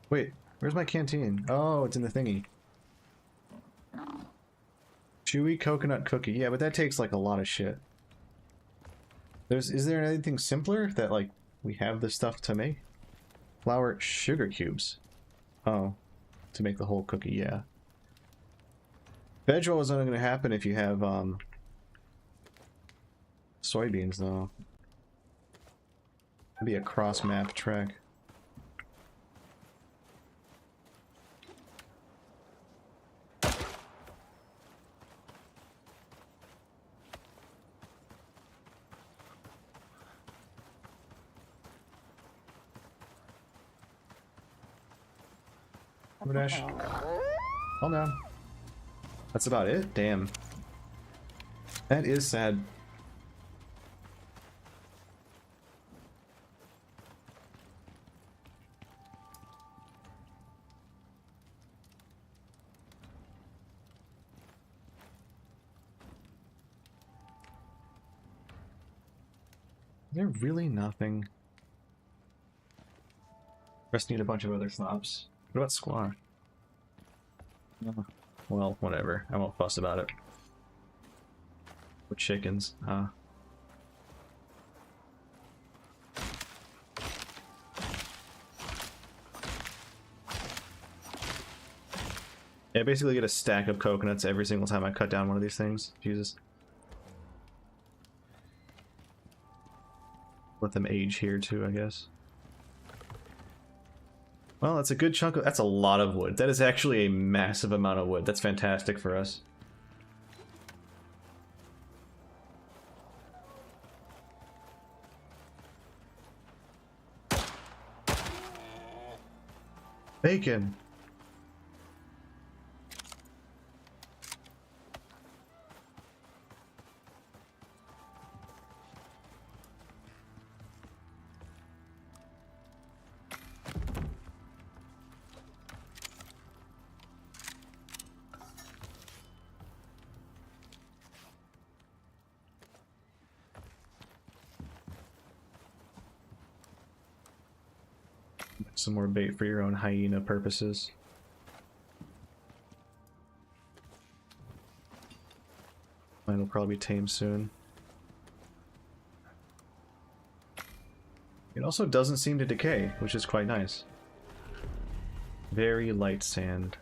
Wait, where's my canteen? Oh, it's in the thingy. Chewy coconut cookie. Yeah, but that takes like a lot of shit. Is there anything simpler that like we have the stuff to make? Flour sugar cubes. Oh, to make the whole cookie, yeah. Veg roll is only going to happen if you have soybeans, though. It'd be a cross-map track. Dash. Calm down. That's about it? Damn. That is sad. Is there really nothing? Just need a bunch of other slops. What about squash? Well, whatever. I won't fuss about it. With chickens, huh? Yeah, I basically get a stack of coconuts every single time I cut down one of these things. Jesus. Let them age here too, I guess. Well, that's a good chunk of... That's a lot of wood. That is actually a massive amount of wood. That's fantastic for us. Bacon! Some more bait for your own hyena purposes. Mine will probably be tamed soon. It also doesn't seem to decay, which is quite nice. Very light sand.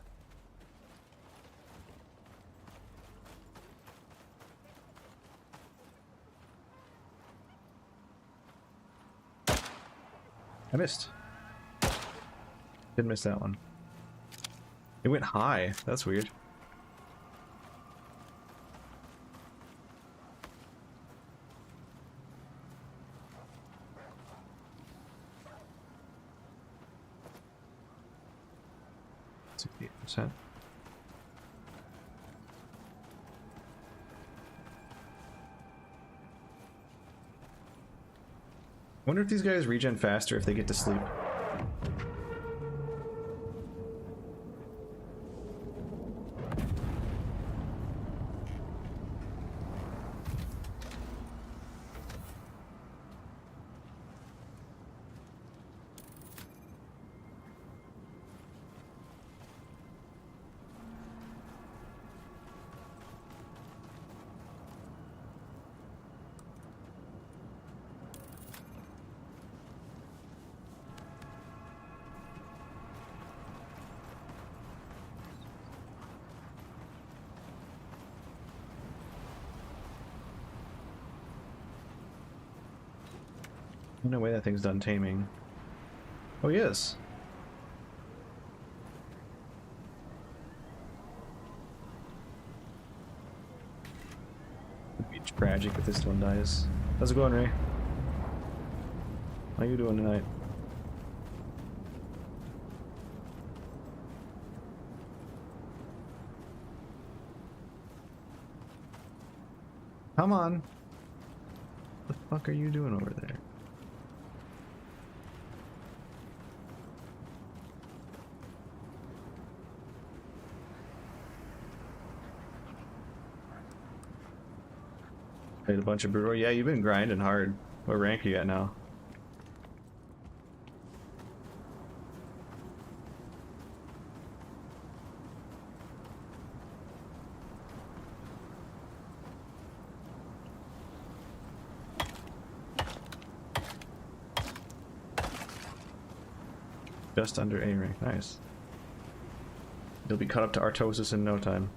I missed. Did miss that one. It went high. That's weird. %. Wonder if these guys regen faster if they get to sleep. No way that thing's done taming. Oh, he is. It'd be tragic if this one dies. How's it going, Ray? How you doing tonight? Come on. What the fuck are you doing over there? Played a bunch of brewer. Yeah, you've been grinding hard. What rank are you at now? Just under A rank. Nice. You'll be cut up to Artosis in no time.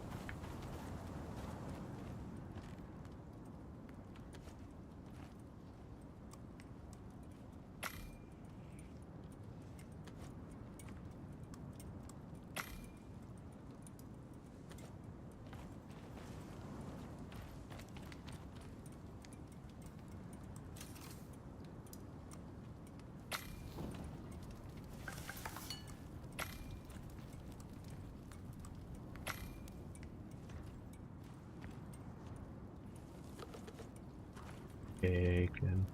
Bacon.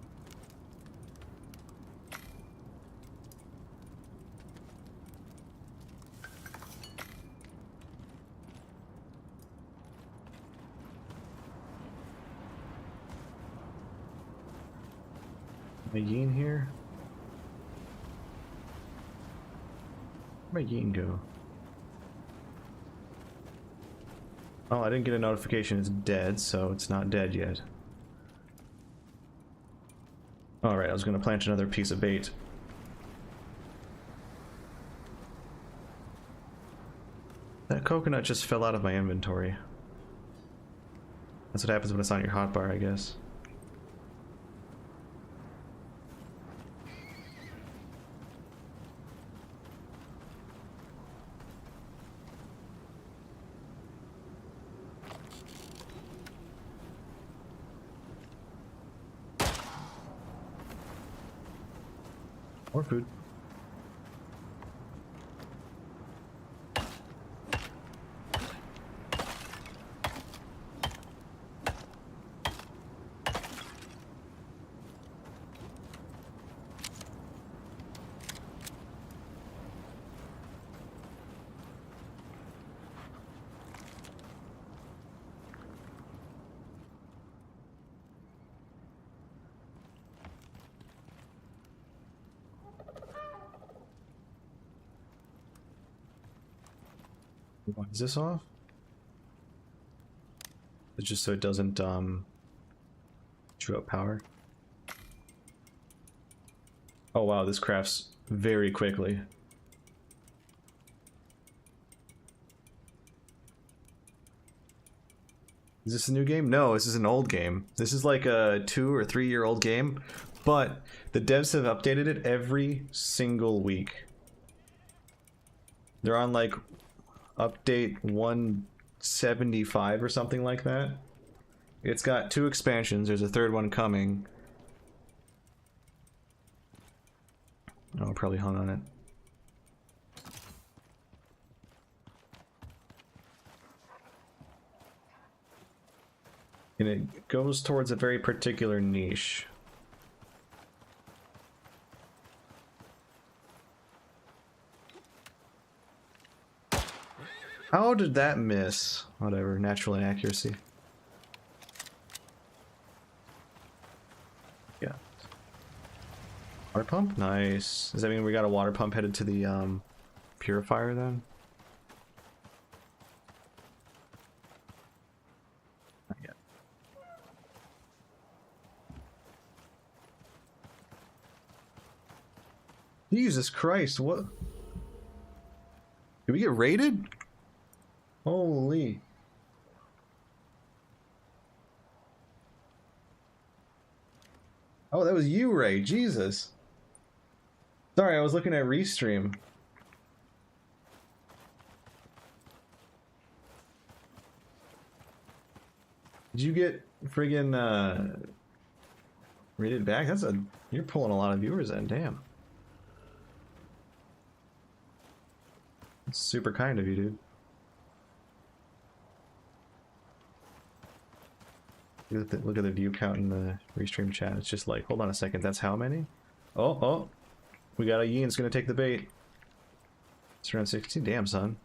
Am I yin here? Where'd my yin go? Oh, I didn't get a notification it's dead, so it's not dead yet. Alright, I was gonna plant another piece of bait. That coconut just fell out of my inventory. That's what happens when it's on your hotbar, I guess. More food. Why is this off? It's just so it doesn't chew up power. Oh wow, this crafts very quickly. Is this a new game? No, this is an old game. This is like a 2 or 3 year old game, but the devs have updated it every single week. They're on like update 175 or something like that. It's got 2 expansions. There's a 3rd one coming. Oh, probably hung on it. And it goes towards a very particular niche. How did that miss? Whatever, natural inaccuracy. Yeah. Water pump? Nice. Does that mean we got a water pump headed to the purifier then? Not yet. Jesus Christ, what? Did we get raided? Holy. Oh, that was you, Ray. Jesus. Sorry, I was looking at Restream. Did you get friggin' rated back? You're pulling a lot of viewers in, damn. That's super kind of you, dude. Look at the view count in the Restream chat. It's just like, hold on a second, that's how many? Oh, we got a Yin's gonna take the bait. It's around 16. Damn, son.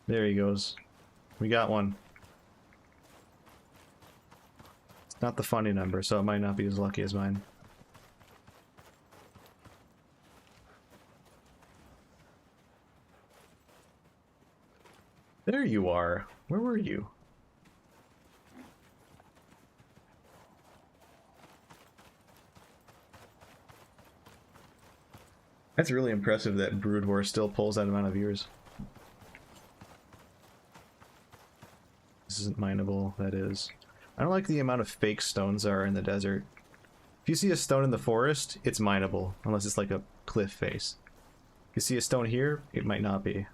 There he goes. We got one. It's not the funny number, so it might not be as lucky as mine. There you are. Where were you? That's really impressive that Brood War still pulls that amount of viewers. This isn't mineable, that is. I don't like the amount of fake stones there are in the desert. If you see a stone in the forest, it's mineable, unless it's like a cliff face. If you see a stone here, it might not be.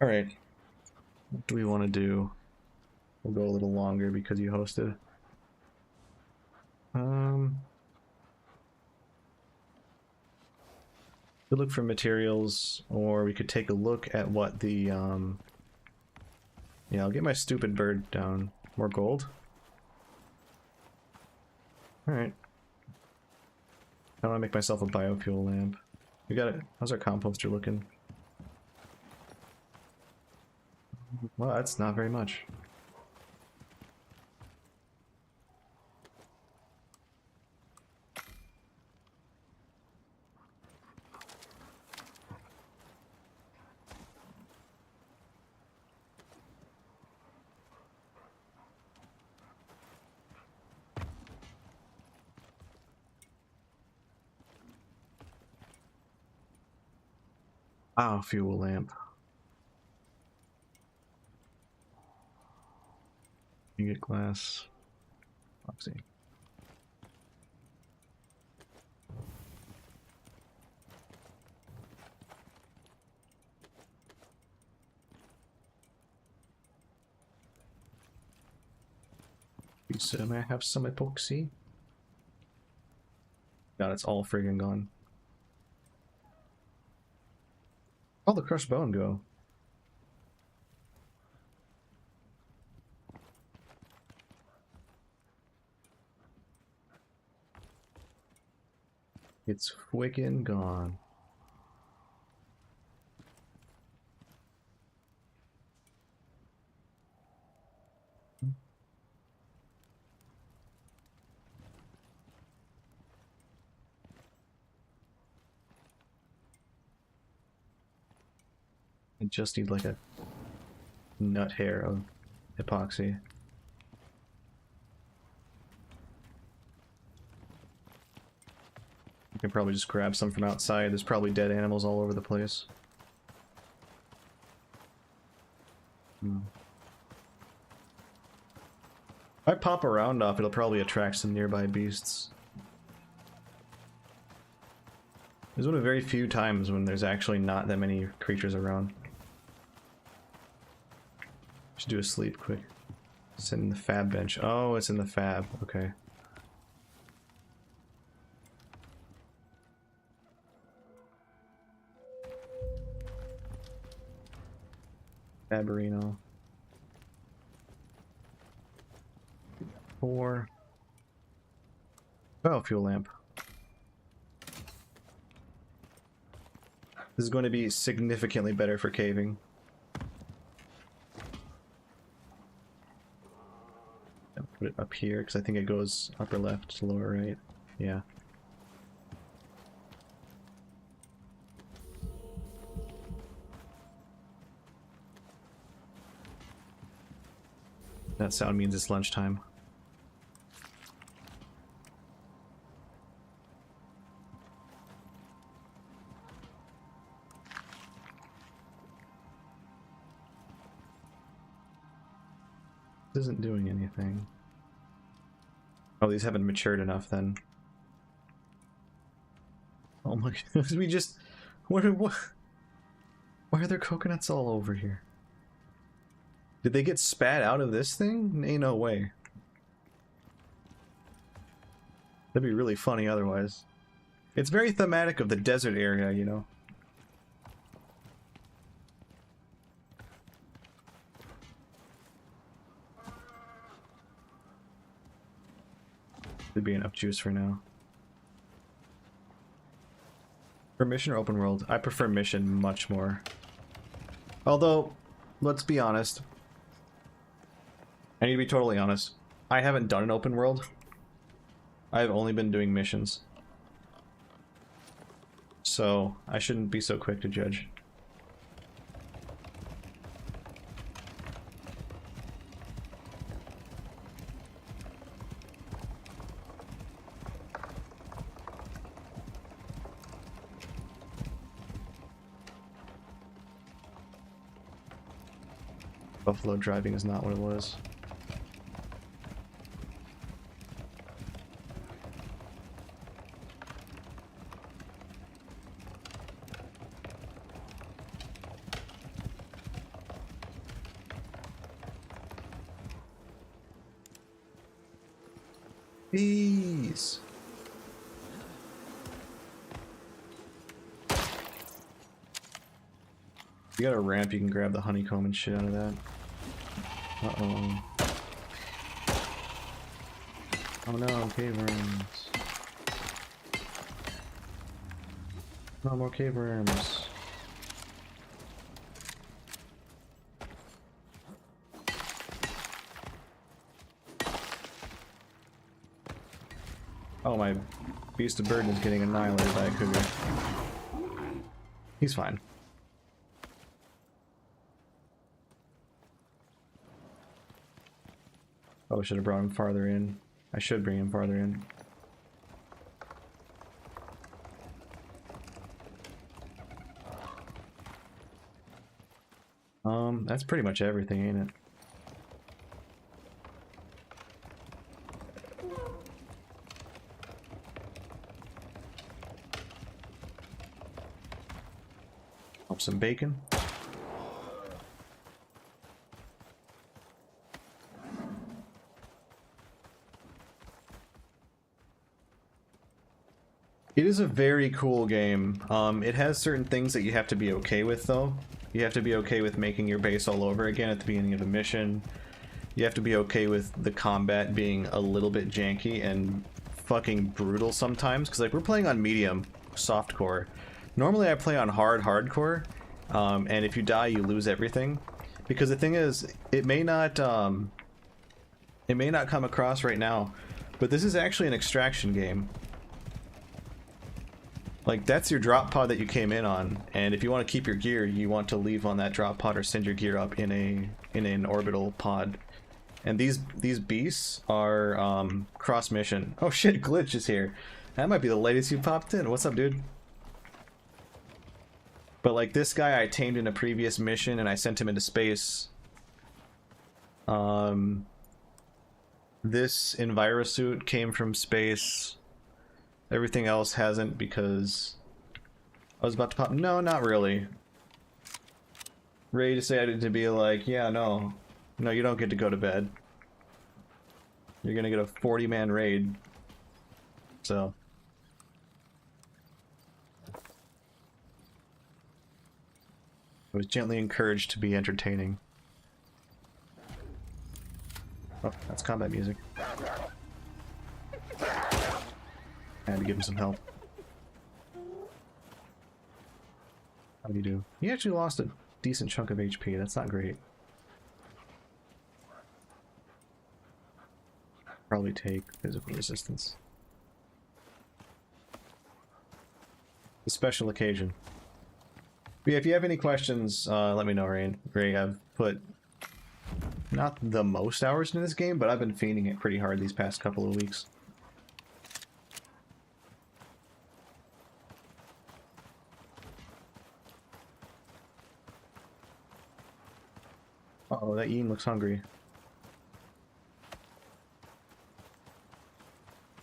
Alright. What do we want to do? We'll go a little longer because you hosted. Could look for materials, or we could take a look at what the, yeah, I'll get my stupid bird down. More gold? Alright. I want to make myself a biofuel lamp. We got it. How's our composter looking? Well, that's not very much. Biofuel lamp. You get glass. Oxy. So may I have some epoxy? God, it's all friggin' gone. Oh, the crushed bone go. It's friggin' gone. I just need like a nut hair of epoxy. You can probably just grab some from outside. There's probably dead animals all over the place. If I pop a round off, it'll probably attract some nearby beasts. There's one of the very few times when there's actually not that many creatures around. Should do a sleep quick. It's in the fab bench. Oh, it's in the fab. Okay. Faberino. 4. Biofuel lamp. This is going to be significantly better for caving. I'll put it up here because I think it goes upper left to lower right. Yeah. That sound means it's lunchtime. This isn't doing anything. Oh, these haven't matured enough then. Oh my goodness, we just... What? Why are there coconuts all over here? Did they get spat out of this thing? Ain't no way. That'd be really funny otherwise. It's very thematic of the desert area, you know? There'd be enough juice for now. For mission or open world? I prefer mission much more. Although, let's be honest. I need to be totally honest. I haven't done an open world. I've only been doing missions. So, I shouldn't be so quick to judge. Buffalo driving is not what it was. Bees. You got a ramp, you can grab the honeycomb and shit out of that. Uh-oh. Oh no, cave worms. No more cave worms. Oh, my beast of burden is getting annihilated by a cougar. He's fine. Oh, I should have brought him farther in. I should bring him farther in. That's pretty much everything, ain't it? Oh, some bacon. It is a very cool game. It has certain things that you have to be okay with, though. You have to be okay with making your base all over again at the beginning of a mission. You have to be okay with the combat being a little bit janky and fucking brutal sometimes, because like we're playing on medium, softcore. Normally I play on hardcore, and if you die you lose everything. Because the thing is, it may not come across right now, but this is actually an extraction game. Like, that's your drop pod that you came in on, and if you want to keep your gear, you want to leave on that drop pod or send your gear up in an orbital pod. And these beasts are cross mission. Oh shit, Glitch is here. That might be the latest you popped in. What's up, dude? But like this guy I tamed in a previous mission and I sent him into space. This Envirosuit came from space. Everything else hasn't because I was about to pop. No, not really. Ray decided to be like, yeah, no, you don't get to go to bed. You're gonna get a 40-man raid. So I was gently encouraged to be entertaining. Oh, that's combat music. I had to give him some help. How do you do? He actually lost a decent chunk of HP. That's not great. Probably take physical resistance. A special occasion. But yeah, if you have any questions, let me know, Ray. I've put not the most hours into this game, but I've been fiending it pretty hard these past couple of weeks. Uh-oh, that Ian looks hungry.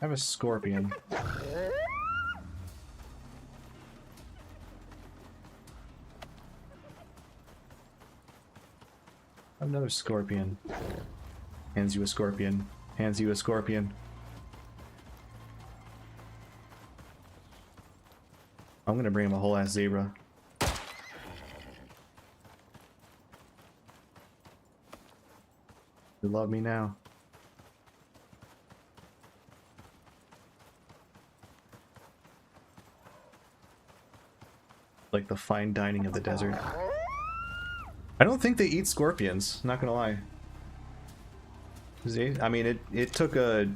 I have a scorpion. I have another scorpion. Hands you a scorpion. Hands you a scorpion. I'm gonna bring him a whole ass zebra. You love me now. Like the fine dining of the desert. I don't think they eat scorpions, not gonna lie. I mean, it took a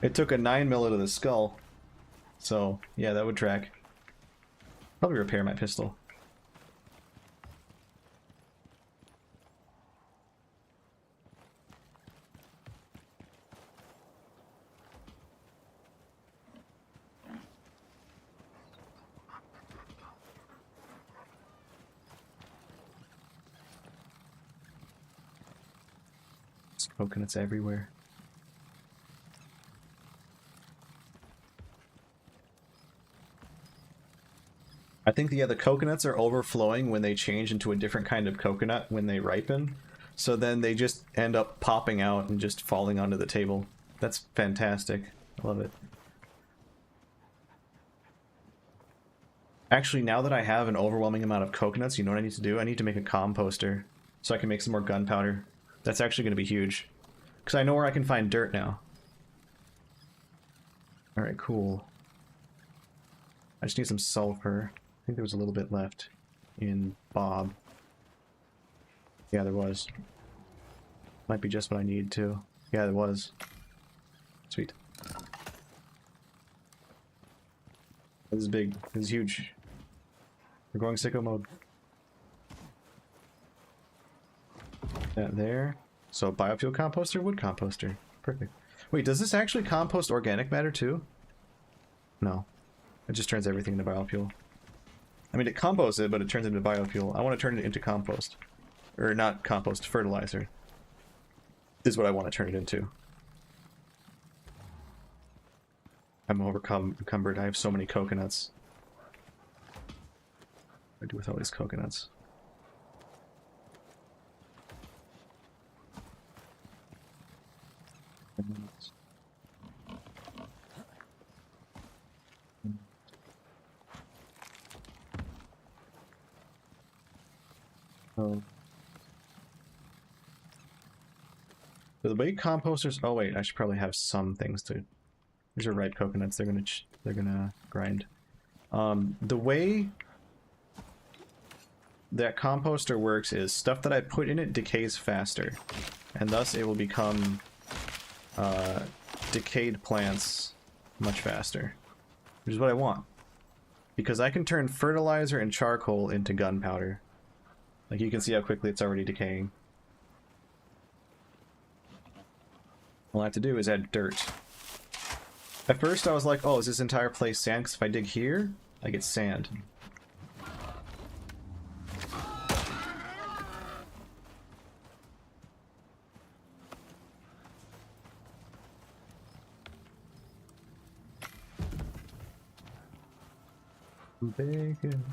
9mm to the skull. So, yeah, that would track. Probably repair my pistol. Coconuts everywhere. I think the coconuts are overflowing when they change into a different kind of coconut when they ripen. So then they just end up popping out and just falling onto the table. That's fantastic. I love it. Actually, now that I have an overwhelming amount of coconuts, you know what I need to do? I need to make a composter so I can make some more gunpowder. That's actually going to be huge. Because I know where I can find dirt now. Alright, cool. I just need some sulfur. I think there was a little bit left in Bob. Yeah, there was. Might be just what I need too. Yeah, there was. Sweet. This is big. This is huge. We're going sicko mode. That there. So biofuel composter, wood composter. Perfect. Wait, does this actually compost organic matter too? No. It just turns everything into biofuel. I mean, it composts it, but it turns it into biofuel. I want to turn it into compost. Or not compost, fertilizer. This is what I want to turn it into. I'm encumbered. I have so many coconuts. What do I do with all these coconuts? Oh. So the way composters. Oh wait, I should probably have some things to. These are ripe coconuts. They're gonna grind. The way that composter works is stuff that I put in it decays faster, and thus it will become decayed plants much faster, which is what I want. Because I can turn fertilizer and charcoal into gunpowder. Like you can see how quickly it's already decaying. All I have to do is add dirt. At first I was like, oh, is this entire place sand? Because if I dig here, I get sand. Bacon.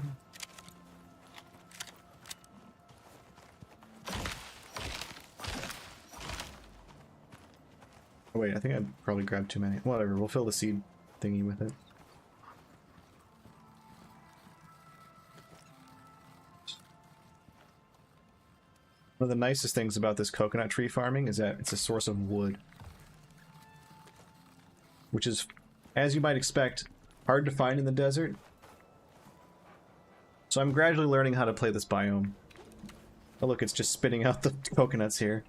Oh wait, I think I probably grabbed too many. Whatever, we'll fill the seed thingy with it. One of the nicest things about this coconut tree farming is that it's a source of wood. Which is, as you might expect, hard to find in the desert. So I'm gradually learning how to play this biome. Oh look, it's just spitting out the coconuts here.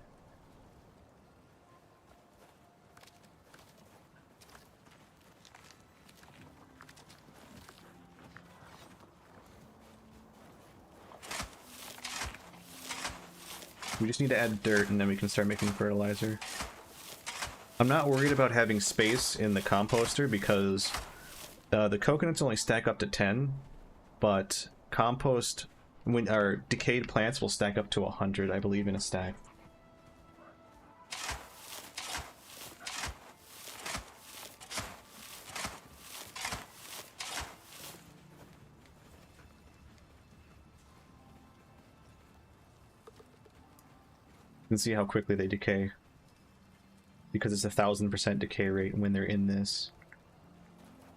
We just need to add dirt and then we can start making fertilizer. I'm not worried about having space in the composter because the coconuts only stack up to 10, but compost, when our decayed plants will stack up to 100, I believe, in a stack. You can see how quickly they decay. Because it's 1000% decay rate when they're in this.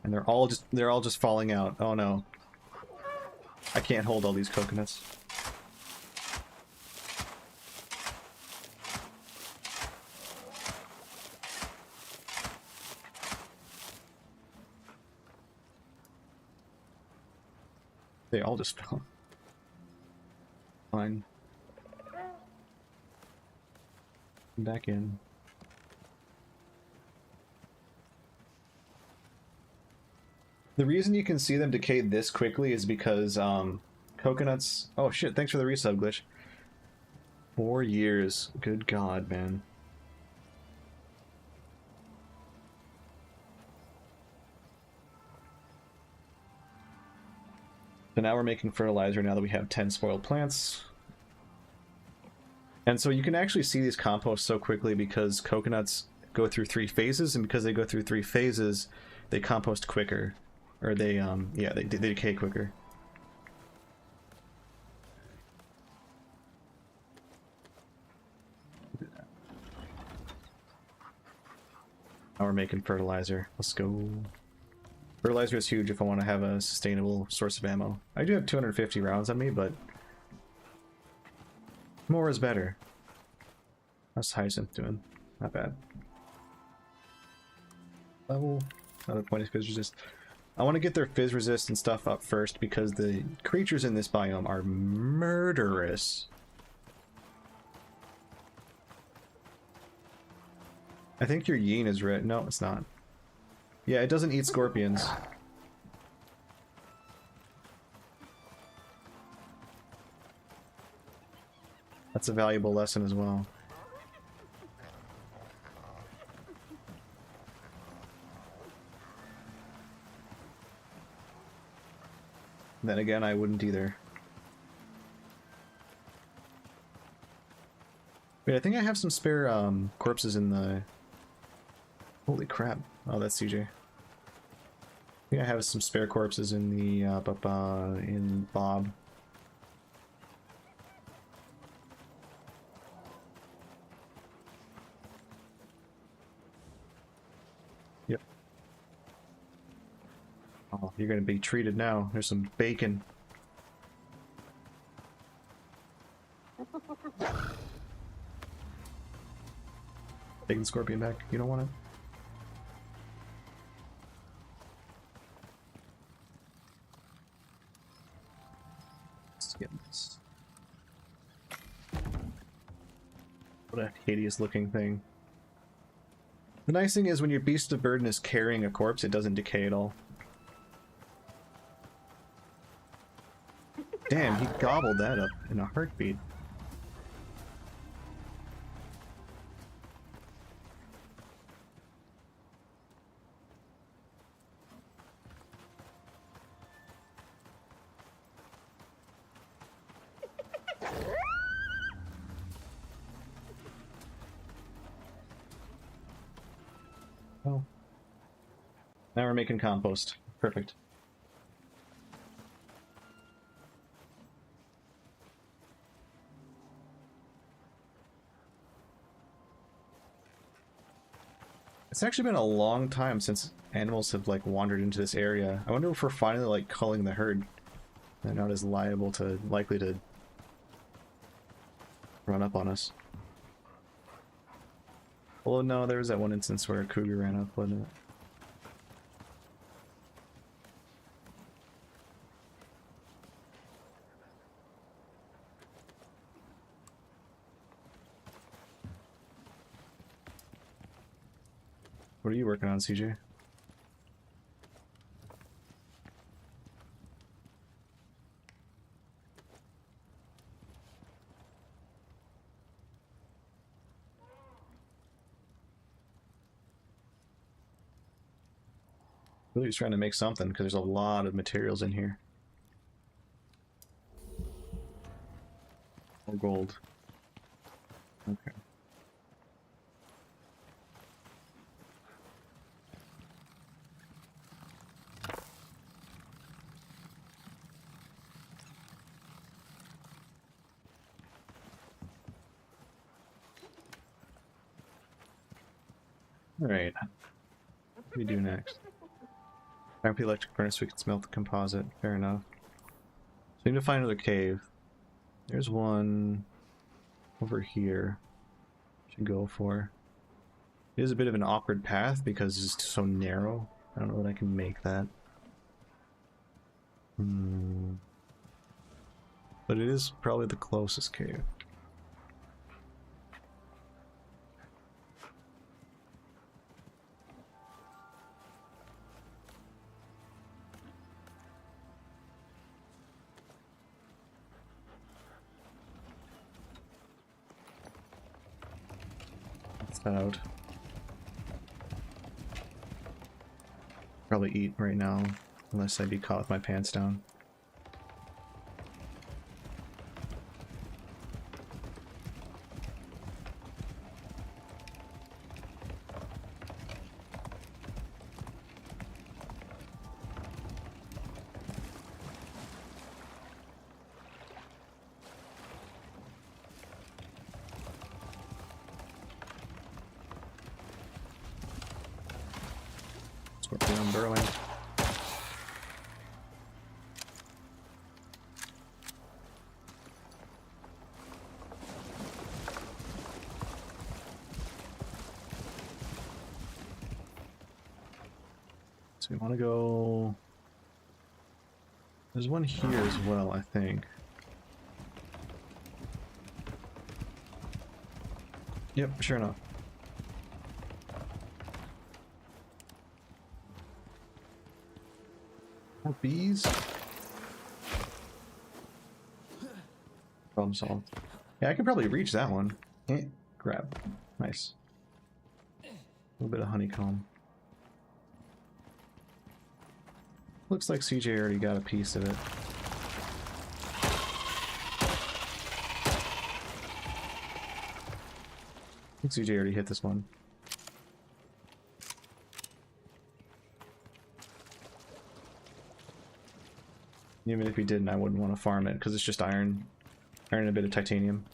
And they're all just falling out. Oh no. I can't hold all these coconuts. They all just fell. Fine. Back in. The reason you can see them decay this quickly is because coconuts... Oh shit, thanks for the resub, Glitch. 4 years. Good god, man. So now we're making fertilizer now that we have 10 spoiled plants. And so you can actually see these compost so quickly because coconuts go through 3 phases, and because they go through 3 phases, they compost quicker. Or they, yeah, they decay quicker. Now we're making fertilizer. Let's go. Fertilizer is huge if I want to have a sustainable source of ammo. I do have 250 rounds on me, but more is better. How's Hyacinth doing? Not bad. Level. Another point is fizz resist. I want to get their fizz resist and stuff up first because the creatures in this biome are murderous. I think your yin is red. No, it's not. Yeah, it doesn't eat scorpions. That's a valuable lesson as well. Then again, I wouldn't either. Wait, I think I have some spare corpses in the... Holy crap. Oh, that's CJ. I think I have some spare corpses in the in Bob. Yep. Oh, you're gonna be treated now. There's some bacon. Taking the scorpion back. You don't want it? Let's get this. What a hideous looking thing. The nice thing is when your beast of burden is carrying a corpse, it doesn't decay at all. Damn, he gobbled that up in a heartbeat. Oh. Now we're making compost. Perfect. It's actually been a long time since animals have like wandered into this area. I wonder if we're finally like culling the herd. They're not as likely to run up on us. Well, no, there was that one instance where a cougar ran up, wasn't it? What are you working on, CJ? Really just trying to make something because there's a lot of materials in here. More gold. Okay. Alright. What do we do next? Crank up the electric furnace so we can smelt the composite. Fair enough. So we need to find another cave. There's one over here. Should go for. It is a bit of an awkward path because it's so narrow. I don't know that I can make that. But it is probably the closest cave. Out. Probably eat right now, unless I'd be caught with my pants down. Scorpion burrowing. So we want to go... There's one here as well, I think. Yep, sure enough. More bees? Problem solved. Yeah, I can probably reach that one. Grab. Nice. A little bit of honeycomb. Looks like CJ already got a piece of it. I think CJ already hit this one. Even if he didn't, I wouldn't want to farm it because it's just iron. Iron and a bit of titanium.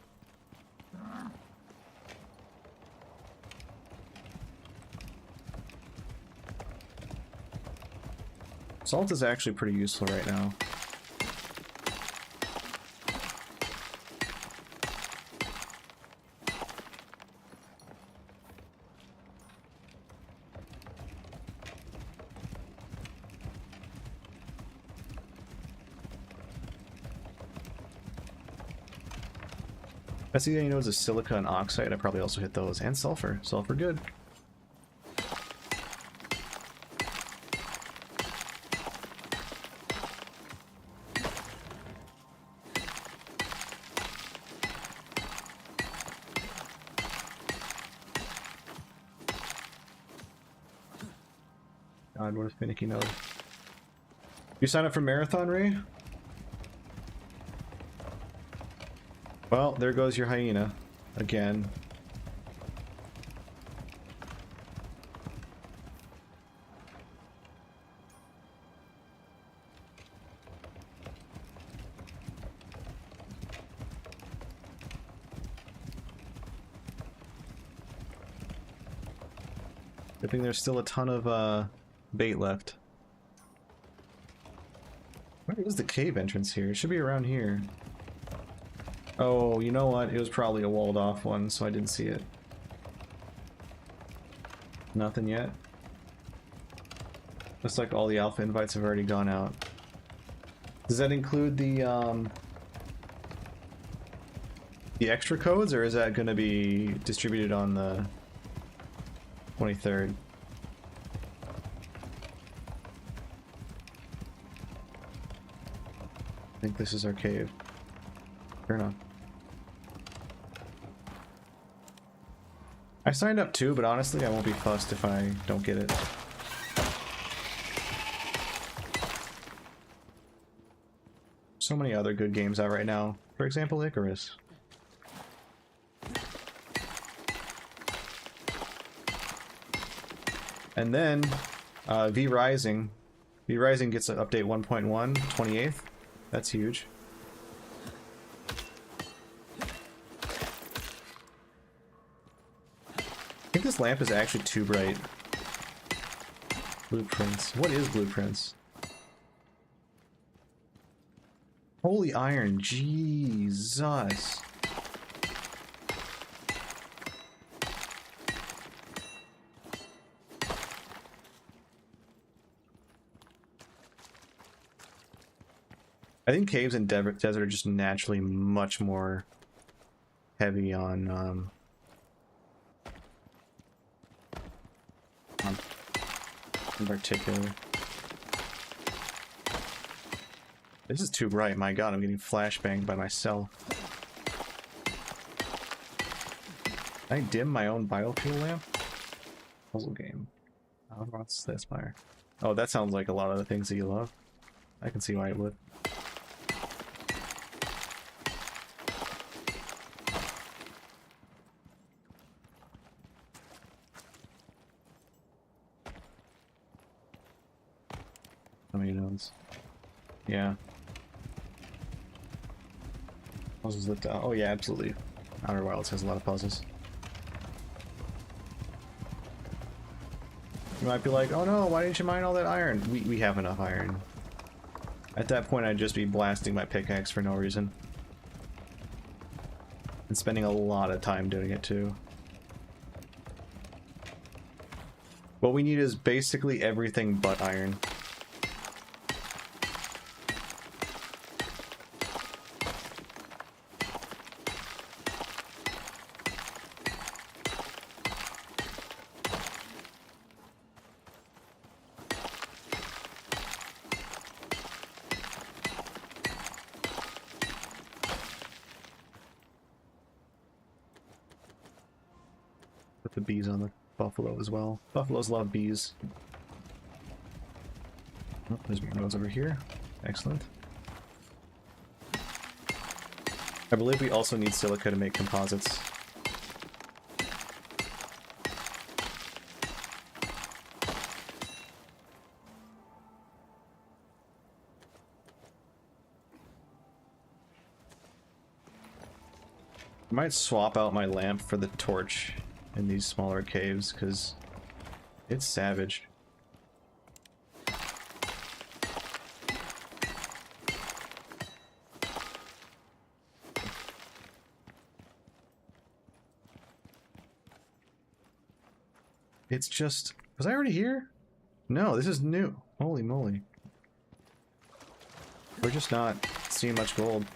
Salt is actually pretty useful right now. I see that, you know, it's a silica and oxide. I probably also hit those. And sulfur. Sulfur good. God, what a finicky node. You sign up for Marathon, Ray? Well, there goes your hyena. Again. Good thing there's still a ton of bait left. Where is the cave entrance here? It should be around here. Oh, you know what? It was probably a walled off one, so I didn't see it. Nothing yet. Looks like all the alpha invites have already gone out. Does that include the extra codes, or is that going to be distributed on the 23rd? I think this is our cave. Fair enough. I signed up too, but honestly I won't be fussed if I don't get it. So many other good games out right now. For example, Icarus. And then V Rising. V Rising gets an update 1.1, 28th. That's huge. I think this lamp is actually too bright. Blueprints. What is blueprints? Holy iron, Jesus. I think caves and desert are just naturally much more heavy on in particular. This is too bright, my god, I'm getting flashbanged by myself. Can I dim my own biofuel lamp? Puzzle game. What's this fire? Oh, that sounds like a lot of the things that you love. I can see why it would. How many nodes? Yeah. Puzzles that oh yeah, absolutely. Outer Wilds has a lot of puzzles. You might be like, oh no, why didn't you mine all that iron? We have enough iron. At that point, I'd just be blasting my pickaxe for no reason. And spending a lot of time doing it too. What we need is basically everything but iron. Put the bees on the buffalo as well. Buffaloes love bees. Oh, there's more nodes over here. Excellent. I believe we also need silica to make composites. I might swap out my lamp for the torch in these smaller caves, because it's savage. It's just... Was I already here? No, this is new. Holy moly. We're just not seeing much gold.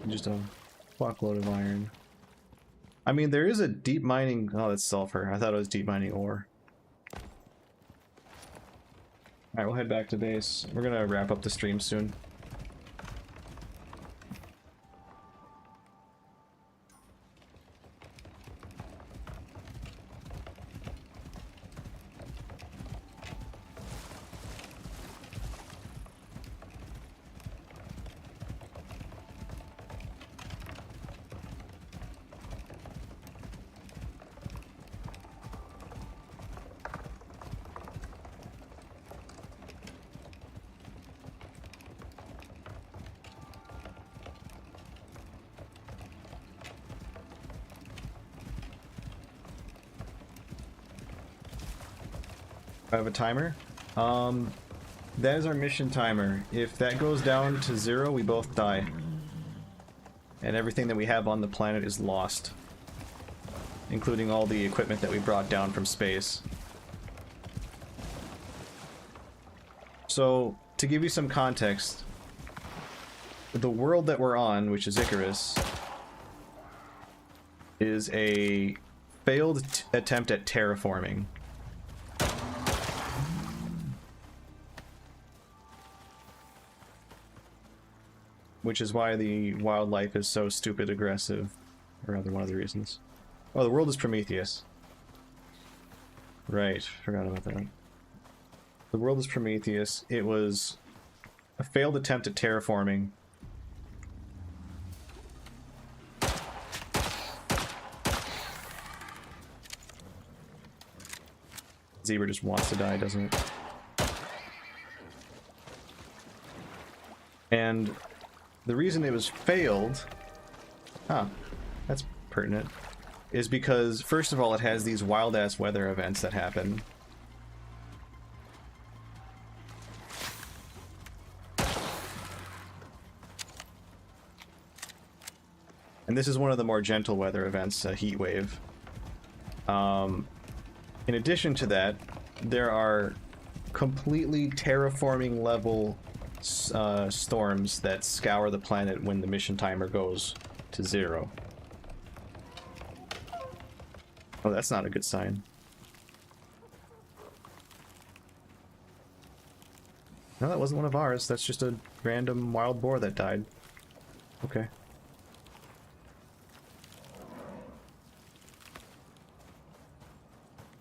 Just a fuckload of iron. I mean, there is a deep mining... Oh, that's sulfur. I thought it was deep mining ore. Alright, we'll head back to base. We're gonna wrap up the stream soon. I have a timer. That is our mission timer. If that goes down to 0, we both die. And everything that we have on the planet is lost. Including all the equipment that we brought down from space. So, to give you some context, the world that we're on, which is Icarus, is a failed attempt at terraforming. Which is why the wildlife is so stupid aggressive. Or rather, one of the reasons. Oh, the world is Prometheus. Right, forgot about that. The world is Prometheus. It was a failed attempt at terraforming. Zebra just wants to die, doesn't it? And the reason it was failed, that's pertinent, is because, first of all, it has these wild-ass weather events that happen. And this is one of the more gentle weather events, a heat wave. In addition to that, there are completely terraforming level storms that scour the planet when the mission timer goes to 0. Oh, that's not a good sign. No, that wasn't one of ours. That's just a random wild boar that died. Okay.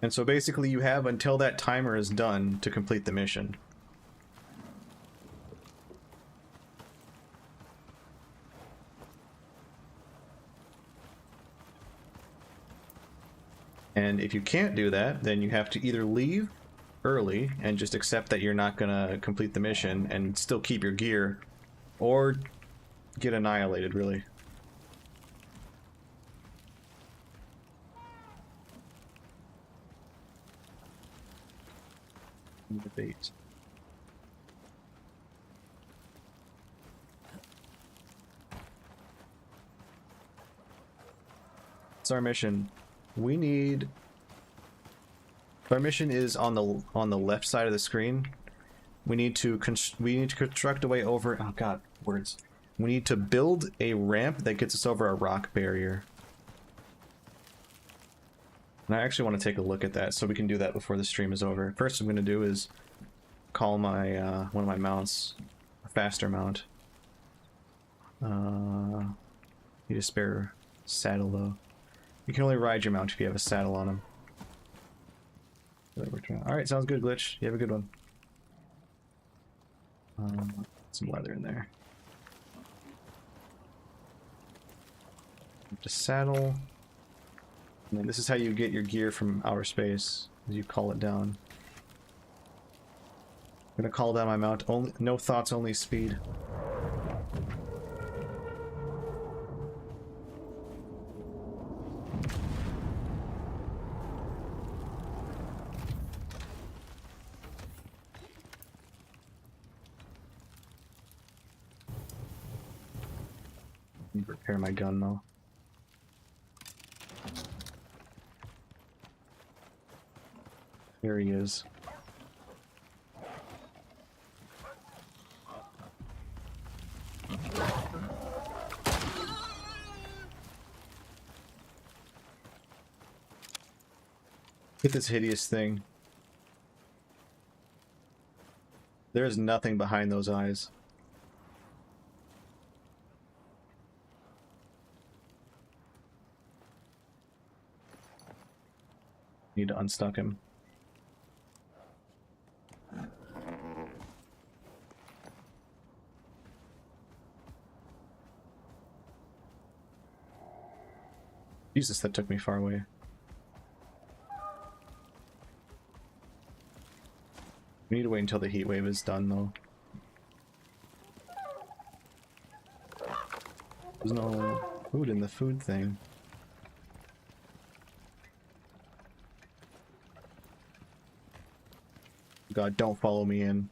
And so basically you have until that timer is done to complete the mission. And if you can't do that, then you have to either leave early and just accept that you're not gonna complete the mission and still keep your gear, or get annihilated, really. The bait. It's our mission. We need. Our mission is on the left side of the screen. We need to construct a way over. Oh god, words. We need to build a ramp that gets us over a rock barrier. And I actually want to take a look at that, so we can do that before the stream is over. First, I'm going to do is call my one of my mounts a faster mount. Need a spare saddle though. You can only ride your mount if you have a saddle on him. Alright, sounds good, Glitch. You have a good one. Some leather in there. Just saddle. And then this is how you get your gear from outer space, as you call it down. I'm gonna call down my mount. Only, no thoughts, only speed. Repair my gun though. There he is. Look at this hideous thing. There is nothing behind those eyes. Need to unstuck him. Jesus, that took me far away. We need to wait until the heat wave is done, though. There's no food in the food thing. God, don't follow me in.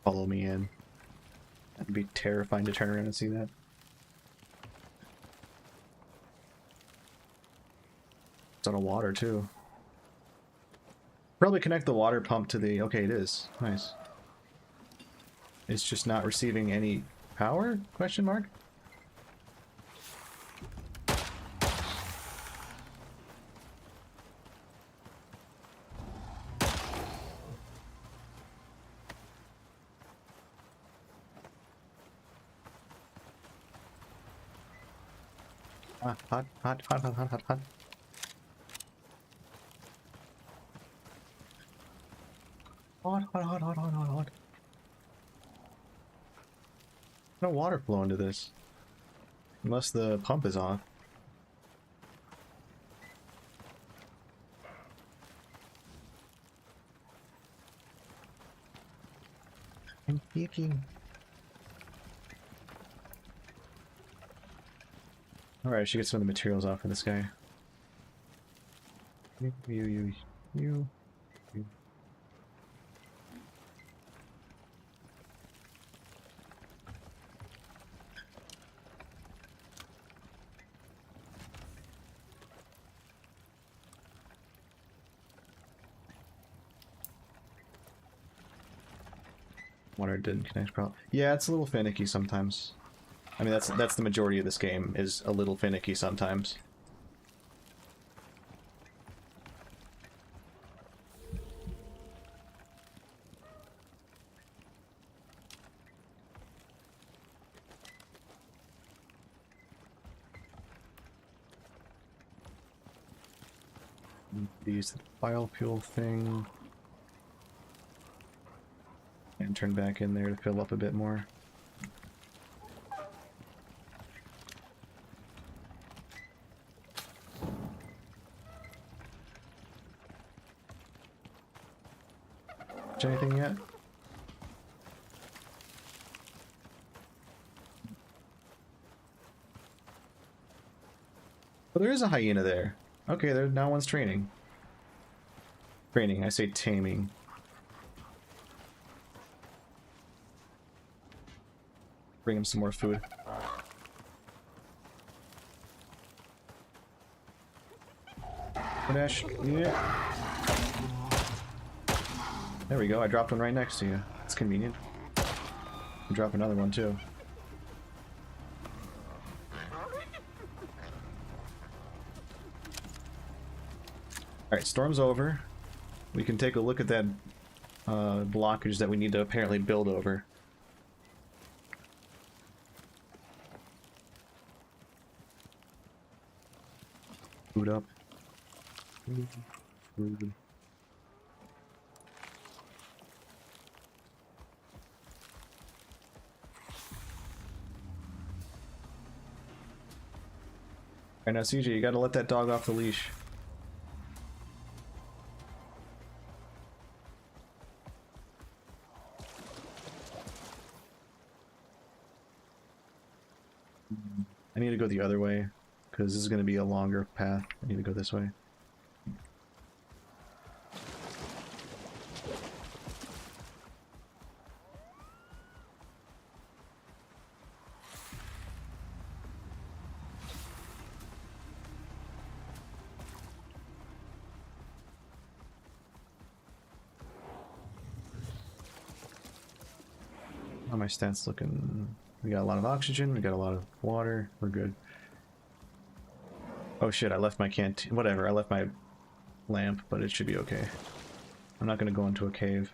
Follow me in. That'd be terrifying to turn around and see that. It's on a water too. Probably connect the water pump to the... Okay, it is. Nice. It's just not receiving any power? Question mark? Hot, hot, hot, hot, hot, hot, hot. Hot, hot, hot, hot, hot, hot, hot. No water flow into this. Unless the pump is off. I'm peeking. Alright, I should get some of the materials off for this guy. You. Water didn't connect probably. Yeah, it's a little finicky sometimes. I mean, that's the majority of this game, is a little finicky sometimes. Use the biofuel thing. And turn back in there to fill up a bit more. Anything yet? Well, there is a hyena there. Okay, there now one's training. Training, I say taming. Bring him some more food. Dash, yeah. There we go, I dropped one right next to you. It's convenient. Drop another one too. Alright, storm's over. We can take a look at that blockage that we need to apparently build over. Food up. Food. Alright, now CJ, you gotta let that dog off the leash. I need to go the other way, because this is going to be a longer path. I need to go this way. How are my stats looking? We got a lot of oxygen, we got a lot of water, we're good. Oh shit, I left my canteen. Whatever, I left my lamp, but it should be okay. I'm not gonna go into a cave.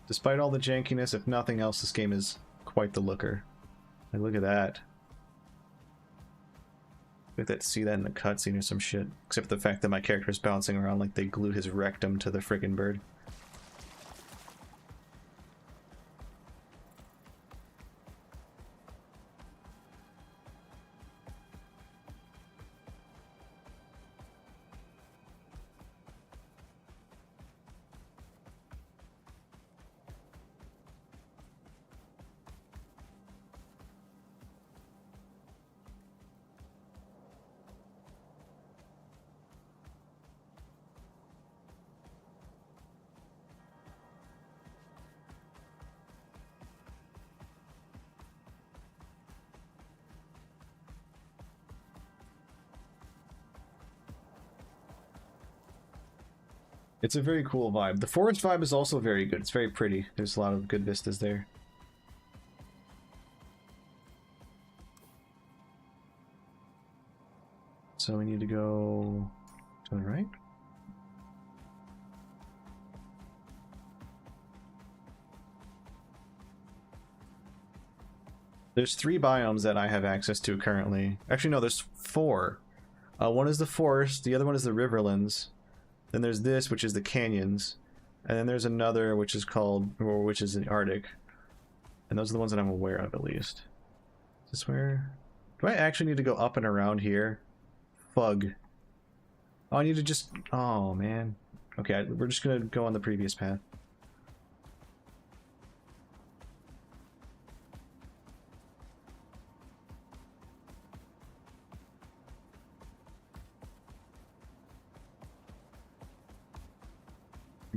Despite all the jankiness, if nothing else, this game is quite the looker. Like, look at that. Look at that, see that in the cutscene or some shit. Except for the fact that my character is bouncing around like they glued his rectum to the friggin' bird. It's a very cool vibe. The forest vibe is also very good. It's very pretty. There's a lot of good vistas there. So we need to go to the right. There's 3 biomes that I have access to currently. Actually, no, there's 4. One is the forest, the other one is the riverlands. Then there's this, which is the canyons. And then there's another, which is called, or which is the Arctic. And those are the ones that I'm aware of, at least. Is this where? Do I actually need to go up and around here? Fug. Oh, I need to just... Oh, man. Okay, we're just gonna go on the previous path.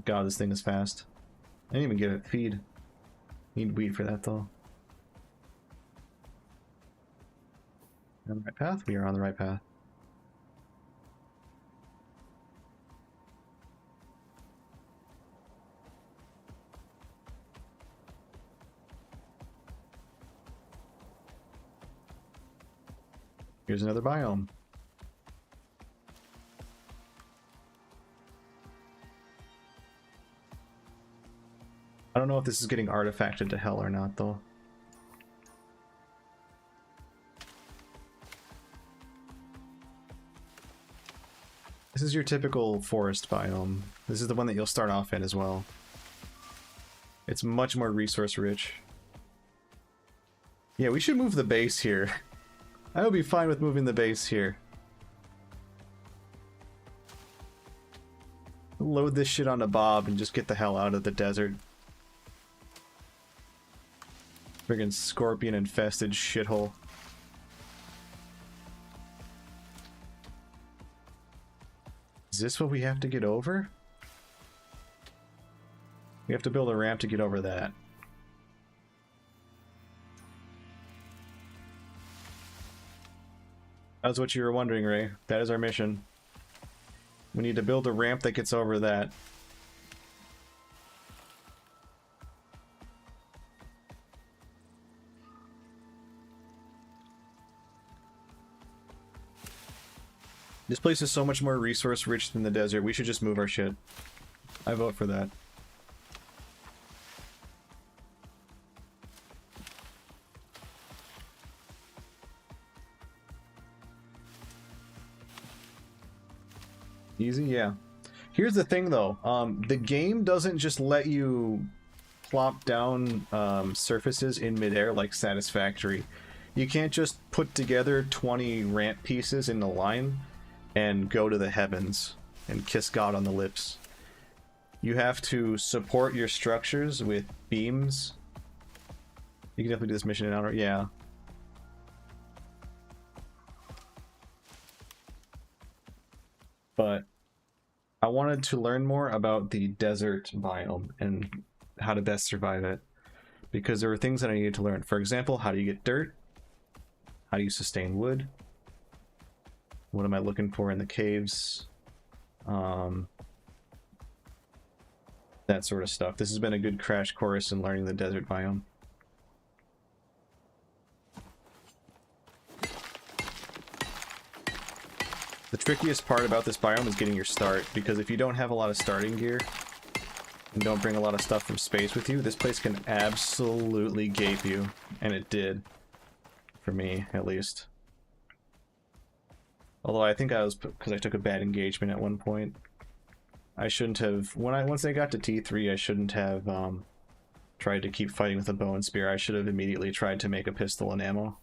God, this thing is fast. I didn't even get it feed. Need wheat for that, though. On the right path? We are on the right path. Here's another biome. I don't know if this is getting artifacted to hell or not, though. This is your typical forest biome. This is the one that you'll start off in as well. It's much more resource rich. Yeah, we should move the base here. I would be fine with moving the base here. load this shit onto Bob and just get the hell out of the desert. Friggin' scorpion-infested shithole. Is this what we have to get over? We have to build a ramp to get over that. That's what you were wondering, Ray. That is our mission. We need to build a ramp that gets over that. This place is so much more resource rich than the desert. We should just move our shit. I vote for that. Easy, yeah. Here's the thing though, the game doesn't just let you plop down surfaces in midair like Satisfactory. You can't just put together 20 ramp pieces in a line and go to the heavens and kiss God on the lips. You have to support your structures with beams. You can definitely do this mission in outer, yeah. But I wanted to learn more about the desert biome and how to best survive it, because there were things that I needed to learn. For example, how do you get dirt? How do you sustain wood? What am I looking for in the caves? That sort of stuff. This has been a good crash course in learning the desert biome. The trickiest part about this biome is getting your start, because if you don't have a lot of starting gear and don't bring a lot of stuff from space with you, this place can absolutely gape you, and it did. For me, at least. Although I think I was, because I took a bad engagement at one point. I shouldn't have, once I got to T3, I shouldn't have tried to keep fighting with a bow and spear. I should have immediately tried to make a pistol and ammo.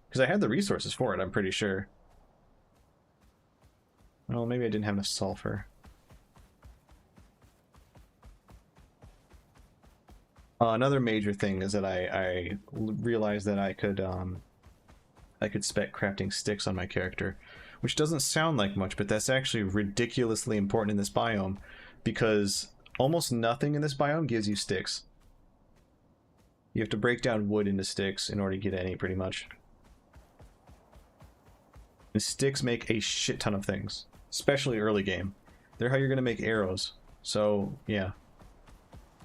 Because I had the resources for it, I'm pretty sure. Well, maybe I didn't have enough sulfur. Another major thing is that I realized that I could spec crafting sticks on my character, which doesn't sound like much, but that's actually ridiculously important in this biome, because almost nothing in this biome gives you sticks. You have to break down wood into sticks in order to get any, pretty much. And sticks make a shit ton of things, especially early game. They're how you're going to make arrows. So, yeah.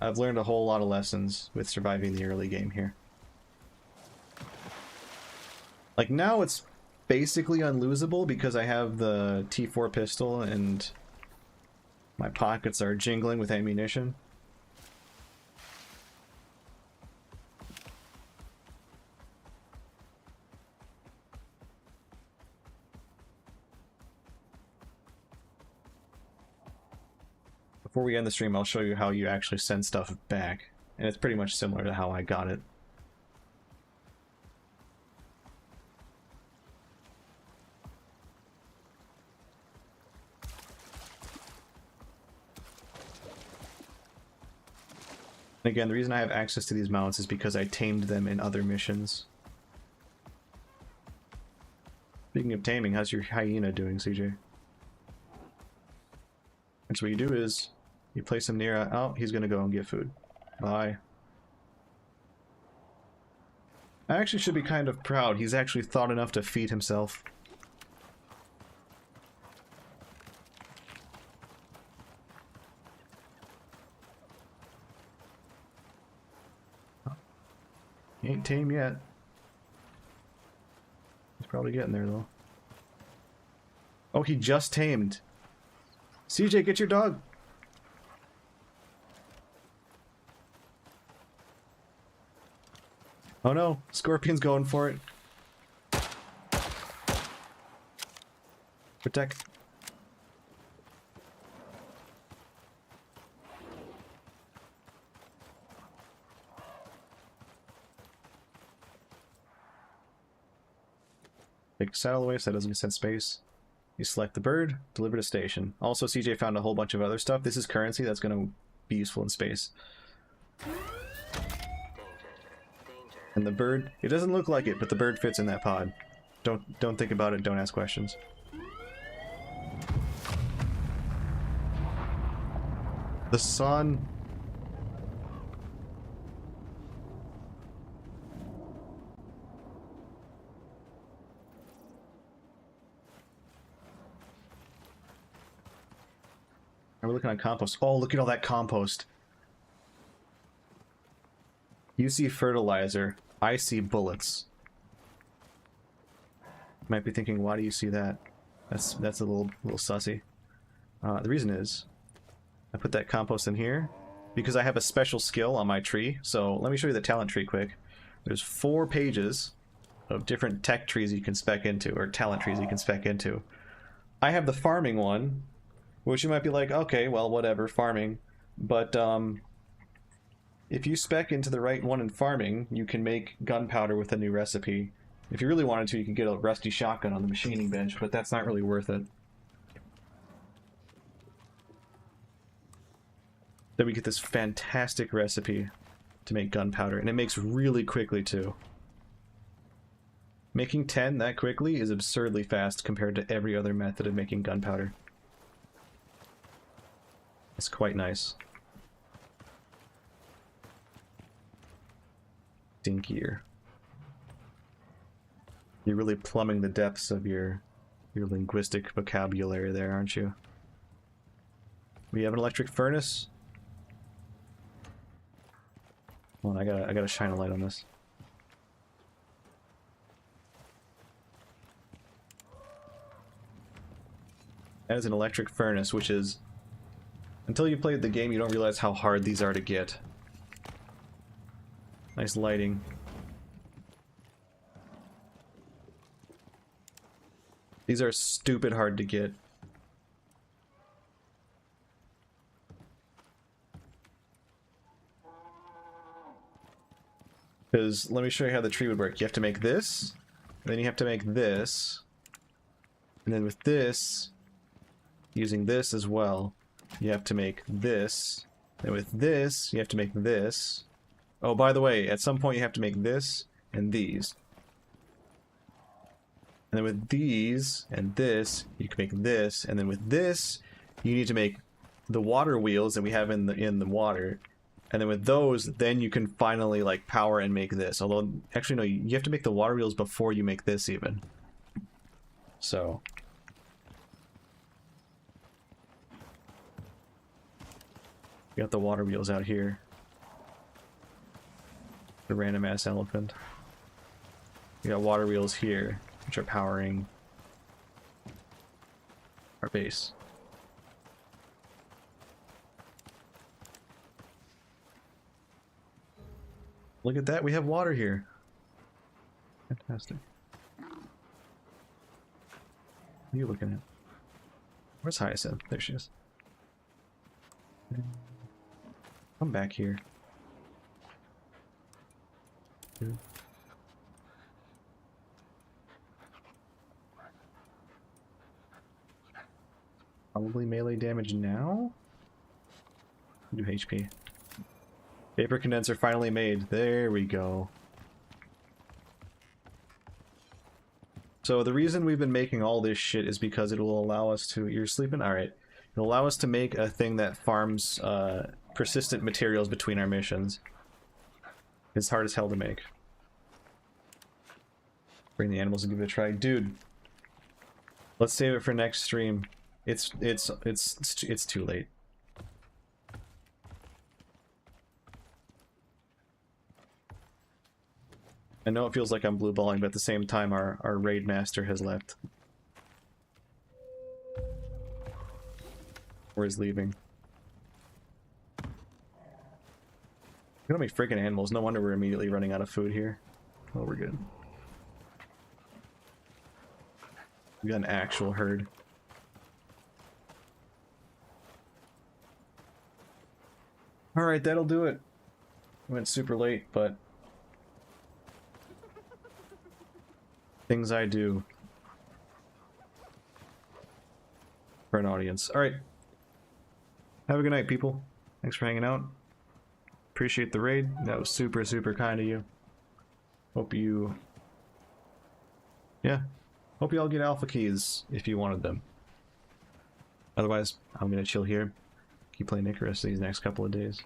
I've learned a whole lot of lessons with surviving the early game here. Like, now it's basically unlosable because I have the T4 pistol and my pockets are jingling with ammunition. Before we end the stream, I'll show you how you actually send stuff back. And it's pretty much similar to how I got it. And again, the reason I have access to these mounts is because I tamed them in other missions. Speaking of taming, how's your hyena doing, CJ? And so what you do is, you place him near, oh, he's gonna go and get food. Bye. I actually should be kind of proud. He's actually thought enough to feed himself. He ain't tame yet. He's probably getting there, though. Oh, he just tamed. CJ, get your dog. Oh no, Scorpion's going for it. Protect. Take saddle away so that doesn't set space. You select the bird, deliver to station. Also, CJ found a whole bunch of other stuff. This is currency that's going to be useful in space. And the bird, it doesn't look like it, but the bird fits in that pod. Don't think about it, don't ask questions. The sun. We're looking on compost. Oh, look at all that compost. You see fertilizer. I see bullets. Might be thinking, why do you see that? That's a little sussy. The reason is, I put that compost in here because I have a special skill on my tree. So let me show you the talent tree quick. There's 4 pages of different tech trees you can spec into, or talent trees you can spec into. I have the farming one, which you might be like, okay, well, whatever, farming. But if you spec into the right one in farming, you can make gunpowder with a new recipe. If you really wanted to, you could get a rusty shotgun on the machining bench, but that's not really worth it. Then we get this fantastic recipe to make gunpowder, and it makes really quickly too. Making 10 that quickly is absurdly fast compared to every other method of making gunpowder. It's quite nice. Dinkier. You're really plumbing the depths of your linguistic vocabulary there, aren't you? We have an electric furnace. Hold on, I gotta shine a light on this. That is an electric furnace, which is... Until you played the game, you don't realize how hard these are to get. Nice lighting. These are stupid hard to get. Because, let me show you how the tree would work. You have to make this, and then you have to make this, and then with this, using this as well, you have to make this, and with this, you have to make this. Oh, by the way, at some point you have to make this, and these. And then with these, and this, you can make this, and then with this, you need to make the water wheels that we have in the water. And then with those, then you can finally, like, power and make this. Although, actually, no, you have to make the water wheels before you make this, even. So. We got the water wheels out here. The random-ass elephant. We got water wheels here, which are powering our base. Look at that, we have water here. Fantastic. What are you looking at? Where's Hyacinth? There she is. Come back here. Probably melee damage now? New HP. Vapor condenser finally made. There we go. So the reason we've been making all this shit is because it will allow us to... You're sleeping? Alright. It'll allow us to make a thing that farms persistent materials between our missions. It's hard as hell to make. Bring the animals and give it a try. Dude. Let's save it for next stream. It's too late. I know it feels like I'm blue balling, but at the same time our raid master has left. Or is leaving. Look at how many freaking animals. No wonder we're immediately running out of food here. Oh, we're good. We got an actual herd. Alright, that'll do it. Went super late, but... things I do. an audience. Alright. Have a good night, people. Thanks for hanging out. Appreciate the raid. That was super, super kind of you. Hope you... Yeah. Hope you all get alpha keys if you wanted them. Otherwise, I'm gonna chill here. Keep playing Icarus these next couple of days.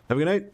Have a good night!